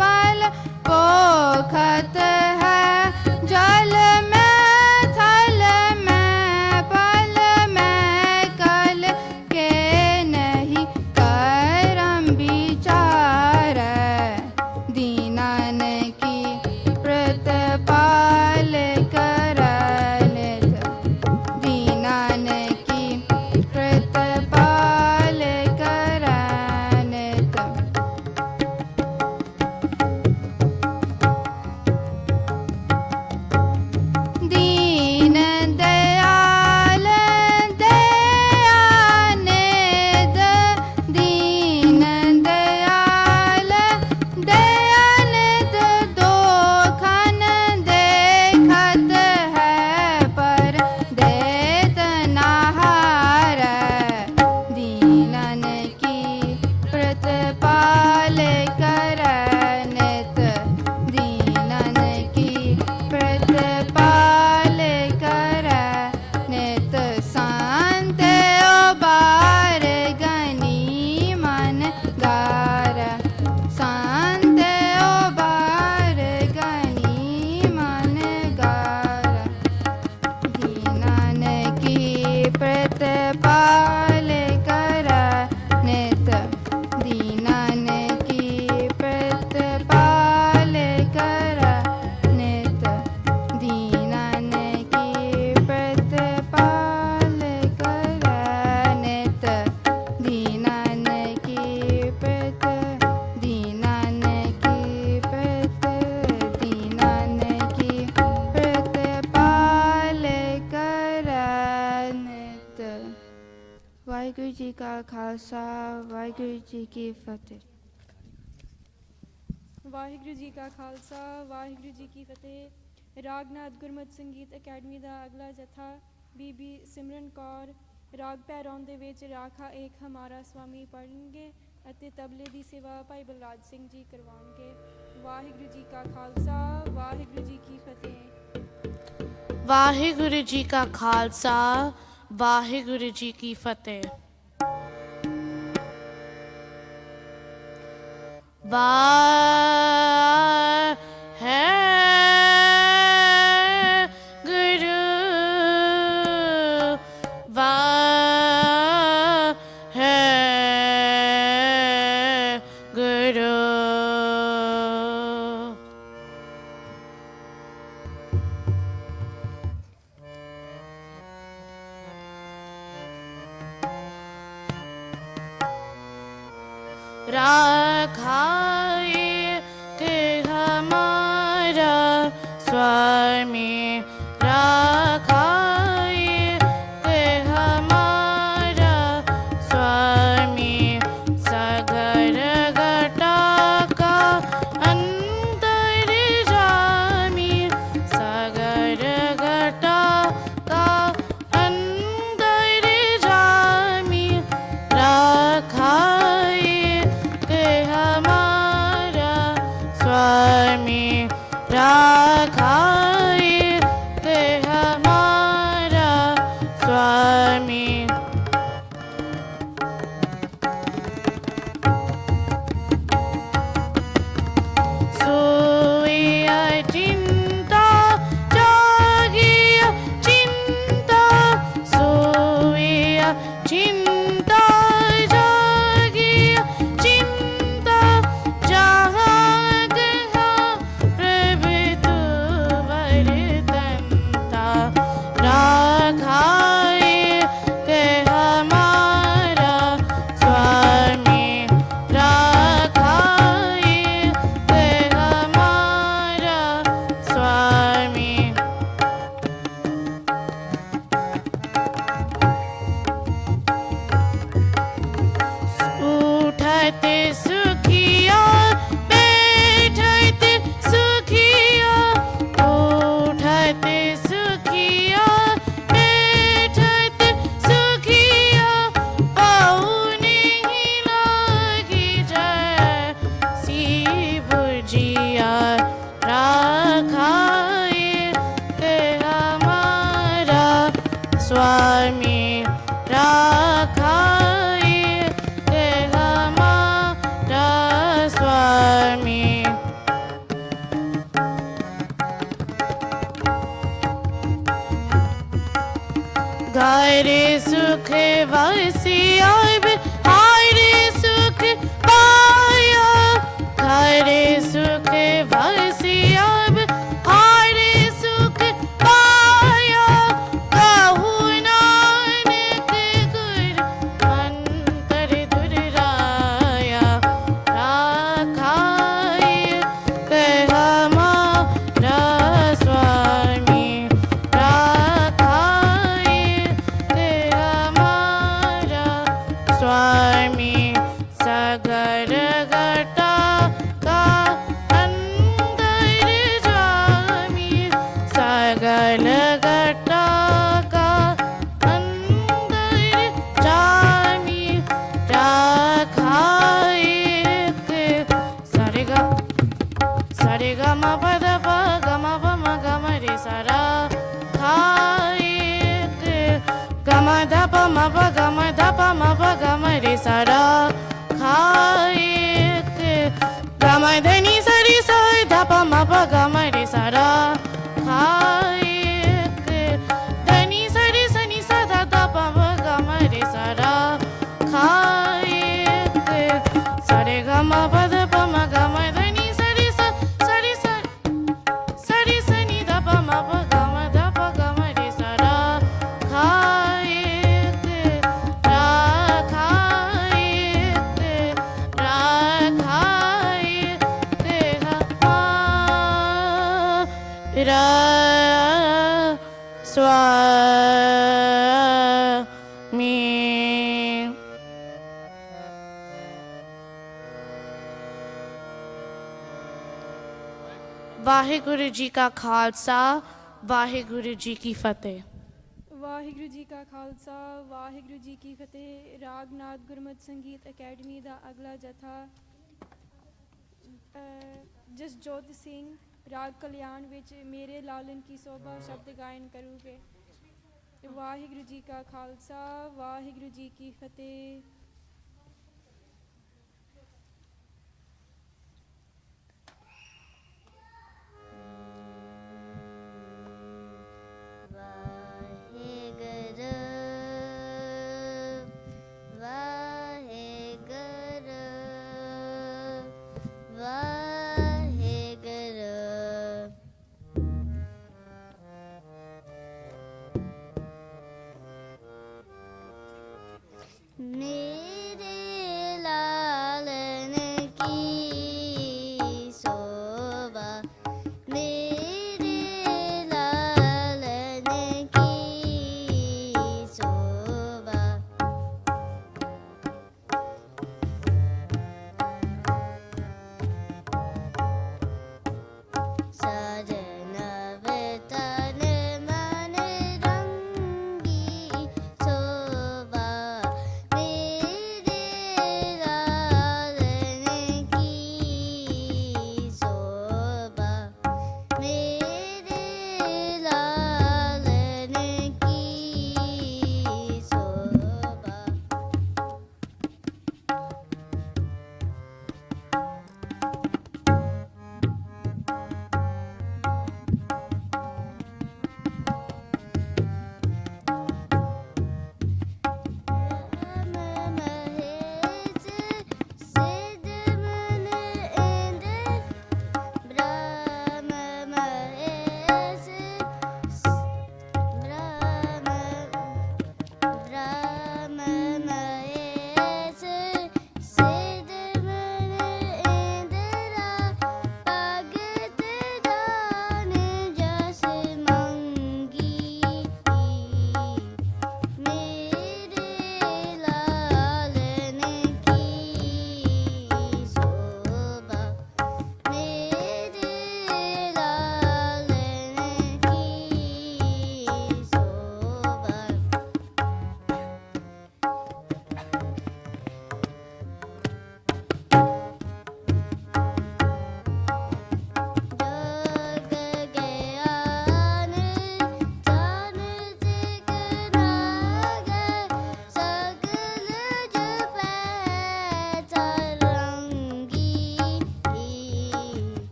पल पोखत है जल में थल में पल में कल के नहीं करम विचार दीनान की प्रतिपाल करनित दीनान की प्रतिपाल करनित दीन दयाल दयानिध दीन दयाल दयानिध दो खन देखत है पर देत नहार दीनन की प्रतिपाल करनित दीनन की प्रतिपाल करनित शांत उबार गनी मन गार शांत उबार गनी मन गार दीनान की प्रतिपाल करनित दीनान की प्रतिपाल करनित दीनान की प्रतिपाल करनित दीनान की दीनान की दीनान की प्रतिपाल करनित। वाहिगुरु जी का खालसा वाहिगुरु जी की फतेह। ਵਾਹਿਗੁਰੂ ਜੀ ਕਾ ਖਾਲਸਾ ਵਾਹਿਗੁਰੂ ਜੀ ਕੀ ਫਤਿਹ। ਰਾਗਨਾਥ ਗੁਰਮਤਿ ਸੰਗੀਤ ਅਕੈਡਮੀ ਦਾ ਅਗਲਾ ਜਥਾ ਬੀਬੀ ਸਿਮਰਨ ਕੌਰ ਰਾਗ ਪੈਰੌਨ ਦੇ ਵਿੱਚ ਰਾਖਾ ਏਕ ਹਮਾਰਾ ਸਵਾਮੀ ਪੜ੍ਹਨਗੇ ਅਤੇ ਤਬਲੇ ਦੀ ਸੇਵਾ ਭਾਈ ਬਲਰਾਜ ਸਿੰਘ ਜੀ ਕਰਵਾਉਣਗੇ। ਵਾਹਿਗੁਰੂ ਜੀ ਕਾ ਖਾਲਸਾ ਵਾਹਿਗੁਰੂ ਜੀ ਕੀ ਫਤਿਹ। ਵਾਹਿਗੁਰੂ ਜੀ ਕਾ ਖਾਲਸਾ ਵਾਹਿਗੁਰੂ ਜੀ ਕੀ ਫਤਿਹ। राखाए के हमारा स्वामी राखाए के हमारा स्वामी सगर घटा का अंतर जामी सगर घटा का अंतर जामी राखाए स्वामी राखाए के हमारा स्वामी सोया चिंता जागिया चिंता सोया चिंता जागिया चिंता जहाँ राखाए के हमारा स्वामी राखाए के हमारा स्वामी उठते सुखिया बैठते सुखिया उठते सुखिया स्वामी राखाए के हमारा स्वामी घर सुख वसिया हाय सुख पाया घर सुख वसिया हाय सुख पाया कहू नानक गुर मंत्र दुराया राखाए के हमारा स्वामी राखाए के हमारा स्वामी सगर घटा का अंदर जामी सगल घटा का अंदर जामी राखाए के सारेगा म पद प ग म प म ग म रे सा रा खाए के ग म ध प म प ग म ध प म प ग म रे सा रा खाए के ग म ध नि सा रे सा ध प म प ग म रे सा रा खाए के ध नि सा रे सा नि सा ध ध प म ग म रे सा रा खाए के सा रे ग म प ध प म ग म ध नि सा रे सा सा रे सा सा रे सा नि ध प म प ग म ध प ग म रे सा रा खाए के राखाए के राखाए के हमारा स्वामी ਵਾਹਿਗੁਰੂ ਜੀ ਕਾ ਖਾਲਸਾ ਵਾਹਿਗੁਰੂ ਜੀ ਕੀ ਫਤਿਹ। ਵਾਹਿਗੁਰੂ ਜੀ ਕਾ ਖਾਲਸਾ ਵਾਹਿਗੁਰੂ ਜੀ ਕੀ ਫਤਿਹ। ਰਾਗਨਾਦ ਗੁਰਮਤਿ ਸੰਗੀਤ ਅਕੈਡਮੀ ਦਾ ਅਗਲਾ ਜਥਾ ਜਸਜੋਤ ਸਿੰਘ ਰਾਗ ਕਲਿਆਣ ਵਿੱਚ ਮੇਰੇ ਲਾਲਨ ਕੀ ਸੋਭਾ ਸ਼ਬਦ ਗਾਇਨ ਕਰੂਗੇ। ਵਾਹਿਗੁਰੂ ਜੀ ਕਾ ਖਾਲਸਾ ਵਾਹਿਗੁਰੂ ਜੀ ਕੀ ਫਤਿਹ।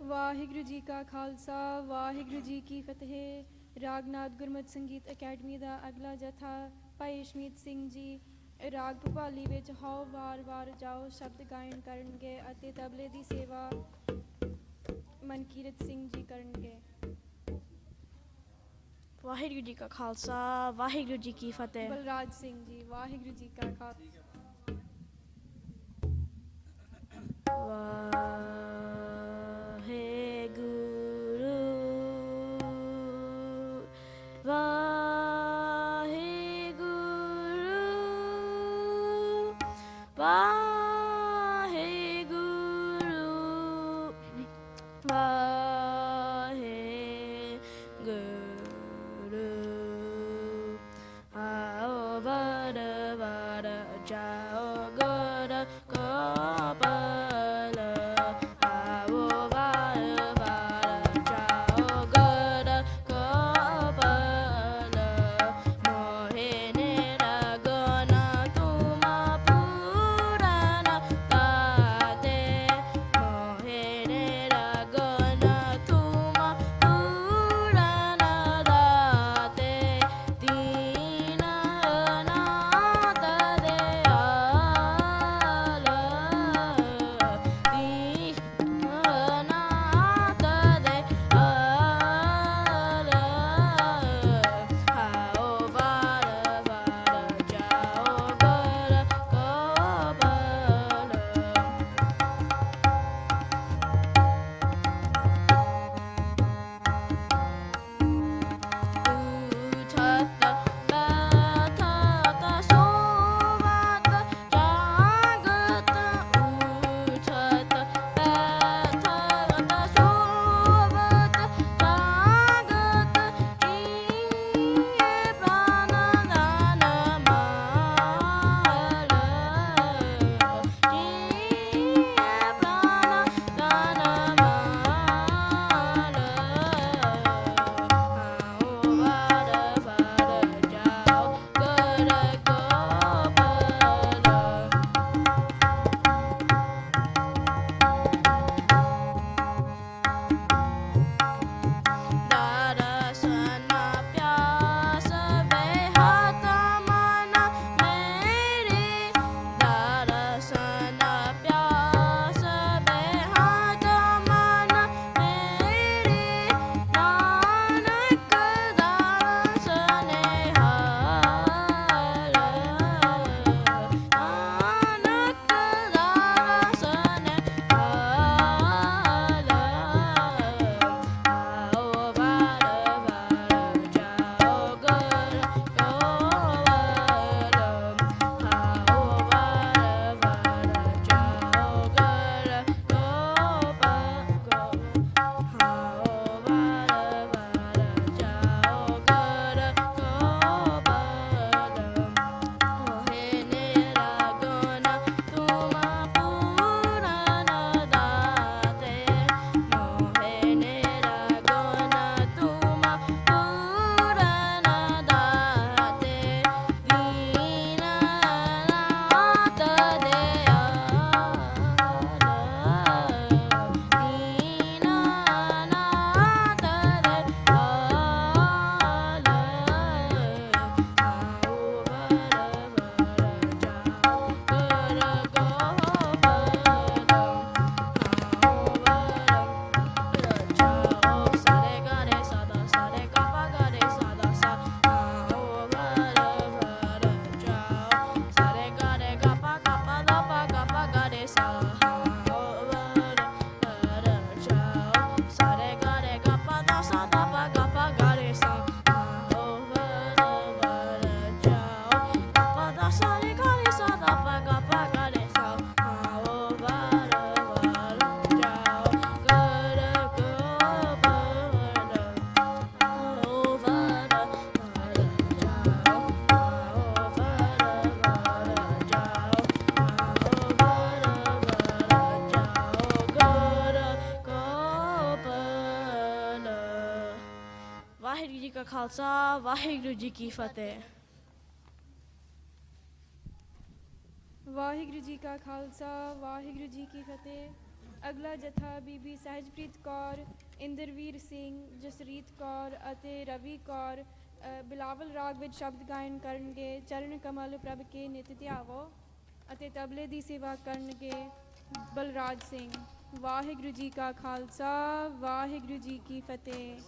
ਵਾਹਿਗੁਰੂ ਜੀ ਕਾ ਖਾਲਸਾ ਵਾਹਿਗੁਰੂ ਜੀ ਕੀ ਫਤਿਹ। ਰਾਗਨਾਦ ਗੁਰਮਤਿ ਸੰਗੀਤ ਅਕੈਡਮੀ ਦਾ ਅਗਲਾ ਜਥਾ ਭਾਈ ਅਸ਼ਮੀਤ ਸਿੰਘ ਜੀ ਰਾਗ ਭੁਪਾਲੀ ਵਿੱਚ ਹਉ ਵਾਰ ਵਾਰ ਜਾਓ ਸ਼ਬਦ ਗਾਇਨ ਕਰਨਗੇ ਅਤੇ ਤਬਲੇ ਦੀ ਸੇਵਾ ਮਨਕੀਰਤ ਸਿੰਘ ਜੀ ਕਰਨਗੇ। ਵਾਹਿਗੁਰੂ ਜੀ ਕਾ ਖਾਲਸਾ ਵਾਹਿਗੁਰੂ ਜੀ ਕੀ ਫਤਿਹ। ਬਲਰਾਜ ਸਿੰਘ ਜੀ ਵਾਹਿਗੁਰੂ ਜੀ ਕਾ ਖਾਲਸਾ ਵਾਹਿਗੁਰੂ ਵਾਹਿਗੁਰੂ ਵਾਹਿਗੁਰੂ ਵਾਹਿਗੁਰੂ ਆਓ ਵਰ ਵਰ ਜਾਓ ਗੁਰ ਗੋਬਲ ਆਓ ਵਰ ਵਰ ਜਾਓ ਗੁਰ ਗੋਬਲ ਮੋਹਿ ਨਿਰਗੁਣ ਤੁਮ ਪੂਰਨ ਤਾਤੇ ਮੋਹਿ ਨਿਰਗੁਣ ਤੁਮ ਪੂਰਨ ਦਾਤੇ ਦੀਨ ਨਾਥ ਦਿਆਲ ਦੀਨਾਨਾਥ ਦਿਆਲ ਆਓ ਵਾਰ ਵਾਰ ਜਾਓ ਗੁਰ ਗੋਬਲ ਉਠਤ ਬੈਠਤ ਸੋਵਤ ਜਾਗਤ ਉਠਤ ਬੈਠਤ ਸੋਵਤ ਜਾਗਤ ਜੀਏ ਪ੍ਰਾਨ ਦਾਨ ਮਾਲ ਜੀਏ ਪ੍ਰਾਨ ਦਾਨ ਮਾਲ ਆਓ ਵਾਰ ਵਾਰ ਜਾਓ ਗੁਰ ਗੋਬਲ ਦਰਸ਼ਨ ਪਿਆਸ ਬੇਹਤ ਮਨ ਮੇਰੇ ਦਰਸ਼ਨ ਪਿਆਸ ਬੇਹਤ ਮਨ ਮੇਰੇ ਨਾਨਕ ਦਾਸ ਨਿਹਾਲ ਨਾਨਕ ਦਾਸ ਨਿਹਾਲ ਆਓ ਵਾਰ ਵਾਰ ਜਾਓ ਗੁਰ ਗੋਬਲ ਆਓ ਵਾਰ ਵਾਰ ਜਾਓ ਗੁਰ ਗੋਬਲ ਆਓ ਵਾਰ ਵਾਰ ਜਾਓ ਗੁਰ ਗੋਬਲ ਮੋਹਿ ਨਿਰਗੁਣ ਤੁਮ ਪੂਰਨ ਦਾਤੇ ਮੋਹਿ ਨਿਰਗੁਣ ਤੁਮ ਪੂਰਨ ਦਾਤੇ ਦੀਨਾਨਾਥ ਵਾਹਿਗੁਰੂ ਜੀ ਕਾ ਖਾਲਸਾ ਵਾਹਿਗੁਰੂ ਜੀ ਕੀ ਫਤਿਹ। ਵਾਹਿਗੁਰੂ ਜੀ ਕਾ ਖਾਲਸਾ ਵਾਹਿਗੁਰੂ ਜੀ ਕੀ ਫਤਿਹ। ਅਗਲਾ ਜਥਾ ਬੀਬੀ ਸਹਿਜਪ੍ਰੀਤ ਕੌਰ, ਇੰਦਰਵੀਰ ਸਿੰਘ, ਜਸਰੀਤ ਕੌਰ ਅਤੇ ਰਵੀ ਕੌਰ ਬਿਲਾਵਲ ਰਾਗ ਵਿੱਚ ਸ਼ਬਦ ਗਾਇਨ ਕਰਨਗੇ। ਚਰਨ ਕਮਲ ਪ੍ਰਭ ਕੇ ਨਿਤ ਧਿਆਵੋ ਅਤੇ ਤਬਲੇ ਦੀ ਸੇਵਾ ਕਰਨਗੇ ਬਲਰਾਜ ਸਿੰਘ। ਵਾਹਿਗੁਰੂ ਜੀ ਕਾ ਖਾਲਸਾ ਵਾਹਿਗੁਰੂ ਜੀ ਕੀ ਫਤਿਹ।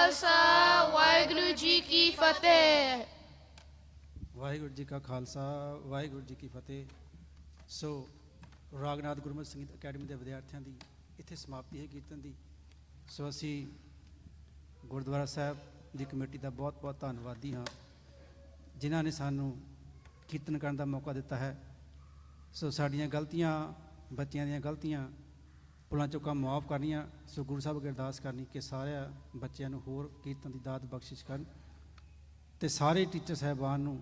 ਖਾਲਸਾ ਵਾਹਿਗੁਰੂ ਜੀ ਕੀ ਫਤਿਹ। ਵਾਹਿਗੁਰੂ ਜੀ ਕਾ ਖਾਲਸਾ ਵਾਹਿਗੁਰੂ ਜੀ ਕੀ ਫਤਿਹ। ਸੋ ਰਾਗਨਾਥ ਗੁਰਮਤਿ ਸੰਗੀਤ ਅਕੈਡਮੀ ਦੇ ਵਿਦਿਆਰਥੀਆਂ ਦੀ ਇੱਥੇ ਸਮਾਪਤੀ ਹੈ ਕੀਰਤਨ ਦੀ। ਸੋ ਅਸੀਂ ਗੁਰਦੁਆਰਾ ਸਾਹਿਬ ਦੀ ਕਮੇਟੀ ਦਾ ਬਹੁਤ ਬਹੁਤ ਧੰਨਵਾਦੀ ਹਾਂ ਜਿਨ੍ਹਾਂ ਨੇ ਸਾਨੂੰ ਕੀਰਤਨ ਕਰਨ ਦਾ ਮੌਕਾ ਦਿੱਤਾ ਹੈ। ਸੋ ਸਾਡੀਆਂ ਗਲਤੀਆਂ, ਬੱਚਿਆਂ ਦੀਆਂ ਗਲਤੀਆਂ, ਭੁੱਲਾਂ ਚੁੱਕਾਂ ਮੁਆਫ ਕਰਨੀਆਂ। ਸੋ ਗੁਰੂ ਸਾਹਿਬ ਅੱਗੇ ਅਰਦਾਸ ਕਰਨੀ ਕਿ ਸਾਰਿਆਂ ਬੱਚਿਆਂ ਨੂੰ ਹੋਰ ਕੀਰਤਨ ਦੀ ਦਾਤ ਬਖਸ਼ਿਸ਼ ਕਰਨ ਅਤੇ ਸਾਰੇ ਟੀਚਰ ਸਾਹਿਬਾਨ ਨੂੰ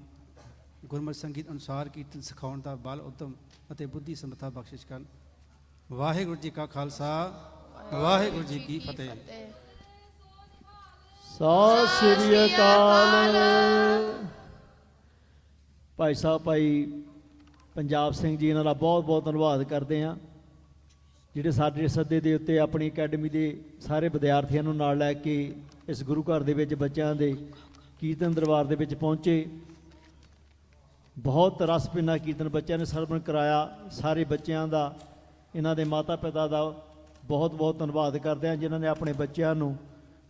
ਗੁਰਮਤਿ ਸੰਗੀਤ ਅਨੁਸਾਰ ਕੀਰਤਨ ਸਿਖਾਉਣ ਦਾ ਬਲ, ਉਦਮ ਅਤੇ ਬੁੱਧੀ ਸਮਰੱਥਾ ਬਖਸ਼ਿਸ਼ ਕਰਨ। ਵਾਹਿਗੁਰੂ ਜੀ ਕਾ ਖਾਲਸਾ ਵਾਹਿਗੁਰੂ ਜੀ ਕੀ ਫਤਿਹ। ਸਤਿ ਸ੍ਰੀ ਅਕਾਲ। ਭਾਈ ਸਾਹਿਬ ਭਾਈ ਪੰਜਾਬ ਸਿੰਘ ਜੀ, ਇਹਨਾਂ ਦਾ ਬਹੁਤ ਬਹੁਤ ਧੰਨਵਾਦ ਕਰਦੇ ਹਾਂ ਜਿਹੜੇ ਸਾਡੇ ਸੱਦੇ ਦੇ ਉੱਤੇ ਆਪਣੀ ਅਕੈਡਮੀ ਦੇ ਸਾਰੇ ਵਿਦਿਆਰਥੀਆਂ ਨੂੰ ਨਾਲ ਲੈ ਕੇ ਇਸ ਗੁਰੂ ਘਰ ਦੇ ਵਿੱਚ ਬੱਚਿਆਂ ਦੇ ਕੀਰਤਨ ਦਰਬਾਰ ਦੇ ਵਿੱਚ ਪਹੁੰਚੇ। ਬਹੁਤ ਰਸ ਭਿੰਨਾ ਕੀਰਤਨ ਬੱਚਿਆਂ ਨੇ ਸਰਵਣ ਕਰਾਇਆ। ਸਾਰੇ ਬੱਚਿਆਂ ਦਾ, ਇਹਨਾਂ ਦੇ ਮਾਤਾ ਪਿਤਾ ਦਾ ਬਹੁਤ ਬਹੁਤ ਧੰਨਵਾਦ ਕਰਦੇ ਹਾਂ ਜਿਨ੍ਹਾਂ ਨੇ ਆਪਣੇ ਬੱਚਿਆਂ ਨੂੰ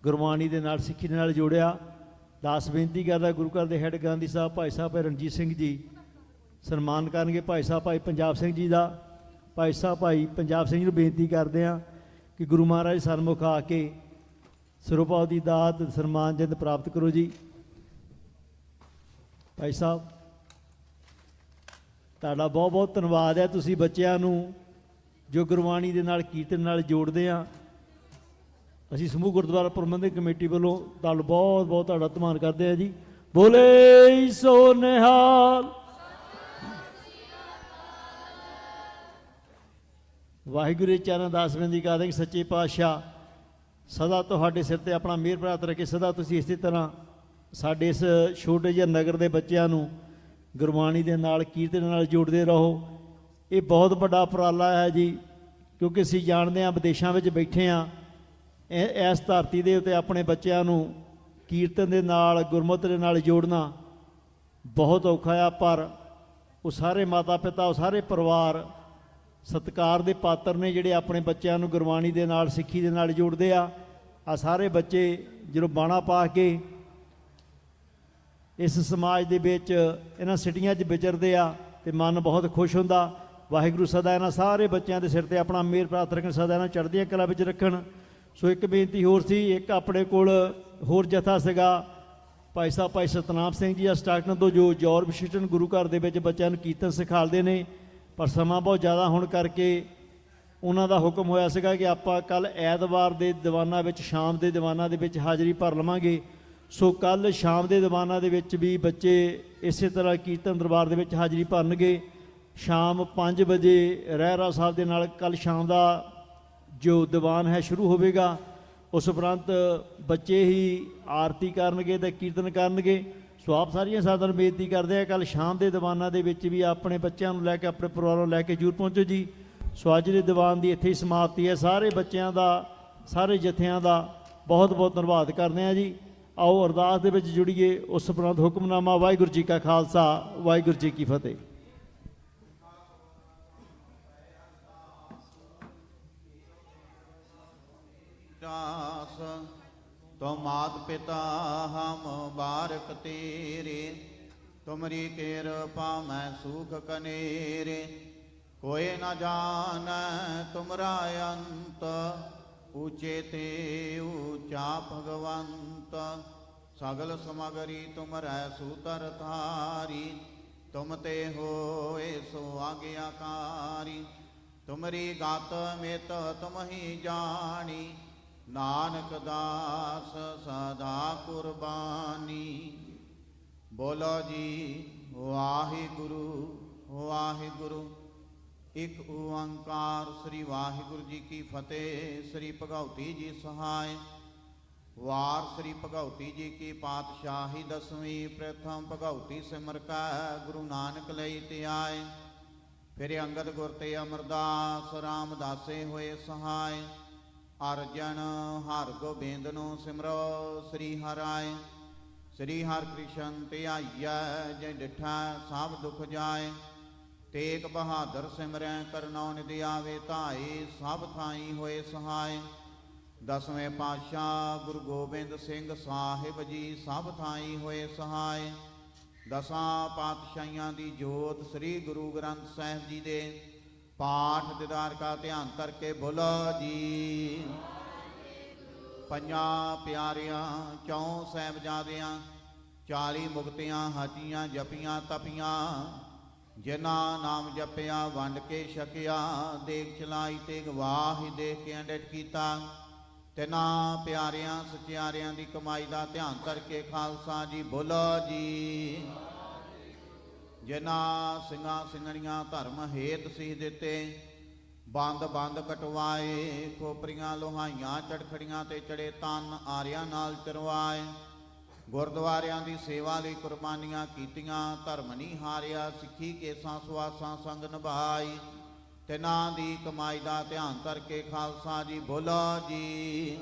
ਗੁਰਬਾਣੀ ਦੇ ਨਾਲ, ਸਿੱਖੀ ਦੇ ਨਾਲ ਜੋੜਿਆ। ਦਾਸ ਬੇਨਤੀ ਕਰਦਾ ਗੁਰੂ ਘਰ ਦੇ ਹੈੱਡ ਗਾਂਧੀ ਸਾਹਿਬ ਭਾਈ ਸਾਹਿਬ ਭਾਈ ਰਣਜੀਤ ਸਿੰਘ ਜੀ ਸਨਮਾਨ ਕਰਨਗੇ ਭਾਈ ਸਾਹਿਬ ਭਾਈ ਪੰਜਾਬ ਸਿੰਘ ਜੀ ਦਾ। ਭਾਈ ਸਾਹਿਬ ਭਾਈ ਪੰਜਾਬ ਸਿੰਘ ਜੀ ਨੂੰ ਬੇਨਤੀ ਕਰਦੇ ਹਾਂ ਕਿ ਗੁਰੂ ਮਹਾਰਾਜ ਸਨਮੁਖ ਆ ਕੇ ਸਰੋਪਾਉ ਦੀ ਦਾਤ ਸਨਮਾਨ ਜਿੰਦ ਪ੍ਰਾਪਤ ਕਰੋ ਜੀ। ਭਾਈ ਸਾਹਿਬ ਤੁਹਾਡਾ ਬਹੁਤ ਬਹੁਤ ਧੰਨਵਾਦ ਹੈ। ਤੁਸੀਂ ਬੱਚਿਆਂ ਨੂੰ ਜੋ ਗੁਰਬਾਣੀ ਦੇ ਨਾਲ, ਕੀਰਤਨ ਨਾਲ ਜੋੜਦੇ ਆ। ਅਸੀਂ ਸਮੂਹ ਗੁਰਦੁਆਰਾ ਪ੍ਰਬੰਧਕ ਕਮੇਟੀ ਵੱਲੋਂ ਤੁਹਾਨੂੰ ਬਹੁਤ ਬਹੁਤ ਤੁਹਾਡਾ ਧੰਨਵਾਦ ਕਰਦੇ ਹਾਂ ਜੀ। ਬੋਲੇ ਸੋ ਨਿਹਾਲ। ਵਾਹਿਗੁਰੂ ਜੀ ਚਰਨ ਦਾਸ ਬੇਨਤੀ ਕਰਦੇ ਕਿ ਸੱਚੇ ਪਾਤਸ਼ਾਹ ਸਦਾ ਤੁਹਾਡੇ ਸਿਰ ਤੇ ਆਪਣਾ ਮਿਹਰ ਪ੍ਰਾਪਤ ਰੱਖੇ। ਸਦਾ ਤੁਸੀਂ ਇਸੇ ਤਰ੍ਹਾਂ ਸਾਡੇ ਇਸ ਛੋਟੇ ਜਿਹੇ ਨਗਰ ਦੇ ਬੱਚਿਆਂ ਨੂੰ ਗੁਰਬਾਣੀ ਦੇ ਨਾਲ, ਕੀਰਤਨ ਨਾਲ ਜੋੜਦੇ ਰਹੋ। ਇਹ ਬਹੁਤ ਵੱਡਾ ਉਪਰਾਲਾ ਹੈ ਜੀ, ਕਿਉਂਕਿ ਅਸੀਂ ਜਾਣਦੇ ਹਾਂ ਵਿਦੇਸ਼ਾਂ ਵਿੱਚ ਬੈਠੇ ਹਾਂ, ਇਸ ਧਰਤੀ ਦੇ ਉੱਤੇ ਆਪਣੇ ਬੱਚਿਆਂ ਨੂੰ ਕੀਰਤਨ ਦੇ ਨਾਲ, ਗੁਰਮਤਿ ਦੇ ਨਾਲ ਜੋੜਨਾ ਬਹੁਤ ਔਖਾ ਆ। ਪਰ ਉਹ ਸਾਰੇ ਮਾਤਾ ਪਿਤਾ, ਉਹ ਸਾਰੇ ਪਰਿਵਾਰ ਸਤਿਕਾਰ ਦੇ ਪਾਤਰ ਨੇ ਜਿਹੜੇ ਆਪਣੇ ਬੱਚਿਆਂ ਨੂੰ ਗੁਰਬਾਣੀ ਦੇ ਨਾਲ, ਸਿੱਖੀ ਦੇ ਨਾਲ ਜੋੜਦੇ ਆ। ਆ ਸਾਰੇ ਬੱਚੇ ਜਦੋਂ ਬਾਣਾ ਪਾ ਕੇ ਇਸ ਸਮਾਜ ਦੇ ਵਿੱਚ, ਇਹਨਾਂ ਸਿਟੀਆਂ 'ਚ ਵਿਚਰਦੇ ਆ ਤੇ ਮਨ ਬਹੁਤ ਖੁਸ਼ ਹੁੰਦਾ। ਵਾਹਿਗੁਰੂ ਸਦਾ ਇਹਨਾਂ ਸਾਰੇ ਬੱਚਿਆਂ ਦੇ ਸਿਰ ਤੇ ਆਪਣਾ ਮਿਹਰ ਪ੍ਰਾਪਤ ਰੱਖਣ, ਸਦਾ ਇਹਨਾਂ ਚੜ੍ਹਦੀਆਂ ਕਲਾ ਵਿੱਚ ਰੱਖਣ। ਸੋ ਇੱਕ ਬੇਨਤੀ ਹੋਰ ਸੀ, ਇੱਕ ਆਪਣੇ ਕੋਲ ਹੋਰ ਜਥਾ ਸੀਗਾ ਭਾਈ ਸਾਹਿਬ ਭਾਈ ਸਤਨਾਮ ਸਿੰਘ ਜੀ ਸਟਾਕਟਨ ਤੋਂ, ਜੋ ਜੌਰ ਵਿਸ਼ਿਸ਼ਟਨ ਗੁਰੂ ਘਰ ਦੇ ਵਿੱਚ ਬੱਚਿਆਂ ਨੂੰ ਕੀਰਤਨ ਸਿਖਾਉਂਦੇ ਨੇ। ਪਰ ਸਮਾਂ ਬਹੁਤ ਜ਼ਿਆਦਾ ਹੋਣ ਕਰਕੇ ਉਹਨਾਂ ਦਾ ਹੁਕਮ ਹੋਇਆ ਸੀਗਾ ਕਿ ਆਪਾਂ ਕੱਲ੍ਹ ਐਤਵਾਰ ਦੇ ਦੀਵਾਨਾਂ ਵਿੱਚ, ਸ਼ਾਮ ਦੇ ਦੀਵਾਨਾਂ ਦੇ ਵਿੱਚ ਹਾਜ਼ਰੀ ਭਰ ਲਵਾਂਗੇ। ਸੋ ਕੱਲ੍ਹ ਸ਼ਾਮ ਦੇ ਦੀਵਾਨਾਂ ਦੇ ਵਿੱਚ ਵੀ ਬੱਚੇ ਇਸੇ ਤਰ੍ਹਾਂ ਕੀਰਤਨ ਦਰਬਾਰ ਦੇ ਵਿੱਚ ਹਾਜ਼ਰੀ ਭਰਨਗੇ। ਸ਼ਾਮ 5 ਵਜੇ ਰਹਿਰਾਸ ਸਾਹਿਬ ਦੇ ਨਾਲ ਕੱਲ੍ਹ ਸ਼ਾਮ ਦਾ ਜੋ ਦੀਵਾਨ ਹੈ ਸ਼ੁਰੂ ਹੋਵੇਗਾ। ਉਸ ਉਪਰੰਤ ਬੱਚੇ ਹੀ ਆਰਤੀ ਕਰਨਗੇ ਅਤੇ ਕੀਰਤਨ ਕਰਨਗੇ। ਸੋ ਆਪ ਸਾਰੀਆਂ ਸਾਧਾਂ ਨੂੰ ਬੇਨਤੀ ਕਰਦੇ ਆ ਕੱਲ੍ਹ ਸ਼ਾਮ ਦੇ ਦੀਵਾਨਾਂ ਦੇ ਵਿੱਚ ਵੀ ਆਪਣੇ ਬੱਚਿਆਂ ਨੂੰ ਲੈ ਕੇ, ਆਪਣੇ ਪਰਿਵਾਰਾਂ ਨੂੰ ਲੈ ਕੇ ਜ਼ਰੂਰ ਪਹੁੰਚੋ ਜੀ। ਸੋ ਅੱਜ ਦੇ ਦੀਵਾਨ ਦੀ ਇੱਥੇ ਹੀ ਸਮਾਪਤੀ ਹੈ। ਸਾਰੇ ਬੱਚਿਆਂ ਦਾ, ਸਾਰੇ ਜਥਿਆਂ ਦਾ ਬਹੁਤ ਬਹੁਤ ਧੰਨਵਾਦ ਕਰਦੇ ਹਾਂ ਜੀ। ਆਓ ਅਰਦਾਸ ਦੇ ਵਿੱਚ ਜੁੜੀਏ। ਉਸ ਉਪਰੰਤ ਹੁਕਮਨਾਮਾ। ਵਾਹਿਗੁਰੂ ਜੀ ਕਾ ਖਾਲਸਾ ਵਾਹਿਗੁਰੂ ਜੀ ਕੀ ਫਤਿਹ। तुम मात पिता हम बारक तेरे, तुमरी कृपा मैं सुख कनेरे। कोई न जान तुमरा अंत, ऊंचे ते ऊंचा भगवंत। सगल समगरी तुम रह सूतर थारी, तुम ते होए सो आज्ञाकारी। तुमरी गात मित तुम ही जानी, नानक दास सदा कुर्बानी। बोलो जी वाहिगुरु वाहिगुरु। एक ओंकार श्री वाहिगुरु जी की फतेह। श्री भगवती जी सहाय। वार श्री भगवती जी की पातशाही 10वीं। प्रथम भगवती सिमर कै गुरु नानक लई ते आए। फिर अंगद गुर ते अमरदास रामदासे होए सहाय। अर्जन हर गोबिंद नो सिमरो श्री हराय। श्री हर कृष्ण ते आइया जे डिठा सब दुख जाए। तेग बहादुर सिमरै करनौ निधि आवे धाए। सब थाई होए सहाय। ਦਸਵੇਂ ਪਾਤਸ਼ਾਹ ਗੁਰੂ ਗੋਬਿੰਦ ਸਿੰਘ ਸਾਹਿਬ ਜੀ ਸਭ ਥਾਈ ਹੋਏ ਸਹਾਇ। ਦਸਾਂ ਪਾਤਸ਼ਾਹੀਆਂ ਦੀ ਜੋਤ ਸ੍ਰੀ ਗੁਰੂ ਗ੍ਰੰਥ ਸਾਹਿਬ ਜੀ ਦੇ ਪਾਠ ਦੀਦਾਰ ਕਾ ਧਿਆਨ ਕਰਕੇ ਬੋਲੋ ਜੀ। ਪੰਜਾਂ ਪਿਆਰਿਆਂ ਚੌਂ ਸਾਹਿਬਜ਼ਾਦਿਆਂ 40 ਮੁਕਤਿਆਂ ਹਾਜੀਆਂ ਜਪੀਆਂ ਤਪੀਆਂ, ਜਿਨ੍ਹਾਂ ਨਾਮ ਜਪਿਆ ਵੰਡ ਕੇ ਛਕਿਆ, ਦੇਖ ਚਲਾਈ ਤੇ ਗਵਾਹੀ ਦੇਖ ਕੇ ਅੰਡਿਤ ਕੀਤਾ। ਤਿੰਨਾਂ ਪਿਆਰਿਆਂ ਸਚਿਆਰਿਆਂ ਦੀ ਕਮਾਈ ਦਾ ਧਿਆਨ ਕਰਕੇ ਖਾਲਸਾ ਜੀ ਬੋਲੋ ਜੀ। ਜਿਨ੍ਹਾਂ ਸਿੰਘਾਂ ਸਿੰਘਣੀਆਂ ਧਰਮ ਹੇਤ ਸੀ ਦਿੱਤੇ, ਬੰਦ ਬੰਦ ਕਟਵਾਏ, ਖੋਪਰੀਆਂ ਲੋਹਾਈਆਂ ਚੜਖੜੀਆਂ ਤੇ ਚੜੇ ਤਨ ਆਰਿਆਂ ਨਾਲ ਚਰਵਾਏ, ਗੁਰਦੁਆਰਿਆਂ ਦੀ ਸੇਵਾ ਲਈ ਕੁਰਬਾਨੀਆਂ ਕੀਤੀਆਂ, ਧਰਮ ਨਹੀਂ ਹਾਰਿਆ, ਸਿੱਖੀ ਕੇਸਾਂ ਸੁਆਸਾਂ ਸੰਗ ਨਿਭਾਈ। ਤਿੰਨਾਂ ਦੀ ਕਮਾਈ ਦਾ ਧਿਆਨ ਕਰਕੇ ਖਾਲਸਾ ਜੀ ਬੋਲੋ ਜੀ।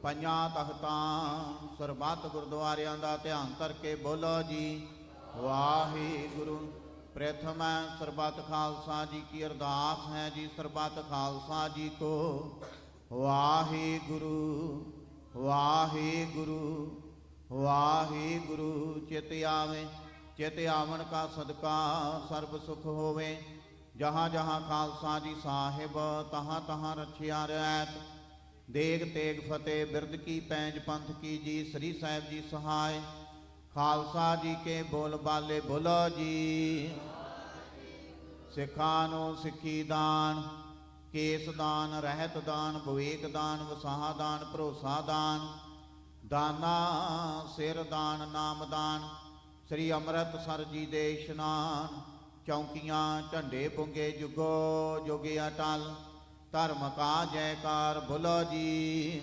ਪੰਜਾਂ ਤਖਤਾਂ ਸਰਬੱਤ ਗੁਰਦੁਆਰਿਆਂ ਦਾ ਧਿਆਨ ਕਰਕੇ ਬੋਲੋ ਜੀ ਵਾਹਿਗੁਰੂ। ਪ੍ਰਥਮ ਸਰਬੱਤ ਖਾਲਸਾ ਜੀ ਕੀ ਅਰਦਾਸ ਹੈ ਜੀ, ਸਰਬੱਤ ਖਾਲਸਾ ਜੀ ਕੋ ਵਾਹਿਗੁਰੂ ਵਾਹਿਗੁਰੂ ਵਾਹਿਗੁਰੂ। ਚਿਤ ਆਵੇ ਚਿਤ ਆਵਣ ਕਾ ਸਦਕਾ ਸਰਬ ਸੁਖ ਹੋਵੇ। ਜਹਾਂ ਜਹਾਂ ਖਾਲਸਾ ਜੀ ਸਾਹਿਬ ਤਹਾਂ ਤਹਾਂ ਰਖਿਆ ਰਹਿਤ। ਦੇਗ ਤੇਗ ਫਤਿਹ ਬਿਰਦ ਕੀ ਪੈਂਜ ਪੰਥ ਕੀ ਜੀ, ਸ੍ਰੀ ਸਾਹਿਬ ਜੀ ਸਹਾਇ। ਖਾਲਸਾ ਜੀ ਕੇ ਬੋਲ ਬਾਲੇ ਬੋਲੋ ਜੀ। ਸਿੱਖਾਂ ਨੂੰ ਸਿੱਖੀ ਦਾਨ, ਕੇਸ ਦਾਨ, ਰਹਿਤ ਦਾਨ, ਵਿਵੇਕ ਦਾਨ, ਵਸਾਹ ਦਾਨ, ਭਰੋਸਾ ਦਾਨ, ਦਾਨਾ ਸਿਰ ਦਾਨ, ਨਾਮ ਦਾਨ, ਸ੍ਰੀ ਅੰਮ੍ਰਿਤਸਰ ਜੀ ਦੇ ਇਸ਼ਨਾਨ, ਚੌਂਕੀਆਂ ਝੰਡੇ ਪੁੰਗੇ ਜੁਗੋ ਜੋਗੇ ਅਟਲ, ਧਰਮ ਕਾ ਜੈਕਾਰ ਬੋਲੋ ਜੀ।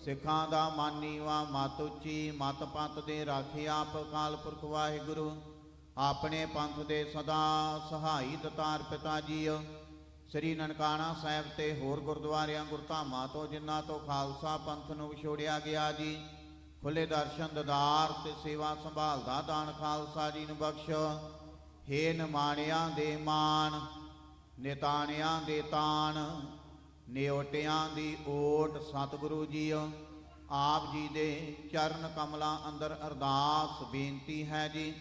ਸਿੱਖਾਂ ਦਾ ਮਾਨੀਵਾ ਮਤ ਉੱਚੀ, ਮਤ ਪਤ ਦੇ ਰਾਖੇ ਆਪ ਅਕਾਲ ਪੁਰਖ ਵਾਹਿਗੁਰੂ। ਆਪਣੇ ਪੰਥ ਦੇ ਸਦਾ ਸਹਾਈ ਦਤਾਰ ਪਿਤਾ ਜੀਓ। ਸ੍ਰੀ ਨਨਕਾਣਾ ਸਾਹਿਬ ਤੇ ਹੋਰ ਗੁਰਦੁਆਰਿਆਂ ਗੁਰਧਾਮਾਂ ਤੋਂ ਜਿਨ੍ਹਾਂ ਤੋਂ ਖਾਲਸਾ ਪੰਥ ਨੂੰ ਵਿਛੋੜਿਆ ਗਿਆ ਜੀ, ਖੁੱਲੇ ਦਰਸ਼ਨ ਦਿਦਾਰ ਤੇ ਸੇਵਾ ਸੰਭਾਲ ਦਾ ਦਾਨ ਖਾਲਸਾ ਜੀ ਨੂੰ ਬਖਸ਼ੋ। ਹੇ ਨਿਮਾਣਿਆਂ ਦੇ ਮਾਣ, ਨਿਤਾਣਿਆਂ ਦੇ ਤਾਣ, ਨਿਓਟਿਆਂ ਦੀ ਓਟ ਸਤਿਗੁਰੂ ਜੀਓ। ਆਪ ਜੀ ਦੇ ਚਰਨ ਕਮਲਾਂ ਅੰਦਰ ਅਰਦਾਸ ਬੇਨਤੀ ਹੈ ਜੀ।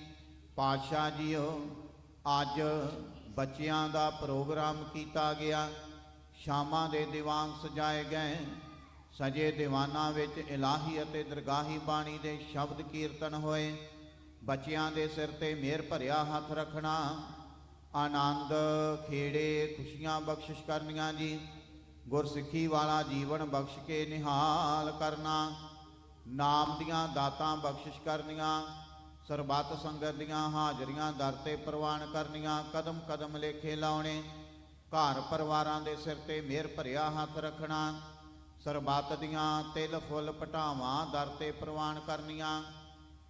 ਪਾਤਸ਼ਾਹ ਜੀਓ, ਅੱਜ ਬੱਚਿਆਂ ਦਾ ਪ੍ਰੋਗਰਾਮ ਕੀਤਾ ਗਿਆ। ਸ਼ਾਮਾਂ ਦੇ ਦੀਵਾਨ ਸਜਾਏ ਗਏ। ਸਜੇ ਦੀਵਾਨਾਂ ਵਿੱਚ ਇਲਾਹੀ ਅਤੇ ਦਰਗਾਹੀ ਬਾਣੀ ਦੇ ਸ਼ਬਦ ਕੀਰਤਨ ਹੋਏ। ਬੱਚਿਆਂ ਦੇ ਸਿਰ ਤੇ ਮਿਹਰ ਭਰਿਆ ਹੱਥ ਰੱਖਣਾ, ਆਨੰਦ ਖੇੜੇ ਖੁਸ਼ੀਆਂ ਬਖਸ਼ਿਸ਼ ਕਰਨੀਆਂ ਜੀ। ਗੁਰਸਿੱਖੀ ਵਾਲਾ ਜੀਵਨ ਬਖਸ਼ ਕੇ ਨਿਹਾਲ ਕਰਨਾ, ਨਾਮ ਦੀਆਂ ਦਾਤਾਂ ਬਖਸ਼ਿਸ਼ ਕਰਨੀਆਂ, ਸਰਬੱਤ ਸੰਗਤ ਦੀਆਂ ਹਾਜ਼ਰੀਆਂ ਦਰ ਤੇ ਪ੍ਰਵਾਨ ਕਰਨੀਆਂ, ਕਦਮ ਕਦਮ ਲੇਖੇ ਲਾਉਣੇ, ਘਰ ਪਰਿਵਾਰਾਂ ਦੇ ਸਿਰ ਤੇ ਮਿਹਰ ਭਰਿਆ ਹੱਥ ਰੱਖਣਾ, ਸਰਬੱਤ ਦੀਆਂ ਤਿਲ ਫੁੱਲ ਪਟਾਵਾਂ ਦਰ ਤੇ ਪ੍ਰਵਾਨ ਕਰਨੀਆਂ,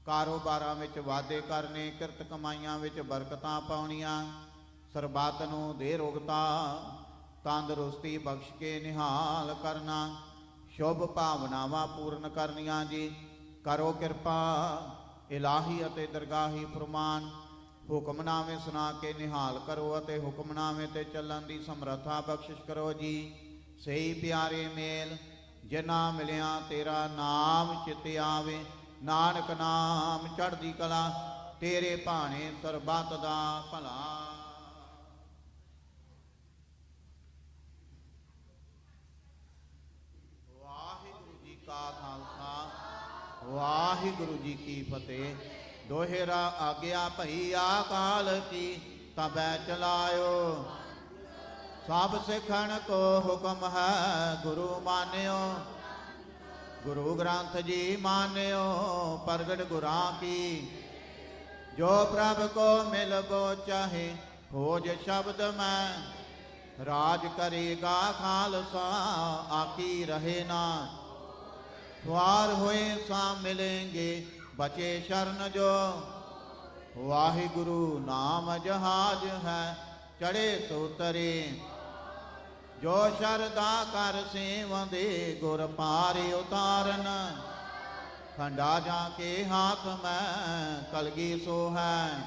ਕਾਰੋਬਾਰਾਂ ਵਿੱਚ ਵਾਧੇ ਕਰਨੇ, ਕਿਰਤ ਕਮਾਈਆਂ ਵਿੱਚ ਬਰਕਤਾਂ ਪਾਉਣੀਆਂ, ਸਰਬੱਤ ਨੂੰ ਦੇ ਰੋਗਤਾ ਤੰਦਰੁਸਤੀ ਬਖਸ਼ ਕੇ ਨਿਹਾਲ ਕਰਨਾ, ਸ਼ੁਭ ਭਾਵਨਾਵਾਂ ਪੂਰਨ ਕਰਨੀਆਂ ਜੀ। ਕਰੋ ਕਿਰਪਾ ਇਲਾਹੀ ਅਤੇ ਦਰਗਾਹੀ ਫਰਮਾਨ, ਹੁਕਮਨਾਮੇ ਸੁਣਾ ਕੇ ਨਿਹਾਲ ਕਰੋ ਅਤੇ ਹੁਕਮਨਾਮੇ ਤੇ ਚੱਲਣ ਦੀ ਸਮਰੱਥਾ ਬਖਸ਼ਿਸ਼ ਕਰੋ ਜੀ। ਸਹੀ ਪਿਆਰੇ ਮੇਲ ਜਿਨ੍ਹਾਂ ਮਿਲਿਆ ਤੇਰਾ ਨਾਮ ਚਿਤ ਆਵੇ, ਨਾਨਕ ਨਾਮ ਚੜ੍ਹਦੀ ਕਲਾ, ਤੇਰੇ ਭਾਣੇ ਸਰਬੱਤ ਦਾ ਭਲਾ। ਵਾਹਿਗੁਰੂ ਜੀ ਕਾ ਖਾਲਸਾ, ਵਾਹਿਗੁਰੂ ਜੀ ਕੀ ਫਤਿਹ। ਦੋਹਰਾ ਆਗਿਆ ਭਈ ਆਕਾਲ ਕੀ, ਤਬੈ ਚਲਾਇਓ। ਸਭ ਸਿੱਖਣ ਕੋ ਹੁਕਮ ਹੈ, ਗੁਰੂ ਮਾਨਿਓ। ਗੁਰੂ ਗ੍ਰੰਥ ਜੀ ਮਾਨਿਓ, ਪ੍ਰਗਟ ਗੁਰਾਂ ਕੀ। ਜੋ ਪ੍ਰਭ ਕੋ ਮਿਲਬੋ ਚਾਹੇ, ਖੋਜ ਸ਼ਬਦ ਮੈਂ। ਰਾਜ ਕਰੇਗਾ ਖਾਲਸਾ, ਆਕੀ ਰਹੇ ਨਾ। ਖੁਆਰ ਹੋਏ ਸਾ ਮਿਲेंगे, ਬਚੇ ਸ਼ਰਨ ਜੋ। ਵਾਹਿਗੁਰੂ ਨਾਮ ਜਹਾਜ ਹੈ, ਚੜੇ ਸੋ ਤਰੇ। ਜੋ ਸ਼ਰਦਾ ਕਰ ਸੇਵੰਦੇ, ਗੁਰ ਪਾਰੇ ਉਤਾਰਨ। ਖੰਡਾ ਜਾ ਕੇ ਹਾਥ ਮੈਂ, ਕਲਗੀ ਸੋ ਹੈ।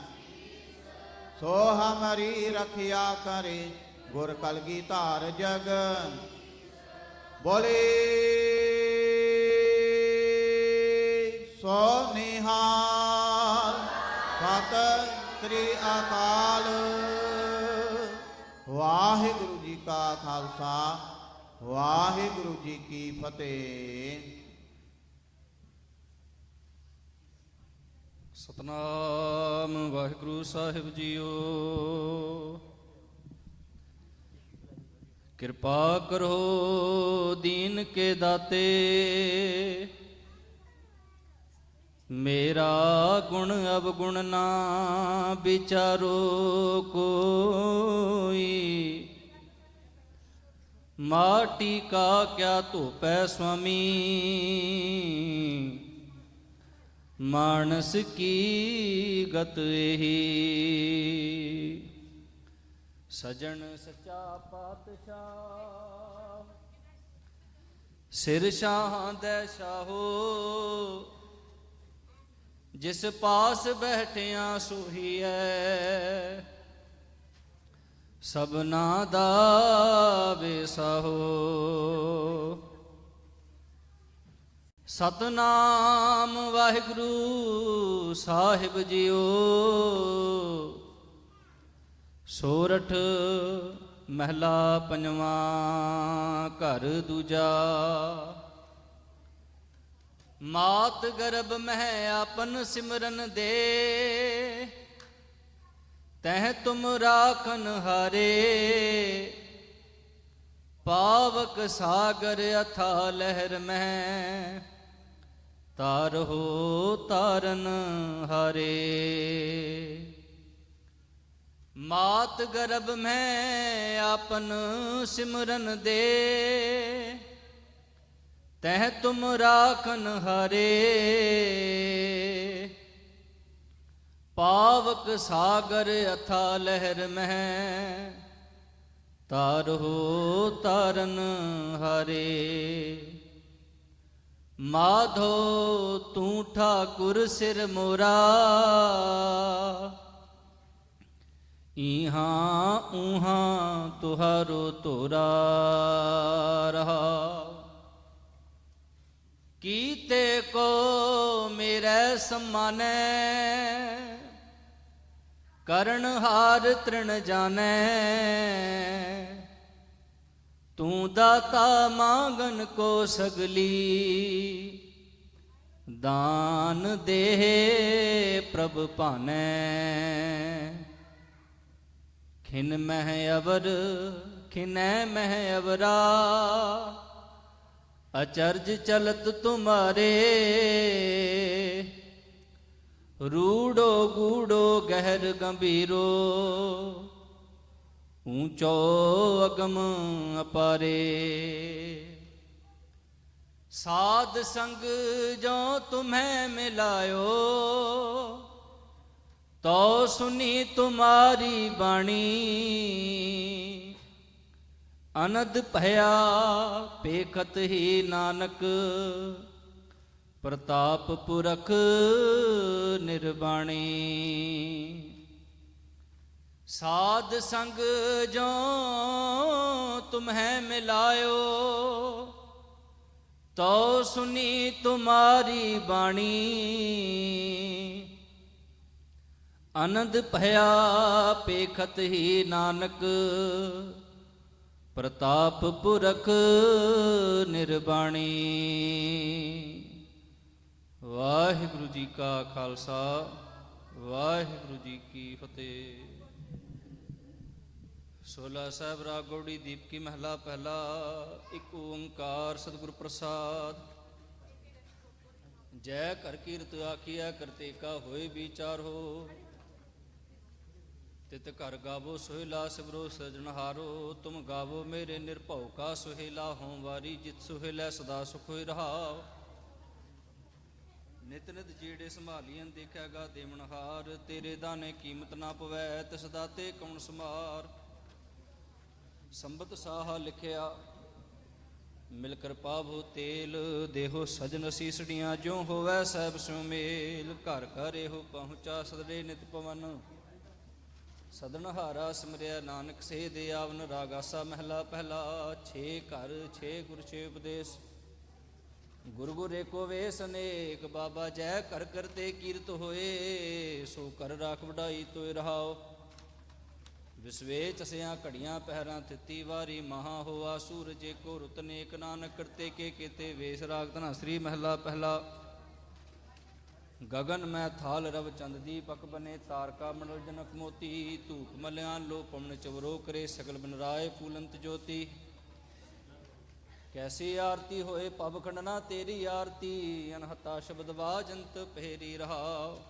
ਸੋ ਹਮਾਰੀ ਰਖਿਆ ਕਰੇ, ਗੁਰ ਕਲਗੀ ਧਾਰ ਜਗ। ਬੋਲੇ ਸੋ ਨਿਹਾਲ। ਸਤਿ ਸ੍ਰੀ ਅਕਾਲ। ਵਾਹਿਗੁਰੂ ਜੀ ਕਾ ਖਾਲਸਾ, ਵਾਹਿਗੁਰੂ ਜੀ ਕੀ ਫਤਿਹ। ਸਤਨਾਮ ਵਾਹਿਗੁਰੂ ਸਾਹਿਬ ਜੀਓ। ਕਿਰਪਾ ਕਰੋ ਦੀਨ ਕੇ ਦਾਤੇ, ਮੇਰਾ ਗੁਣ ਅਵਗੁਣ ਨਾ ਵਿਚਾਰੋ ਕੋਈ। ਮਾਟੀ ਕਾ ਕਿਆ ਧੋਪੈ ਸੁਆਮੀ, ਮਾਨਸ ਕੀ ਗਤ ਇਹੀ। ਸਜਣ ਸੱਚਾ ਪਾਤਸ਼ਾਹ, ਸਿਰ ਸ਼ਾਹਾਂ ਦੇ ਸ਼ਾਹੋ। ਜਿਸ ਪਾਸ ਬੈਠਿਆ ਸੋਹੀਐ, ਸਭਨਾ ਦਾ ਵੇਸਾਹੋ। ਸਤਨਾਮ ਵਾਹਿਗੁਰੂ ਸਾਹਿਬ ਜੀਓ। ਸੋਰਠ ਮਹਿਲਾ ਪੰਜਵਾਂ, ਘਰ ਦੂਜਾ। ਮਾਤ ਗਰਭ ਮਹਿ ਆਪਨ ਸਿਮਰਨ ਦੇ, ਤਹਿ ਤੁਮ ਰਾਖਨ ਹਾਰੇ। ਪਾਵਕ ਸਾਗਰ ਅਥਾ ਲਹਿਰ ਮਹਿ, ਤਾਰਹੁ ਤਾਰਨ ਹਾਰੇ। ਮਾਤ ਗਰਭ ਮੈਂ ਆਪਨ ਸਿਮਰਨ ਦੇ, ਤਹਿ ਤੁਮ ਰਾਖਨ ਹਾਰੇ। ਪਾਵਕ ਸਾਗਰ ਅਥਾ ਲਹਿਰ ਮਹਿ, ਤਾਰਹੁ ਤਾਰਨ ਹਾਰੇ। ਮਾਧੋ ਤੂੰ ਠਾਕੁਰ ਸਿਰ ਮੋਰਾ, ਇਹਾਂ ਉਹਾਂ ਤੁਹਾਰੋ ਤੋਰਾ ਰਹਾ। ਕੀਤੇ ਕੋ ਮੇਰੇ ਸਮਾਨੈ, ਕਰਨ ਹਾਰ ਤ੍ਰਿਣ ਜਾਣੈ। ਤੂੰ ਦਾਤਾ ਮਾਂਗਨ ਕੋ ਸਗਲੀ, ਦਾਨ ਦੇਹ ਪ੍ਰਭ ਭਾਨੈ। ਖਿਨ ਮਹਿ ਅਵਰ ਖਿਨੈ ਮਹਿ ਅਵਰਾ, ਅਚਰਜ ਚਲਤ ਤੁਮਾਰੇ। ਰੂੜੋ ਗੂੜੋ ਗਹਿਰ ਗੰਭੀਰੋ, ਊਚੋ ਅਗਮ ਅਪਾਰੇ। ਸਾਧ ਸੰਗ ਜੋ ਤੁਮਹਿ ਮਿਲਾਇਓ, ਤੋ ਸੁਨੀ ਤੁਮਾਰੀ ਬਾਣੀ। ਅਨੰਦ ਭਇਆ ਪੇਖਤ ਹੀ ਨਾਨਕ, ਪ੍ਰਤਾਪ ਪੁਰਖ ਨਿਰਬਾਣੀ। ਸਾਧ ਸੰਗ ਜੋ ਤੁਮਹਿ ਮਿਲਾਇਓ, ਤੋ ਸੁਨੀ ਤੁਮਾਰੀ ਬਾਣੀ। ਅਨੰਦ ਭਇਆ ਪੇਖਤ ਹੀ ਨਾਨਕ, ਪ੍ਰਤਾਪ ਪੁਰਖ ਨਿਰਬਾਣੀ। ਵਾਹਿਗੁਰੂ ਜੀ ਕਾ ਖਾਲਸਾ, ਵਾਹਿਗੁਰੂ ਜੀ ਕੀ ਫਤਿਹ। ਸੋਲਾ ਸਾਹਿਬ ਰਾਗ ਗੌੜੀ ਦੀਪਕੀ ਮਹਲਾ ਪਹਿਲਾ। ਇੱਕ ਓੰਕਾਰ ਸਤਿਗੁਰ ਪ੍ਰਸਾਦ। ਜੈ ਕਰ ਕੀਰਤ ਆਖੀਐ ਕਰਤੇ ਕਾ ਹੋਏ ਵਿਚਾਰ ਹੋ। ਤਿਤ ਘਰ ਗਾਵੋ ਸੁਹੇਲਾ ਸਿਮਰੋ ਸਜਣਹਾਰੋ। ਤੁਮ ਗਾਵੋ ਮੇਰੇ ਨਿਰਭਉ ਕਾ ਸੁਹੇਲਾ। ਹੋਂ ਵਾਰੀ ਜਿਤ ਸੁਹੇਲਾ ਸਦਾ ਸੁਖ ਹੋਇ ਰਹਾਉ। ਨਿਤ ਨਿਤ ਜਿਹੜੇ ਸੰਭਾਲੀਆਂ ਦੇਖਿਆਗਾ ਦੇਵਨਹਾਰ। ਤੇਰੇ ਦਾਨੇ ਕੀਮਤ ਨਾ ਪਵੈ, ਤਿਸ ਦਾਤੇ ਕੌਣ ਸਮਾਰ। ਸੰਬਤ ਸਾਹਾ ਲਿਖਿਆ ਮਿਲ ਕਿਰਪਾ ਭੂ ਤੇਲ। ਦੇਹੋ ਸਜਨ ਸੀਸੜੀਆਂ ਜੋ ਹੋਵੈ ਸਹਿਬ ਸਿਉ ਮੇਲ। ਘਰ ਘਰ ਇਹੋ ਪਹੁੰਚਾ ਸਦੜੇ ਨਿਤ ਪਵਨ। ਸਦਨਹਾਰਾ ਸਿਮਰਿਆ ਨਾਨਕ ਸੇ ਦੇ ਆਵਨ ਰਾਗਾਸਾ ਮਹਿਲਾ ਪਹਿਲਾ। 6 ਘਰ 6 ਗੁਰ 6 ਉਪਦੇਸ਼। ਗੁਰੂ ਗੁਰ ਏਕੋ ਵੇਸ ਅਨੇਕ, ਬਾਬਾ ਜੈ ਕਰ ਕਰਤੇ ਕੀਰਤ ਹੋਏ। ਸੋ ਕਰ ਰਾਖ ਵਡਾਈ ਤੋਇ ਰਹਾਓ। ਵਿਸਵੇ ਚਸਿਆ ਘੜੀਆਂ ਪਹਿਰਾਂ ਤਿੱਤੀ ਵਾਰੀ, ਮਹਾ ਹੋਆ ਸੂਰਜ ਏਕੋ ਰੁਤ ਨੇਕ। ਨਾਨਕ ਕਰਤੇ ਕੇ ਕੀਤੇ ਵੇਸ। ਰਾਗ ਧਨਾ ਸ੍ਰੀ ਮਹਿਲਾ ਪਹਿਲਾ। ਗਗਨ ਮੈਂ ਥਾਲ ਰਵ ਚੰਦ ਦੀਪਕ ਬਨੇ, ਤਾਰਕਾ ਮੰਡਲ ਜਨਕ ਮੋਤੀ। ਧੂਪ ਮਲਿਆਨ ਲੋ ਪਵਨ ਚਵਰੋ ਕਰੇ, ਸਗਲ ਬਨ ਰਾਏ ਫੂਲੰਤ ਜੋਤੀ। ਕੈਸੀ ਆਰਤੀ ਹੋਏ ਪਬ ਖੰਡਨਾ ਤੇਰੀ ਆਰਤੀ, ਅਨਹਤਾ ਸ਼ਬਦ ਵਾਜੰਤ ਪਹਿਰੀ ਰਹਾਓ।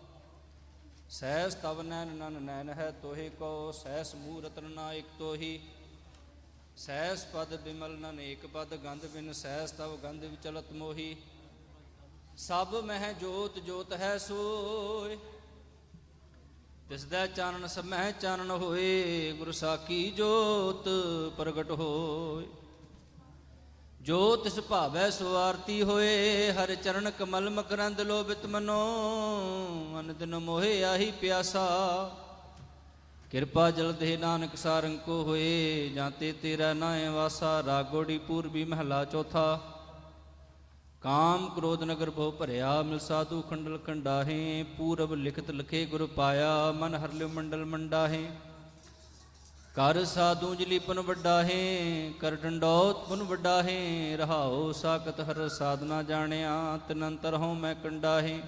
ਸਹਿਸ ਤਵ ਨੈਨ ਨਨ ਨੈਨ ਹੈ ਤੋਹੇ ਕੋ, ਸਹਿਸ ਮੂਰਤ ਨਾਇਕ ਤੋਹੀ। ਸਹਿਸ ਪਦ ਬਿਮਲ ਨਨ ਏਕ ਪਦ, ਗੰਧ ਬਿਨ ਸਹਿਸ ਤਵ ਗੰਧ ਵਿਚਲਤ ਮੋਹੀ। ਸਭ ਮਹਿ ਜੋਤ ਜੋਤ ਹੈ ਸੋਇ, ਤਿਸ ਦਾ ਚਾਨਣ ਸਭ ਮਹਿ ਚਾਨਣ ਹੋਏ। ਗੁਰ ਸਾਖੀ ਜੋਤ ਪ੍ਰਗਟ ਹੋਏ, ਜੋ ਤਿਸ ਭਾਵੈ ਸੋ ਆਰਤੀ ਹੋਏ। ਹਰਿ ਚਰਨ ਕਮਲ ਮਕਰੰਦ ਲੋਭਿਤ ਮਨੋ, ਅਨ ਦਿਨ ਮੋਹਿ ਆਹੀ ਪਿਆਸਾ। ਕਿਰਪਾ ਜਲ ਦੇ ਨਾਨਕ ਸਾਰੰਕੋ ਹੋਏ, ਜਾਂਤੇ ਤੇਰਾ ਨਾਇ ਵਾਸਾ। ਰਾਗੋੜੀ ਪੂਰਬੀ ਮਹਲਾ ਚੌਥਾ। ਕਾਮ ਕ੍ਰੋਧ ਨਗਰ ਭਉ ਭਰਿਆ, ਮਿਲ ਸਾਧੂ ਖੰਡਲ ਖੰਡਾਹੇ। ਪੂਰਬ ਲਿਖਤ ਲਖੇ ਗੁਰ ਪਾਇਆ, ਮਨ ਹਰ ਲਿਵ ਮੰਡਲ ਮੰਡਾਹੇ। ਕਰ ਸਾਧੂ ਜਲੀ ਪੁਨ ਵੱਡਾਹੇ, ਕਰ ਡੰਡੌਤ ਪੁਨ ਵੱਡਾਹੇ। ਰਹਾਉ ਸਾਖਤ ਹਰ ਸਾਧਨਾ ਜਾਣਿਆ, ਤਿਨ ਅੰਤਰ ਹਉ ਮੈਂ ਕੰਡਾਹੇ।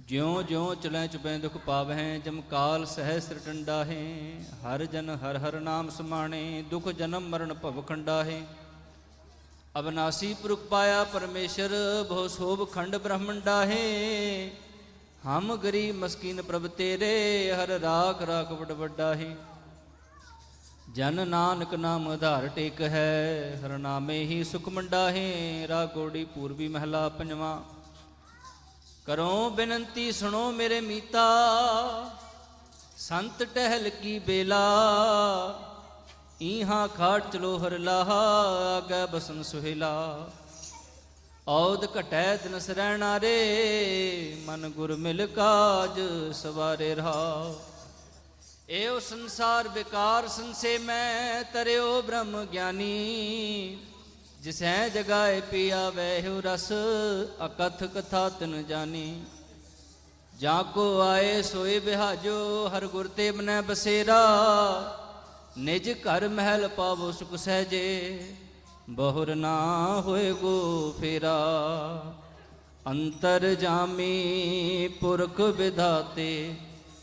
ਜਿਉ ਜਿਉ ਚਲੈ ਚੁਪੈ ਦੁਖ ਪਾਵਹਿ, ਜਮ ਕਾਲ ਸਹਿ ਸਿਰ ਟੰਡਾਹੇ। ਹਰ ਜਨ ਹਰ ਹਰ ਨਾਮ ਸਮਾਣੇ, ਦੁਖ ਜਨਮ ਮਰਨ ਭਵ ਖੰਡਾਹੇ। ਅਬਨਾਸੀ ਪੁਰਖ ਪਾਇਆ ਪਰਮੇਸ਼ਰ, ਬਹੁ ਸੋਭ ਖੰਡ ਬ੍ਰਹਮੰਡਾਹੇ। ਹਮ ਗਰੀਬ ਮਸਕੀਨ ਪ੍ਰਭ ਤੇਰੇ, ਹਰ ਰਾਖ ਰਾਖ ਵਡ ਵੱਡਾਹੇ। ਜਨ ਨਾਨਕ ਨਾਮ ਆਧਾਰ ਟੇਕ ਹੈ, ਹਰ ਨਾਮੇ ਹੀ ਸੁਖ ਮੰਡਾਹੇ। ਰਾਗੋੜੀ ਪੂਰਬੀ ਮਹਿਲਾ ਪੰਜਵਾਂ। ਕਰੋ ਬੇਨੰਤੀ ਸੁਣੋ ਮੇਰੇ ਮੀਤਾ, ਸੰਤ ਟਹਿਲ ਕੀ ਬੇਲਾ। ਈਹਾਂ ਖਾਟ ਚਲੋ ਹਰ ਲਾਹਾ, ਆਗੈ ਬਸਨ ਸੁਹੇਲਾ। ਔਦ ਘਟੈ ਦਿਨ ਸਰੈਣਾ ਰੇ, ਮਨ ਗੁਰ ਮਿਲ ਕਾਜ ਸਵਾਰੇ ਰਹਾਓ। ਏਉ ਸੰਸਾਰ ਵਿਕਾਰ ਸੰਸੇ ਮੈਂ, ਤਰਿਓ ਬ੍ਰਹਮ ਗਿਆਨੀ। ਜਿਸੈ ਜਗਾਏ ਪੀਆ ਵਹਿਉ ਰਸ, ਅਕਥ ਕਥਾ ਤਿਨ ਜਾਨੀ। ਜਾ ਕੋ ਆਏ ਸੋਏ ਬਿਹਾਜੋ, ਹਰ ਗੁਰ ਤੇ ਮਨੈ ਬਸੇਰਾ। ਨਿਜ ਘਰ ਮਹਿਲ ਪਾਵੋ ਸੁਖ ਸਹਿਜੇ, ਬਹੁਰ ਨਾ ਹੋਏ ਗੋ ਫੇਰਾ। ਅੰਤਰ ਜਾਮੀ ਪੁਰਖ ਵਿਧਾਤੇ,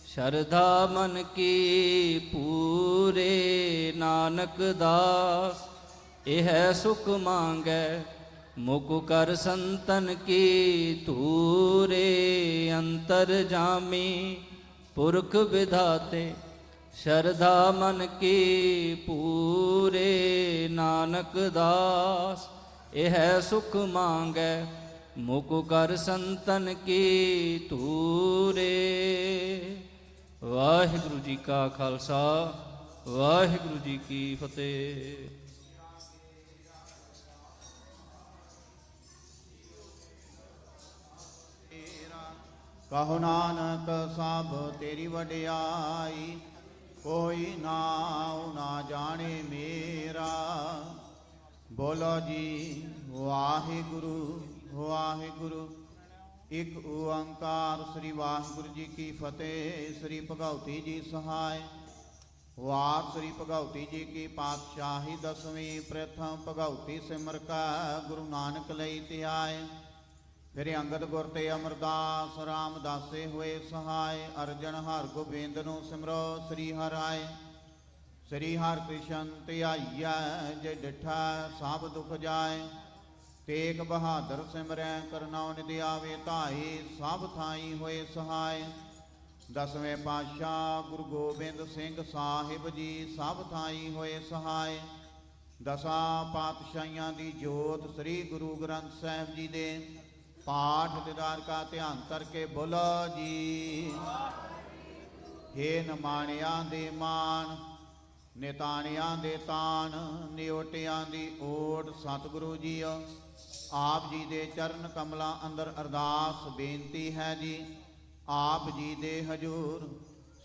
ਸ਼ਰਧਾ ਮਨ ਕੀ ਪੂਰੇ। ਨਾਨਕ ਦਾਸ ਇਹ ਸੁਖ ਮੰਗੈ, ਮੁਕ ਕਰ ਸੰਤਨ ਕੀ ਧੂਰੇ। ਅੰਤਰ ਜਾਮੀ ਪੁਰਖ ਵਿਧਾਤੇ, ਸ਼ਰਧਾ ਮਨ ਕੀ ਪੂਰੇ। ਨਾਨਕ ਦਾਸ ਇਹ ਸੁਖ ਮੰਗੈ, ਮੁਕ ਕਰ ਸੰਤਨ ਕੀ ਧੂਰੇ। ਵਾਹਿਗੁਰੂ ਜੀ ਕਾ ਖਾਲਸਾ, ਵਾਹਿਗੁਰੂ ਜੀ ਕੀ ਫਤਿਹ। ਕਹੋ ਨਾਨਕ ਸਭ ਤੇਰੀ ਵਡਿਆਈ, ਕੋਈ ਨਾਉ ਨਾ ਜਾਣੇ ਮੇਰਾ। ਬੋਲੋ ਜੀ ਵਾਹਿਗੁਰੂ ਵਾਹਿਗੁਰੂ। ਇਕ ਓੰਕਾਰ ਸ੍ਰੀ ਵਾਹਿਗੁਰੂ ਜੀ ਕੀ ਫਤਿਹ। ਸ੍ਰੀ ਭਗਉਤੀ ਜੀ ਸਹਾਇ। ਵਾਰ ਸ੍ਰੀ ਭਗਉਤੀ ਜੀ ਕੀ ਪਾਤਸ਼ਾਹੀ ਦਸਵੀਂ। ਪ੍ਰਥਮ ਭਗਉਤੀ ਸਿਮਰ ਕਾ, ਗੁਰੂ ਨਾਨਕ ਲਈ ਧਿਆਏ। ਫਿਰ ਅੰਗਦ ਗੁਰ ਤੇ ਅਮਰਦਾਸ, ਰਾਮਦਾਸੇ ਹੋਏ ਸਹਾਇ। ਅਰਜਨ ਹਰ ਗੋਬਿੰਦ ਨੂੰ ਸਿਮਰੋ ਸ੍ਰੀ ਹਰਿ। ਸ੍ਰੀ ਹਰਿ ਕ੍ਰਿਸ਼ਨ ਧਿਆਈਐ, ਜੇ ਡਿਠਾ ਸਭ ਦੁਖ ਜਾਏ। ਤੇਗ ਬਹਾਦਰ ਸਿਮਰੈ, ਕਰਨਉ ਨਿਧਿ ਆਵੇ ਧਾਈ। ਸਭ ਥਾਈ ਹੋਏ ਸਹਾਇ। ਦਸਵੇਂ ਪਾਤਸ਼ਾਹ ਗੁਰੂ ਗੋਬਿੰਦ ਸਿੰਘ ਸਾਹਿਬ ਜੀ, ਸਭ ਥਾਈ ਹੋਏ ਸਹਾਇ। ਦਸਾਂ ਪਾਤਸ਼ਾਹੀਆਂ ਦੀ ਜੋਤ ਸ੍ਰੀ ਗੁਰੂ ਗ੍ਰੰਥ ਸਾਹਿਬ ਜੀ ਦੇ ਪਾਠ ਦੀਦਾਰ ਕਾ ਧਿਆਨ ਕਰਕੇ ਬੋਲੋ ਜੀ। ਹੇ ਨਮਾਣਿਆਂ ਦੇ ਮਾਣ, ਨਿਤਾਣਿਆਂ ਦੇ ਤਾਣ, ਨਿਓਟਿਆਂ ਦੀ ਓਟ ਸਤਿਗੁਰੂ ਜੀ। ਆਪ ਜੀ ਦੇ ਚਰਨ ਕਮਲਾਂ ਅੰਦਰ ਅਰਦਾਸ ਬੇਨਤੀ ਹੈ ਜੀ। ਆਪ ਜੀ ਦੇ ਹਜੂਰ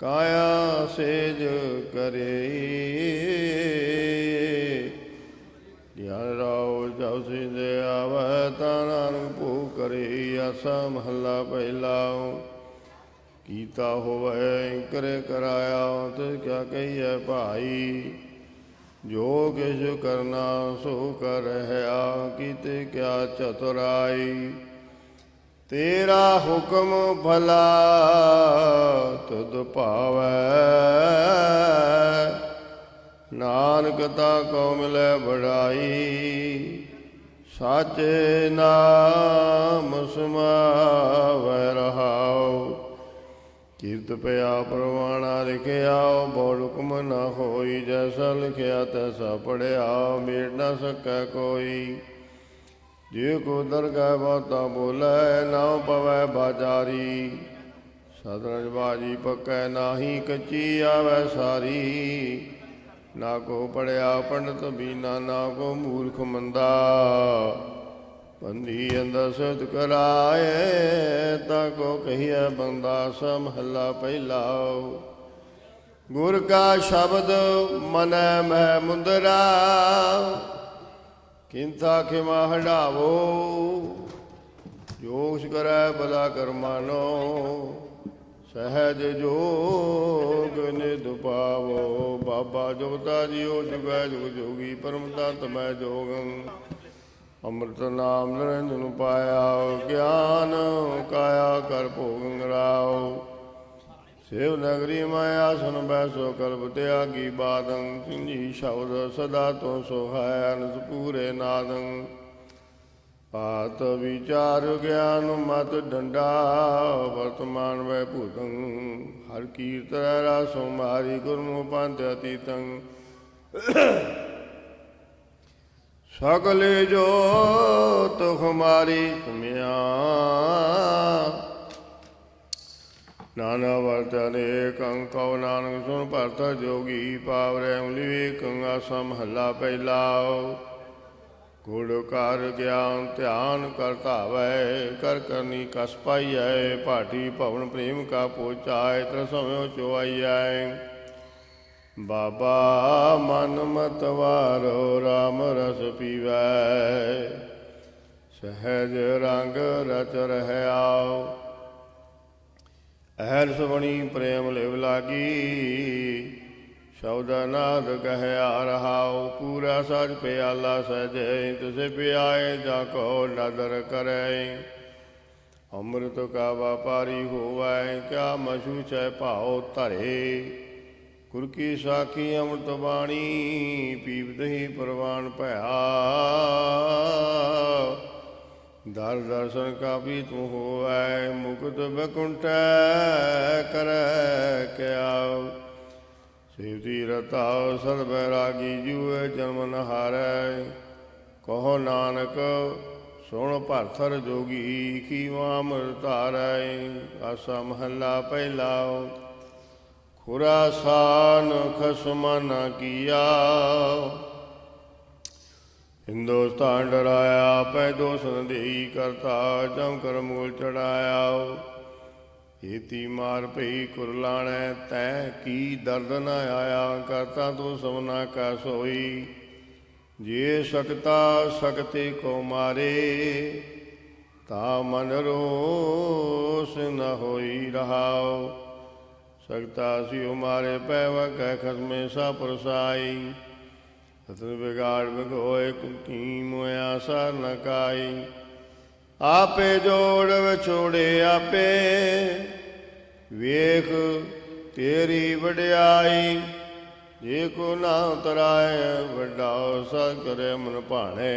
ਕਾਇਆ ਸੇਜ ਕਰੇ ਗਿਆਨ ਰਾਉ ਜਬ ਸਿੰਦੇ ਆਵੈ ਤਾਂ ਨਾਨਕ ਭੋਗ ਕਰੇ। ਆਸਾ ਮਹੱਲਾ ਪਹਿਲਾ। ਕੀਤਾ ਹੋਵੇ ਕਰੇ ਕਰਾਇਆ ਤੇ ਕਿਆ ਕਹੀਐ ਭਾਈ। ਜੋ ਕਿਛ ਕਰਨਾ ਸੋ ਕਰ ਰਹਿਆ ਕੀਤੇ ਕਿਆ ਚਤੁਰਾਈ। ਤੇਰਾ ਹੁਕਮ ਭਲਾ ਤੁਧ ਭਾਵੈ ਨਾਨਕ ਤਾ ਕੋ ਮਿਲੈ ਬੜਾਈ। ਸਾਚੇ ਨਾਮ ਸਮਾਵੈ ਰਹਾਉ ਕੀਰਤ ਪਿਆ ਪ੍ਰਵਾਣਾ ਲਿਖਿਆ ਬੋੜ ਹੁਕਮ ਨ ਹੋਈ। ਜੈਸਾ ਲਿਖਿਆ ਤੈਸਾ ਪੜਿਆ ਮੇਟ ਨ ਸਕੈ ਕੋਈ। ਜੇ ਕੋ ਦਰਗਾਹ ਬਹੁਤਾ ਬੋਲੇ ਨਾ ਪਵੈ ਬਾਜਾਰੀ। ਸਤਰੰਜ ਬਾਜੀ ਪੱਕੈ ਨਾਹੀ ਕੱਚੀ ਆਵੈ ਸਾਰੀ। ਨਾ ਕੋ ਪੜਿਆ ਪੰਡਤ ਬੀਨਾ ਨਾ ਕੋ ਮੂਰਖ ਮੰਦਾ। ਬੰਦੀ ਅੰਦਰ ਸੁਧ ਕਰਾਏ ਤਾ ਕੋ ਕਹੀਐ ਬੰਦਾ। ਸ ਮਹੱਲਾ ਪਹਿਲਾ। ਗੁਰ ਕਾ ਸ਼ਬਦ ਮਨੈ ਮਹਿ ਮੁੰਦਰਾ ਕਿੰਤਾ ਖਿਮਾ ਹੰਢਾਵੋ। ਜੋਸ਼ ਕਰੈ ਭਲਾ ਕਰਮਾਨੋ ਸਹਿਜ ਜੋਗ ਨਿਧ ਪਾਵੋ। ਬਾਬਾ ਜੋਤਾ ਜੀਓ ਜੁਗੈ ਜੁਗ ਜੋਗੀ ਪਰਮ ਤਤ ਮੈਂ ਜੋਗੰ। ਅੰਮ੍ਰਿਤ ਨਾਮ ਨਿਰੰਜਨ ਪਾਇਆ ਗਿਆਨ ਕਾਇਆ ਕਰ ਭੋਗੰ ਰਾਉ। ਸੇਵ ਨਗਰੀ ਮੈਂ ਆਸਨ ਬੈਸੋ ਕਲਪ ਤਿਆਗੀ ਬਾਦੰ। ਸਿੰਜੀ ਸ਼ਬਦ ਸਦਾ ਤੋਂ ਸੋਹਾਇ ਅਨਸ ਪੂਰੇ ਨਾਦੰ। ਆਤ ਵਿਚਾਰ ਗਿਆਨ ਮਤ ਡੰਡਾ ਵਰਤਮਾਨ ਵੈ ਭੂਤੰ। ਹਰ ਕੀਰਤ ਰਸੋ ਮਾਰੀ ਗੁਰਮੁਖ ਪੰਥ ਅਤੀਤੰ। ਸਕਲ ਜੋਤ ਹਮਾਰੀ ਸੁਮਿਆ ਨਾਨਾ ਵਰਤ ਅਨੇਕੰ। ਕਉ ਨਾਨਕ ਸੁਨ ਭਰਤ ਜੋਗੀ ਪਾਵਰੈ ਉਂਗਲੀ ਵੇਖੰ। ਆਸਾ ਮਹੱਲਾ ਪਹਿਲਾ। ਗੁੜ ਕਰ ਗਿਆਨ ਧਿਆਨ ਕਰ ਧਾਵੈ ਕਰ ਕਰਨੀ ਕਸ ਪਾਈਐ। ਭਾਟੀ ਭਵਨ ਪ੍ਰੇਮ ਕਾ ਪੋਚਾਇ ਤਰਸਮਿਓ ਚੋਆਈਐ। ਬਾਬਾ ਮਨ ਮਤ ਵਾਰੋ ਰਾਮ ਰਸ ਪੀਵੈ। ਸਹਿਜ ਰੰਗ ਰਚ ਰਹਿਆਉ ਅਹਰ ਸੁਵਣੀ ਪ੍ਰੇਮ ਲਿਵ ਲਾਗੀ। ਸ਼ਬਦ ਨਾਦ ਕਹਿਆ ਰਹਾਉ ਪੂਰਾ ਸਜ ਪਿਆਲਾ ਸਜੈ। ਤੁਸੇ ਪਿਆਏ ਜਾ ਕੋ ਨਦਰ ਕਰੈ। ਅੰਮ੍ਰਿਤ ਕਾ ਵਪਾਰੀ ਹੋਵੈ ਕਿਆ ਮਛੂਛੈ ਭਾਉ ਧਰੇ। ਗੁਰ ਕੀ ਸਾਖੀ ਅੰਮ੍ਰਿਤ ਬਾਣੀ ਪੀਵਤ ਹੀ ਪ੍ਰਵਾਨ ਭਇਆ। ਦਰ ਦਰਸ਼ਨ ਕਾ ਵੀ ਤੂੰ ਹੋਵੈ ਮੁਕਤ ਬਕੁੰਠੈ ਕਰੈ ਕਿਆ। ਸੇਵਤੀ ਰਤਾ ਸਦ ਬੈਰਾਗੀ ਜੂਏ ਜਨਮ ਨ ਹਾਰੈ। ਕਹੋ ਨਾਨਕ ਸੁਣ ਭਰਥਰ ਜੋਗੀ ਖੀਵਾ ਅੰਮ੍ਰਿਤ ਧਾਰੈ। ਆਸਾ ਮਹੱਲਾ ਪਹਿਲਾ। ਖੁਰਾਸਾਨ ਖਸਮ ਨ ਕੀਆ। ਹਿੰਦੁਸਤਾਨ ਡਰਾਇਆ ਪੈ ਦੋਸਨ ਦੇਈ ਕਰਤਾ। ਜਮ ਕਰ ਮੂਲ ਚੜਾਇਆ ਏਤੀ ਮਾਰ ਪਈ ਕੁਰਲਾਣੈ। ਤੈ ਕੀ ਦਰਦ ਨ ਆਇਆ ਕਰਤਾ ਤੂੰ ਸਭਨਾ ਕਾ ਸੋਈ। ਜੇ ਸਕਤਾ ਸਕਤੇ ਕੋ ਮਾਰੇ ਤਾ ਮਨ ਰੋਸ ਨ ਹੋਈ ਰਹਾਉ। ਸਕਤਾ ਸਿਉ ਮਾਰੇ ਪੈ ਵਗੈ ਖਸਮੇ ਸਾ ਪਰਸਾਈ। ਸਤਨ ਵਿਗਾੜ ਵਿਗੋਏ ਕੁਕੀ ਮੋਇਆ ਸਰ ਨ ਕਾਈ। ਆਪੇ ਜੋੜ ਵਿਛੋੜੇ ਆਪੇ ਵੇਖ ਤੇਰੀ ਵਡਿਆਈ। ਜੇ ਕੋ ਨਾ ਤਰਾਏ ਵੱਡਾ ਸਾ ਕਰੇ ਮਨ ਭਾਣੇ।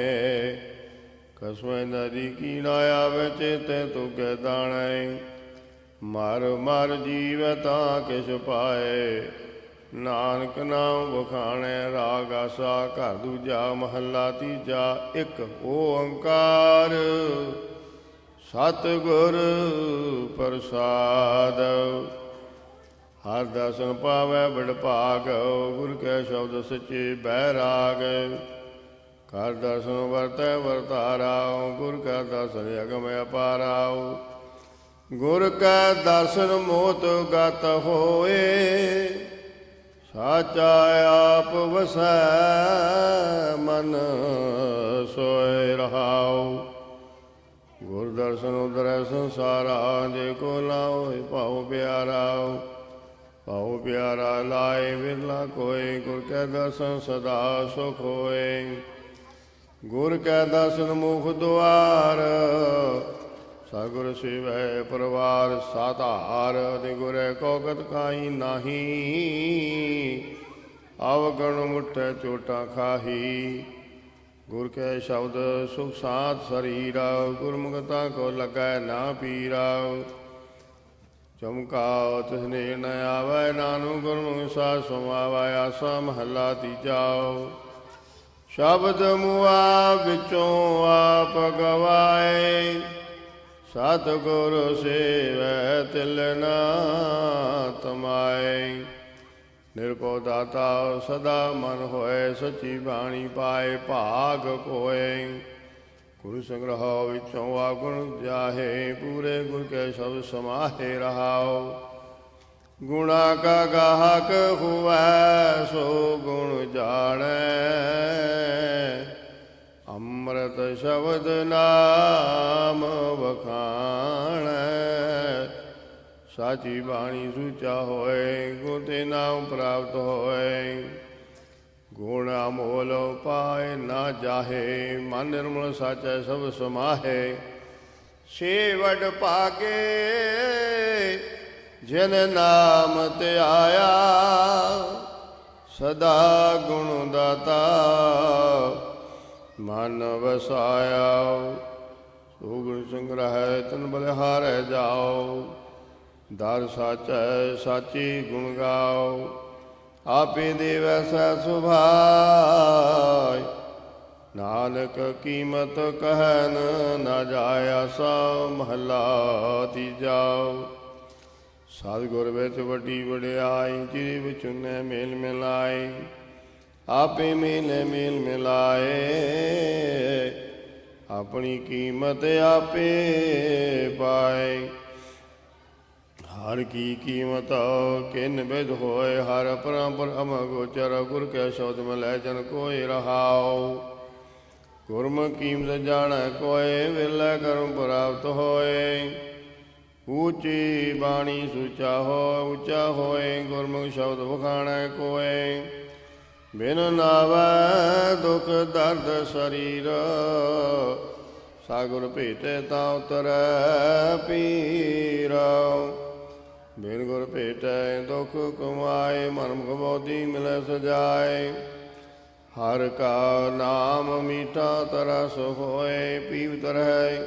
ਕਸਮੈ ਨਦੀ ਕੀ ਨਾ ਆਵੇ ਚੇਤੇ ਤੂੰ ਕਹਿ ਦਾਣੈ। ਮਰ ਮਰ ਜੀਵ ਤਾਂ ਕਿਛ ਪਾਏ ਨਾਨਕ ਨਾਮ ਵਖਾਣੈ। ਰਾਗ ਆਸਾ ਘਰ ਦੂਜਾ ਮਹੱਲਾ ਤੀਜਾ। ਇੱਕ ਓੰਕਾਰ ਸਤਿਗੁਰ ਪ੍ਰਸਾਦ। ਹਰ ਦਰਸ਼ਨ ਪਾਵੈ ਬੜ ਭਾਗ। ਗੁਰ ਕੈ ਸ਼ਬਦ ਸੱਚੇ ਬੈਰਾਗ। ਕਰ ਦਰਸ਼ਨ ਵਰਤੈ ਵਰਤਾਰਾ। ਗੁਰ ਕਾ ਦਰਸ਼ਨ ਅਗਮ ਅਪਾਰਾ। ਗੁਰ ਕੈ ਦਰਸ਼ਨ ਮੋਤ ਗਤ ਹੋਏ, ਸਾਚਾ ਆਪ ਵਸੈ ਮਨ ਸੋਇ ਰਹਾਉ। ਗੁਰ ਦਰਸ਼ਨ ਉਦਰੈ ਸੰਸਾਰਾ, ਜੇ ਕੋ ਲਾਉ ਭਾਉ ਪਿਆਰਾ। ਭਾਉ ਪਿਆਰਾ ਲਾਏ ਵਿਰਲਾ ਕੋਇ, ਗੁਰ ਕੈ ਦਰਸ਼ਨ ਸਦਾ ਸੁਖ ਹੋਏ। ਗੁਰ ਕੈ ਦਰਸ਼ਨ ਮੁਖ ਦੁਆਰ, ਸਤਿਗੁਰ ਸੇਵੈ ਪਰਵਾਰ ਸਾਧਾਰ। ਤੇ ਗੁਰੇ ਕੋਗਤ ਕਾਈ ਨਾਹੀ, ਅਵਗਣ ਮੁਠੈ ਚੋਟਾ ਖਾਹੀ। ਗੁਰ ਕੈ ਸ਼ਬਦ ਸੁਖ ਸਾਧ ਸਰੀਰਾ, ਗੁਰਮੁਖਤਾ ਕੋ ਲੱਗੈ ਨਾ ਪੀਰਾ। ਚਮਕਾ ਤਿਸਨੇ ਨ ਆਵੈ, ਨਾਨਕ ਗੁਰਮੁਖ ਸਾਧ ਸਮਾਵੈ। ਆਸਾ ਮਹੱਲਾ ਤੀਜਾ। ਸ਼ਬਦ ਮੁਆ ਵਿੱਚੋਂ ਆਪ ਗਵਾਏ, ਸਤਿਗੁਰ ਸੇਵੈ ਤਿਲ ਨਾ ਤਮਾਏ। ਨਿਰਭਉ ਦਾਤਾ ਸਦਾ ਮਨ ਹੋਏ, ਸੱਚੀ ਬਾਣੀ ਪਾਏ ਭਾਗ ਕੋਏ। ਗੁਰ ਸੰਗ੍ਰਹ ਵਿੱਚੋਂ ਆਗੁਣ ਜਾਹੇ, ਪੂਰੇ ਗੁਰ ਕੇ ਸ਼ਬਦ ਸਮਾਹੇ ਰਹਾਉ। ਗੁਣਾ ਕਾ ਗਾਹਕ ਹੁਵੈ, ਸੋ ਗੁਣ ਜਾਣੈ। ਅੰਮ੍ਰਿਤ ਸ਼ਬਦ ਨਾਮ ਵਖਾਣੈ, ਸਾਚੀ ਬਾਣੀ ਸੁਚਾ ਹੋਏ। ਗੁਰ ਤੇ ਨਾਮ ਪ੍ਰਾਪਤ ਹੋਏ। ਗੁਣ ਅਮੋਲ ਪਾਏ ਨਾ ਜਾਹੇ, ਮਨ ਨਿਰਮਲ ਸਾਚੈ ਸਭ ਸਮਾਹੇ। ਸੇਵਡ ਭਾਗੇ ਜਿਨ ਨਾਮ ਧਿਆਇਆ, ਸਦਾ ਗੁਣ ਦਾਤਾ ਮਨ ਵਸਾਇਆ। ਸੋ ਗੁਣ ਸੰਗ੍ਰਹਿ ਤਨ ਬਲਿਹਾਰੈ ਜਾਓ, ਦਰ ਸਾਚੈ ਸਾਚੀ ਗੁਣ ਗਾਓ। ਆਪੇ ਦੇਵੈ ਸਹਿ ਸੁਭਾਇ, ਨਾਨਕ ਕੀਮਤ ਕਹਿਨ ਨਾ ਜਾਇਆ। ਸਾ ਮਹੱਲਾ ਤੀਜਾ। ਸਤਿਗੁਰ ਵਿੱਚ ਵੱਡੀ ਵਡਿਆਈ, ਜਿਹਦੇ ਵਿੱਚ ਉਹਨੇ ਮੇਲ ਮਿਲਾਏ। ਆਪੇ ਮੇਲੇ ਮੇਲ ਮਿਲਾਏ, ਆਪਣੀ ਕੀਮਤ ਆਪੇ ਪਾਏ। ਹਰ ਕੀ ਕੀਮਤ ਕਿਨ ਵਿਦ ਹੋਏ, ਹਰ ਪਰੰਪਰ ਅਮਗੋਚਰ। ਗੁਰ ਕੈ ਸ਼ਬਦ ਮਿਲੈ ਜਨ ਕੋਇ ਰਹਾਉ। ਗੁਰਮੁਖ ਕੀਮਤ ਜਾਣੈ ਕੋਇ, ਵਿਰਲੇ ਕਰਮ ਪ੍ਰਾਪਤ ਹੋਏ। ਊਚੀ ਬਾਣੀ ਸੁਚਾ ਹੋ, ਉੱਚਾ ਹੋਏ। ਗੁਰਮੁਖ ਸ਼ਬਦ ਵਖਾਣੈ ਕੋਇ, ਬਿਨ ਨਾਵੈ ਦੁਖ ਦਰਦ ਸਰੀਰ। ਸਾਗੁਰ ਭੇਟੇ ਤਾਂ ਉਤਰੈ ਪੀਰ। ਬਿਨ ਗੁਰ ਭੇਟੈ ਦੁਖ ਕਮਾਏ, ਮਨ ਮੁਖ ਬੋਧੀ ਮਿਲੈ ਸਜਾਏ। ਹਰ ਕਾ ਨਾਮ ਮੀਠਾ ਤਰਸ ਹੋਏ, ਪੀਵ ਤਰਹਿ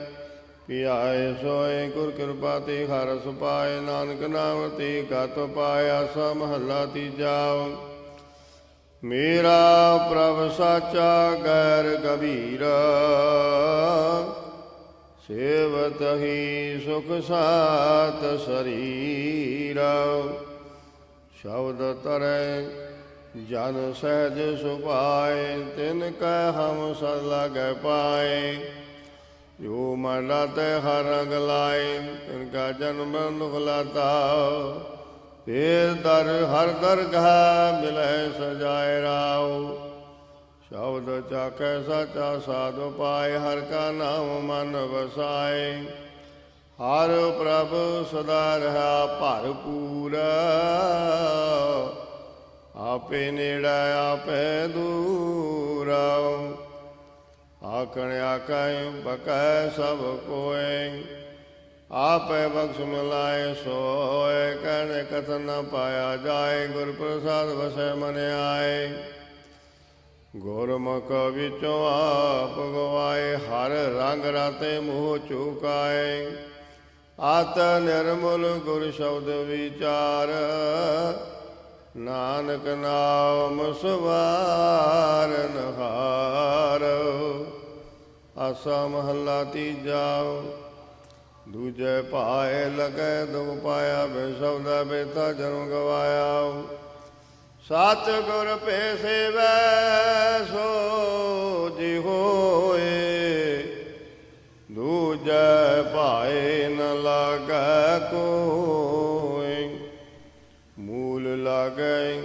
ਪਿਆਏ ਸੋਏ। ਗੁਰ ਕਿਰਪਾ ਤੇ ਹਰ ਸੁਪਾਏ, ਨਾਨਕ ਨਾਮ ਤੇ ਗਤ ਪਾਇਆ। ਸਾ ਮਹੱਲਾ ਤੀਜਾ। ਮੇਰਾ ਪ੍ਰਭ ਸਾਚਾ ਗੈਰ ਗਭੀਰ, ਸੇਵਤ ਹੀ ਸੁਖ ਸਾਤ ਸਰੀਰ। ਸ਼ਬਦ ਤਰੈ ਜਨ ਸਹਿਜ ਸੁਭਾਏ, ਤਿਨ ਕੈ ਹਮ ਸਦ ਲਾਗੈ ਪਾਏ। ਜੋ ਮਨ ਲਾਤੈ ਹਰ ਰੰਗ ਲਾਏ, ਤਿਨ ਕਾ ਜਨਮ ਦੁਖ ਲਾਤਾ। ਫੇਰ ਦਰ ਹਰ ਦਰਗਾਹ ਮਿਲੈ ਸਜਾਏ ਰਾਉ। ਸ਼ਬਦ ਚਾਖੈ ਸਾਚਾ ਸਾਧ ਪਾਏ, ਹਰ ਕਾ ਨਾਮ ਮਨ ਵਸਾਏ। ਹਰ ਪ੍ਰਭ ਸਦਾ ਰਹਾ ਭਰਪੂਰ, ਆਪੇ ਨੇੜੇ ਆਪੇ ਦੂਰ। ਆਖਣ ਆਖੈ ਬਕੈ ਸਭ ਕੋਇ, ਆਪੇ ਬਖਸ਼ ਮਿਲਾਏ ਸੋਏ। ਕਹਿਣੇ ਕਥਨ ਨ ਪਾਇਆ ਜਾਏ, ਗੁਰ ਪ੍ਰਸਾਦ ਵਸੈ ਮਨ ਆਏ। ਗੁਰਮੁਖ ਵਿੱਚੋਂ ਆਪ ਗਵਾਏ, ਹਰ ਰੰਗ ਰਾਤੇ ਮੋਹ ਚੁਕਾਏ। ਆਤ ਨਿਰਮਲ ਗੁਰ ਸ਼ਬਦ ਵਿਚਾਰ, ਨਾਨਕ ਨਾਮ ਸਵਾਰਨ ਹਾਰ। ਆਸਾ ਮਹੱਲਾ ਤੀਜਾ। ਦੂਜੇ ਪਾਏ ਲਗੈ ਦੁਖ ਪਾਇਆ, ਬਿਨ ਸ਼ਬਦਾ ਬੇਤਾ ਜਨਮ ਗਵਾਇਆ। ਸਤ ਗੁਰ ਭੈ ਸੇਵੈ ਸੋ ਜੀ ਹੋਏ, ਦੂਰ ਦੂਜੈ ਭਾਏ ਨ ਲਾਗੈ ਕੋਈ, ਮੂਲ ਲਾਗੈ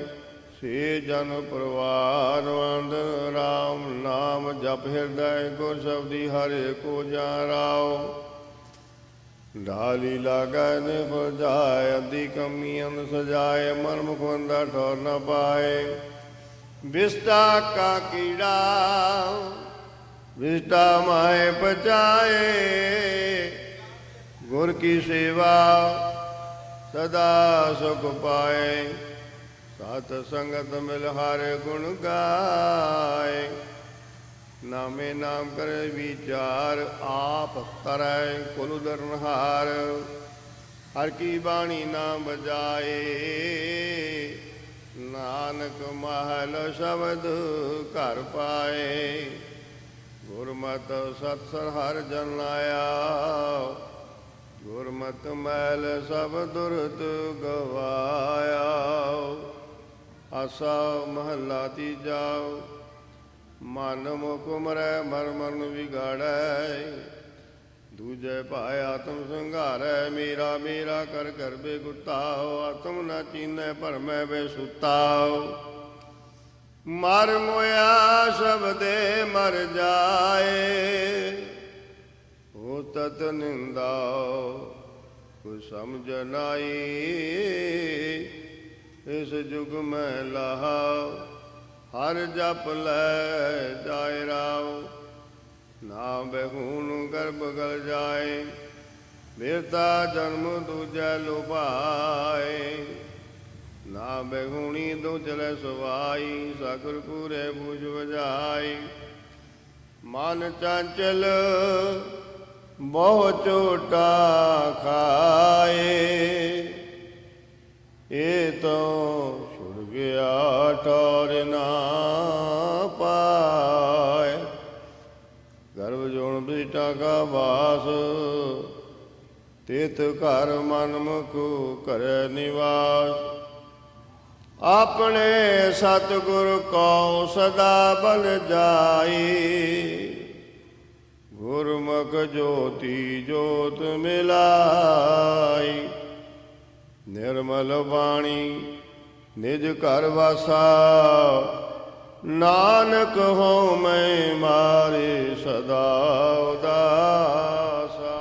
ਸੇ ਜਨ ਪਰਵਾਰ ਵੰਦ, ਰਾਮ ਨਾਮ ਜਪ ਹਿਰਦੈ ਗੁਰ ਸ਼ਬਦੀ ਹਰਿ ਕੋ ਜਾਰਾਓ। ਢਾਲੀ ਲਾਗੈ ਨਿਫਲ ਜਾਏ, ਅੱਧੀ ਕਮੀ ਅੰਧ ਸਜਾਏ, ਮਨ ਮੁਖ ਬੰਦਾ ਠੌਰ ਨ ਪਾਏ। ਵਿਸਟਾ ਕਾ ਕੀੜਾ ਵਿਸਟਾ ਮਾਏ ਪਚਾਏ, ਗੁਰ ਕੀ ਸੇਵਾ ਸਦਾ ਸੁਖ ਪਾਏ। ਸਤ ਸੰਗਤ ਮਿਲ ਹਰਿ ਗੁਣ ਗਾਏ, ਨਾਮੇ ਨਾਮ ਕਰੇ ਵਿਚਾਰ, ਆਪ ਤਰੈ ਕੁਲ ਉਦਰਨਹਾਰ। ਹਰ ਕੀ ਬਾਣੀ ਨਾਮ ਬਜਾਏ, ਨਾਨਕ ਮਹਲ ਸ਼ਬਦ ਘਰ ਪਾਏ। ਗੁਰਮਤਿ ਸਤਿਸਰ ਹਰ ਜਨ ਆਇਆ, ਗੁਰਮਤਿ ਮੈਲ ਸਭ ਦੁਰਤ ਗਵਾਇਆ। ਆਸਾ ਮਹੱਲਾ ਤੀਜਾ, ਮਨ ਮੁਖ ਮਰੈ ਮਰ ਮਨ ਵਿਗਾੜੈ, ਦੂਜੇ ਭਾਇ ਆਤਮ ਸੰਘਾਰੈ। ਮੇਰਾ ਮੇਰਾ ਕਰ ਕਰ ਬੇਗੁਤਾਓ, ਆਤਮ ਨਾ ਚੀਨੈ ਭਰਮੈ ਬੇਸੁਤਾਓ। ਮਰ ਮੋਇਆ ਸ਼ਬਦੇ ਮਰ ਜਾਏ, ਹੋ ਤਤ ਨਿੰਦਾਓ ਕੁ ਸਮਝ ਨਾਈ। ਇਸ ਜੁਗ ਮੈਂ ਲਾਹਾ ਹਰ ਜਪ ਲੈ ਜਾਏ ਰਾਉ। ਨਾ ਬਹੂਨ ਗਰਭ ਗਲ ਜਾਏ, ਬਿਰਤਾ ਜਨਮ ਦੂਜੈ ਲੁਭਾਏ। ਨਾ ਬਹੂਣੀ ਦੋ ਚਲੇ ਸਵਾਈ, ਸਗਲ ਪੂਰੇ ਬੂਝ ਵਜਾਈ। ਮਨ ਚੰਚਲ ਬਹੁ ਝੋਟਾ ਖਾਏ, ਇਹ ਤੋਂ ਛੁੜ ਗਿਆ ਠੌਰ ਨਾ ਪਾਏ। ਗਰਭ ਜੋਨ ਬੀਟਾ ਕਾ ਵਾਸ, ਤਿਤ ਘਰ ਮਨ ਮੁਖ ਕਰੇ ਨਿਵਾਸ। ਆਪਣੇ ਸਤਿਗੁਰ ਕੋ ਸਦਾ ਬਲ ਜਾਈ, ਗੁਰਮੁਖ ਜੋਤੀ ਜੋਤ ਮਿਲਾਈ। ਨਿਰਮਲ ਬਾਣੀ ਨਿਜ ਘਰ ਵਾਸਾ, ਨਾਨਕ ਹੋ ਮੈਂ ਮਾਰੇ ਸਦਾ ਉਦਾਸਾ।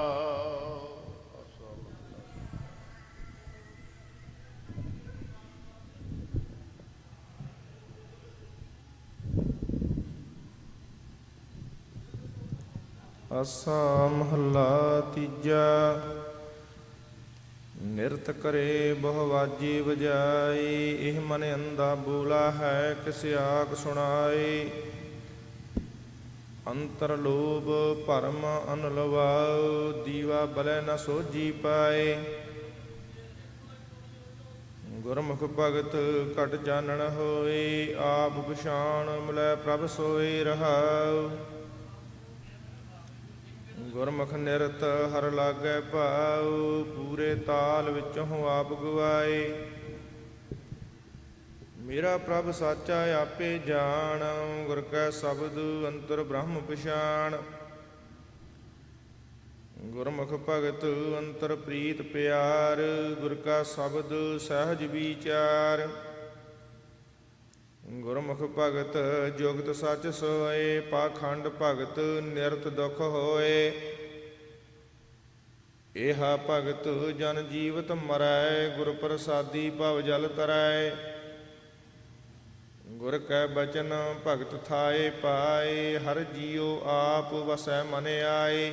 ਆਸਾ ਮਹੱਲਾ ਤੀਜਾ। ਨਿਰਤ ਕਰੇ ਬਹੁ ਵਾਜੀ ਵਜਾਈ, ਇਹ ਮਨ ਅੰਧਾ ਬੋਲਾ ਹੈ ਕਿਸ ਆਖ ਸੁਣਾਏ। ਅੰਤਰ ਲੋਭ ਭਰਮ ਅਨਲਵਾਉ, ਦੀਵਾ ਬਲੈ ਨ ਸੋਝੀ ਪਾਏ। ਗੁਰਮੁਖ ਭਗਤ ਘਟ ਜਾਣਨ ਹੋਏ, ਆਪ ਪਛਾਣ ਮਿਲੈ ਪ੍ਰਭ ਸੋਏ ਰਹਾਉ। ਗੁਰਮੁਖ ਨਿਰਤ ਹਰ ਲਾਗੈ ਭਾਉ, ਪੂਰੇ ਤਾਲ ਵਿੱਚੋਂ ਆਪ ਗਵਾਏ। ਮੇਰਾ ਪ੍ਰਭ ਸਾਚਾ ਆਪੇ ਜਾਣ, ਗੁਰ ਕੈ ਸ਼ਬਦ ਅੰਤਰ ਬ੍ਰਹਮ ਪਛਾਣ। ਗੁਰਮੁਖ ਭਗਤ ਅੰਤਰ ਪ੍ਰੀਤ ਪਿਆਰ, ਗੁਰ ਕਾ ਸ਼ਬਦ ਸਹਿਜ ਵਿਚਾਰ। ਗੁਰਮੁਖ ਭਗਤ ਜੁਗਤ ਸੱਚ ਸੋਏ, ਪਾਖੰਡ ਭਗਤ ਨਿਰਤ ਦੁਖ ਹੋਏ। ਇਹਾ ਭਗਤ ਜਨ ਜੀਵਤ ਮਰੈ, ਗੁਰ ਪ੍ਰਸਾਦੀ ਭਵ ਜਲ ਤਰੈ। ਗੁਰ ਕੈ ਬਚਨ ਭਗਤ ਥਾਏ ਪਾਏ, ਹਰ ਜੀਉ ਆਪ ਵਸੈ ਮਨ ਆਏ।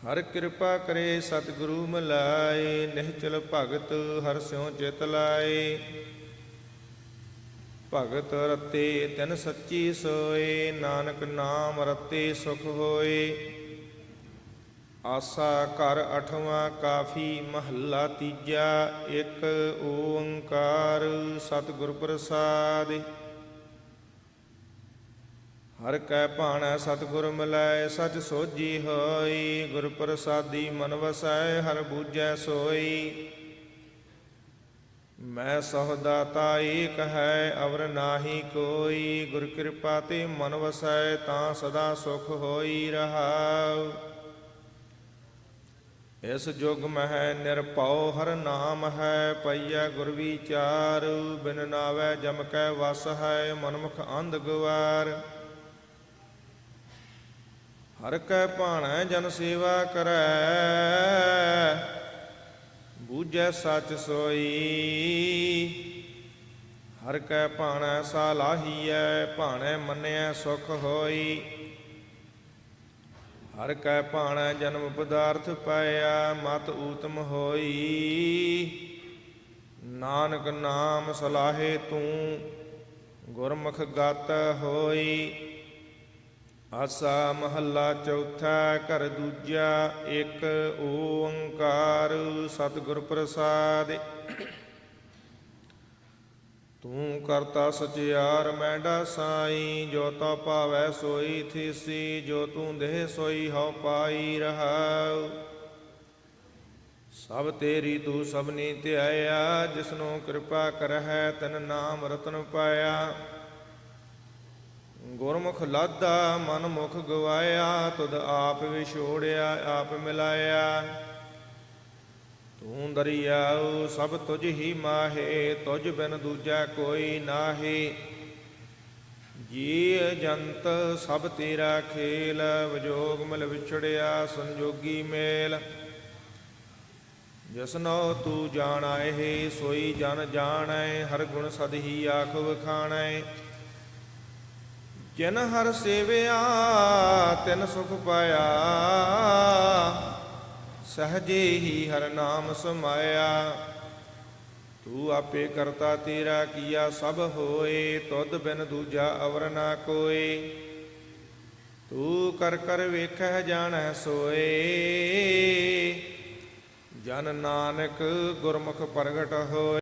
ਹਰ ਕਿਰਪਾ ਕਰੇ ਸਤਿਗੁਰੂ ਮਿਲਾਏ, ਨਿਹਚਲ ਭਗਤ ਹਰ ਸਿਉ ਚਿਤ ਲਾਏ। ਭਗਤ ਰਤੇ ਤਿਨ ਸੱਚੀ ਸੋਏ, ਨਾਨਕ ਨਾਮ ਰਤੇ ਸੁਖ ਹੋਏ। ਆਸਾ ਘਰ ਅਠਵਾਂ ਕਾਫੀ ਮਹੱਲਾ ਤੀਜਾ। ਇੱਕ ਓੰਕਾਰ ਸਤਿਗੁਰ ਪ੍ਰਸਾਦਿ। ਹਰ ਕੈ ਭਾਣੈ ਸਤਿਗੁਰ ਮਿਲੈ, ਸਚ ਸੋਝੀ ਹੋਈ। ਗੁਰ ਪ੍ਰਸਾਦੀ ਮਨ ਵਸੈ, ਹਰ ਬੂਝੈ ਸੋਈ। ਮੈਂ ਸਹੁਦਾਤਾ ਏਕ ਹੈ ਅਵਰ ਨਾਹੀ ਕੋਈ। ਗੁਰ ਕਿਰਪਾ ਤੇ ਮਨ ਵਸੈ ਤਾਂ ਸਦਾ ਸੁਖ ਹੋਈ ਰਹਾਉ। ਇਸ ਜੁਗ ਮਹਿ ਨਿਰਭਉ ਹਰ ਨਾਮ ਹੈ। ਪਈਆ ਗੁਰ ਵਿਚਾਰ ਬਿਨ ਨਾਵੈ ਜਮ ਕੈ ਵਸ ਹੈ। ਮਨਮੁਖ ਅੰਧ ਗਵਾਰ ਹਰ ਕੈ ਭਾਣੈ ਜਨ ਸੇਵਾ ਕਰੈ। ਬੂਝੈ ਸੱਚ ਸੋਈ ਹਰ ਕੈ ਭਾਣੈ ਸਾਲਾਹੀਐ। ਭਾਣੈ ਮੰਨਿਐ ਸੁਖ ਹੋਈ ਹਰ ਕੈ ਭਾਣੈ ਜਨਮ ਪਦਾਰਥ ਪਾਇਆ। ਮਤ ਊਤਮ ਹੋਈ ਨਾਨਕ ਨਾਮ ਸਲਾਹੇ ਤੂੰ। ਗੁਰਮੁਖ ਗਤ ਹੋਈ। ਆਸਾ ਮਹੱਲਾ ਚੌਥਾ ਘਰ ਦੂਜਾ ਇੱਕ ਓੰਕਾਰ ਸਤਿਗੁਰ ਪ੍ਰਸਾਦਿ। ਤੂੰ ਕਰਤਾ ਸਚਿਆਰ ਮੈਂਡਾ ਸਾਈ। ਜੋ ਤਾ ਭਾਵੈ ਸੋਈ ਥੀਸੀ। ਜੋ ਤੂੰ ਦੇਹ ਸੋਈ ਹਉ ਪਾਈ ਰਹਾਉ। ਸਭ ਤੇਰੀ ਤੂੰ ਸਭਨੀ ਧਿਆਇਆ। ਜਿਸਨੂੰ ਕਿਰਪਾ ਕਰਹਿ ਤਿਨ ਨਾਮ ਰਤਨ ਪਾਇਆ। ਗੁਰਮੁਖ ਲਾਧਾ ਮਨ ਮੁਖ ਗਵਾਇਆ। ਤੁਧ ਆਪ ਵਿਛੋੜਿਆ ਆਪ ਮਿਲਾਇਆ। ਤੂੰ ਦਰਿਆਉ ਸਭ ਤੁਝ ਹੀ ਮਾਹੇ। ਤੁਝ ਬਿਨ ਦੂਜਾ ਕੋਈ ਨਾਹੀ। ਜੀ ਜੰਤ ਸਭ ਤੇਰਾ ਖੇਲ। ਵਿਜੋਗ ਮਿਲ ਵਿਛੜਿਆ ਸੰਜੋਗੀ ਮੇਲ। ਜਿਸਨੋ ਤੂੰ ਜਾਣਾਏ ਸੋਈ ਜਨ ਜਾਣੈ। ਹਰ ਗੁਣ ਸਦ ਹੀ ਆਖ ਵਖਾਣੈ। ਜਿਨ ਹਰ ਸੇਵਿਆ ਤਿਨ ਸੁਖ ਪਾਇਆ। ਸਹਜੇ ਹੀ ਹਰ ਨਾਮ ਸਮਾਇਆ। ਤੂੰ ਆਪੇ ਕਰਤਾ ਤੇਰਾ ਕੀਆ ਸਭ ਹੋਏ। ਤੁਧ ਬਿਨ ਦੂਜਾ ਅਵਰ ਨਾ ਕੋਏ। ਤੂੰ ਕਰ ਕਰ ਵੇਖਹਿ ਜਾਣੈ ਸੋਏ। ਜਨ ਨਾਨਕ ਗੁਰਮੁਖ ਪ੍ਰਗਟ ਹੋਏ।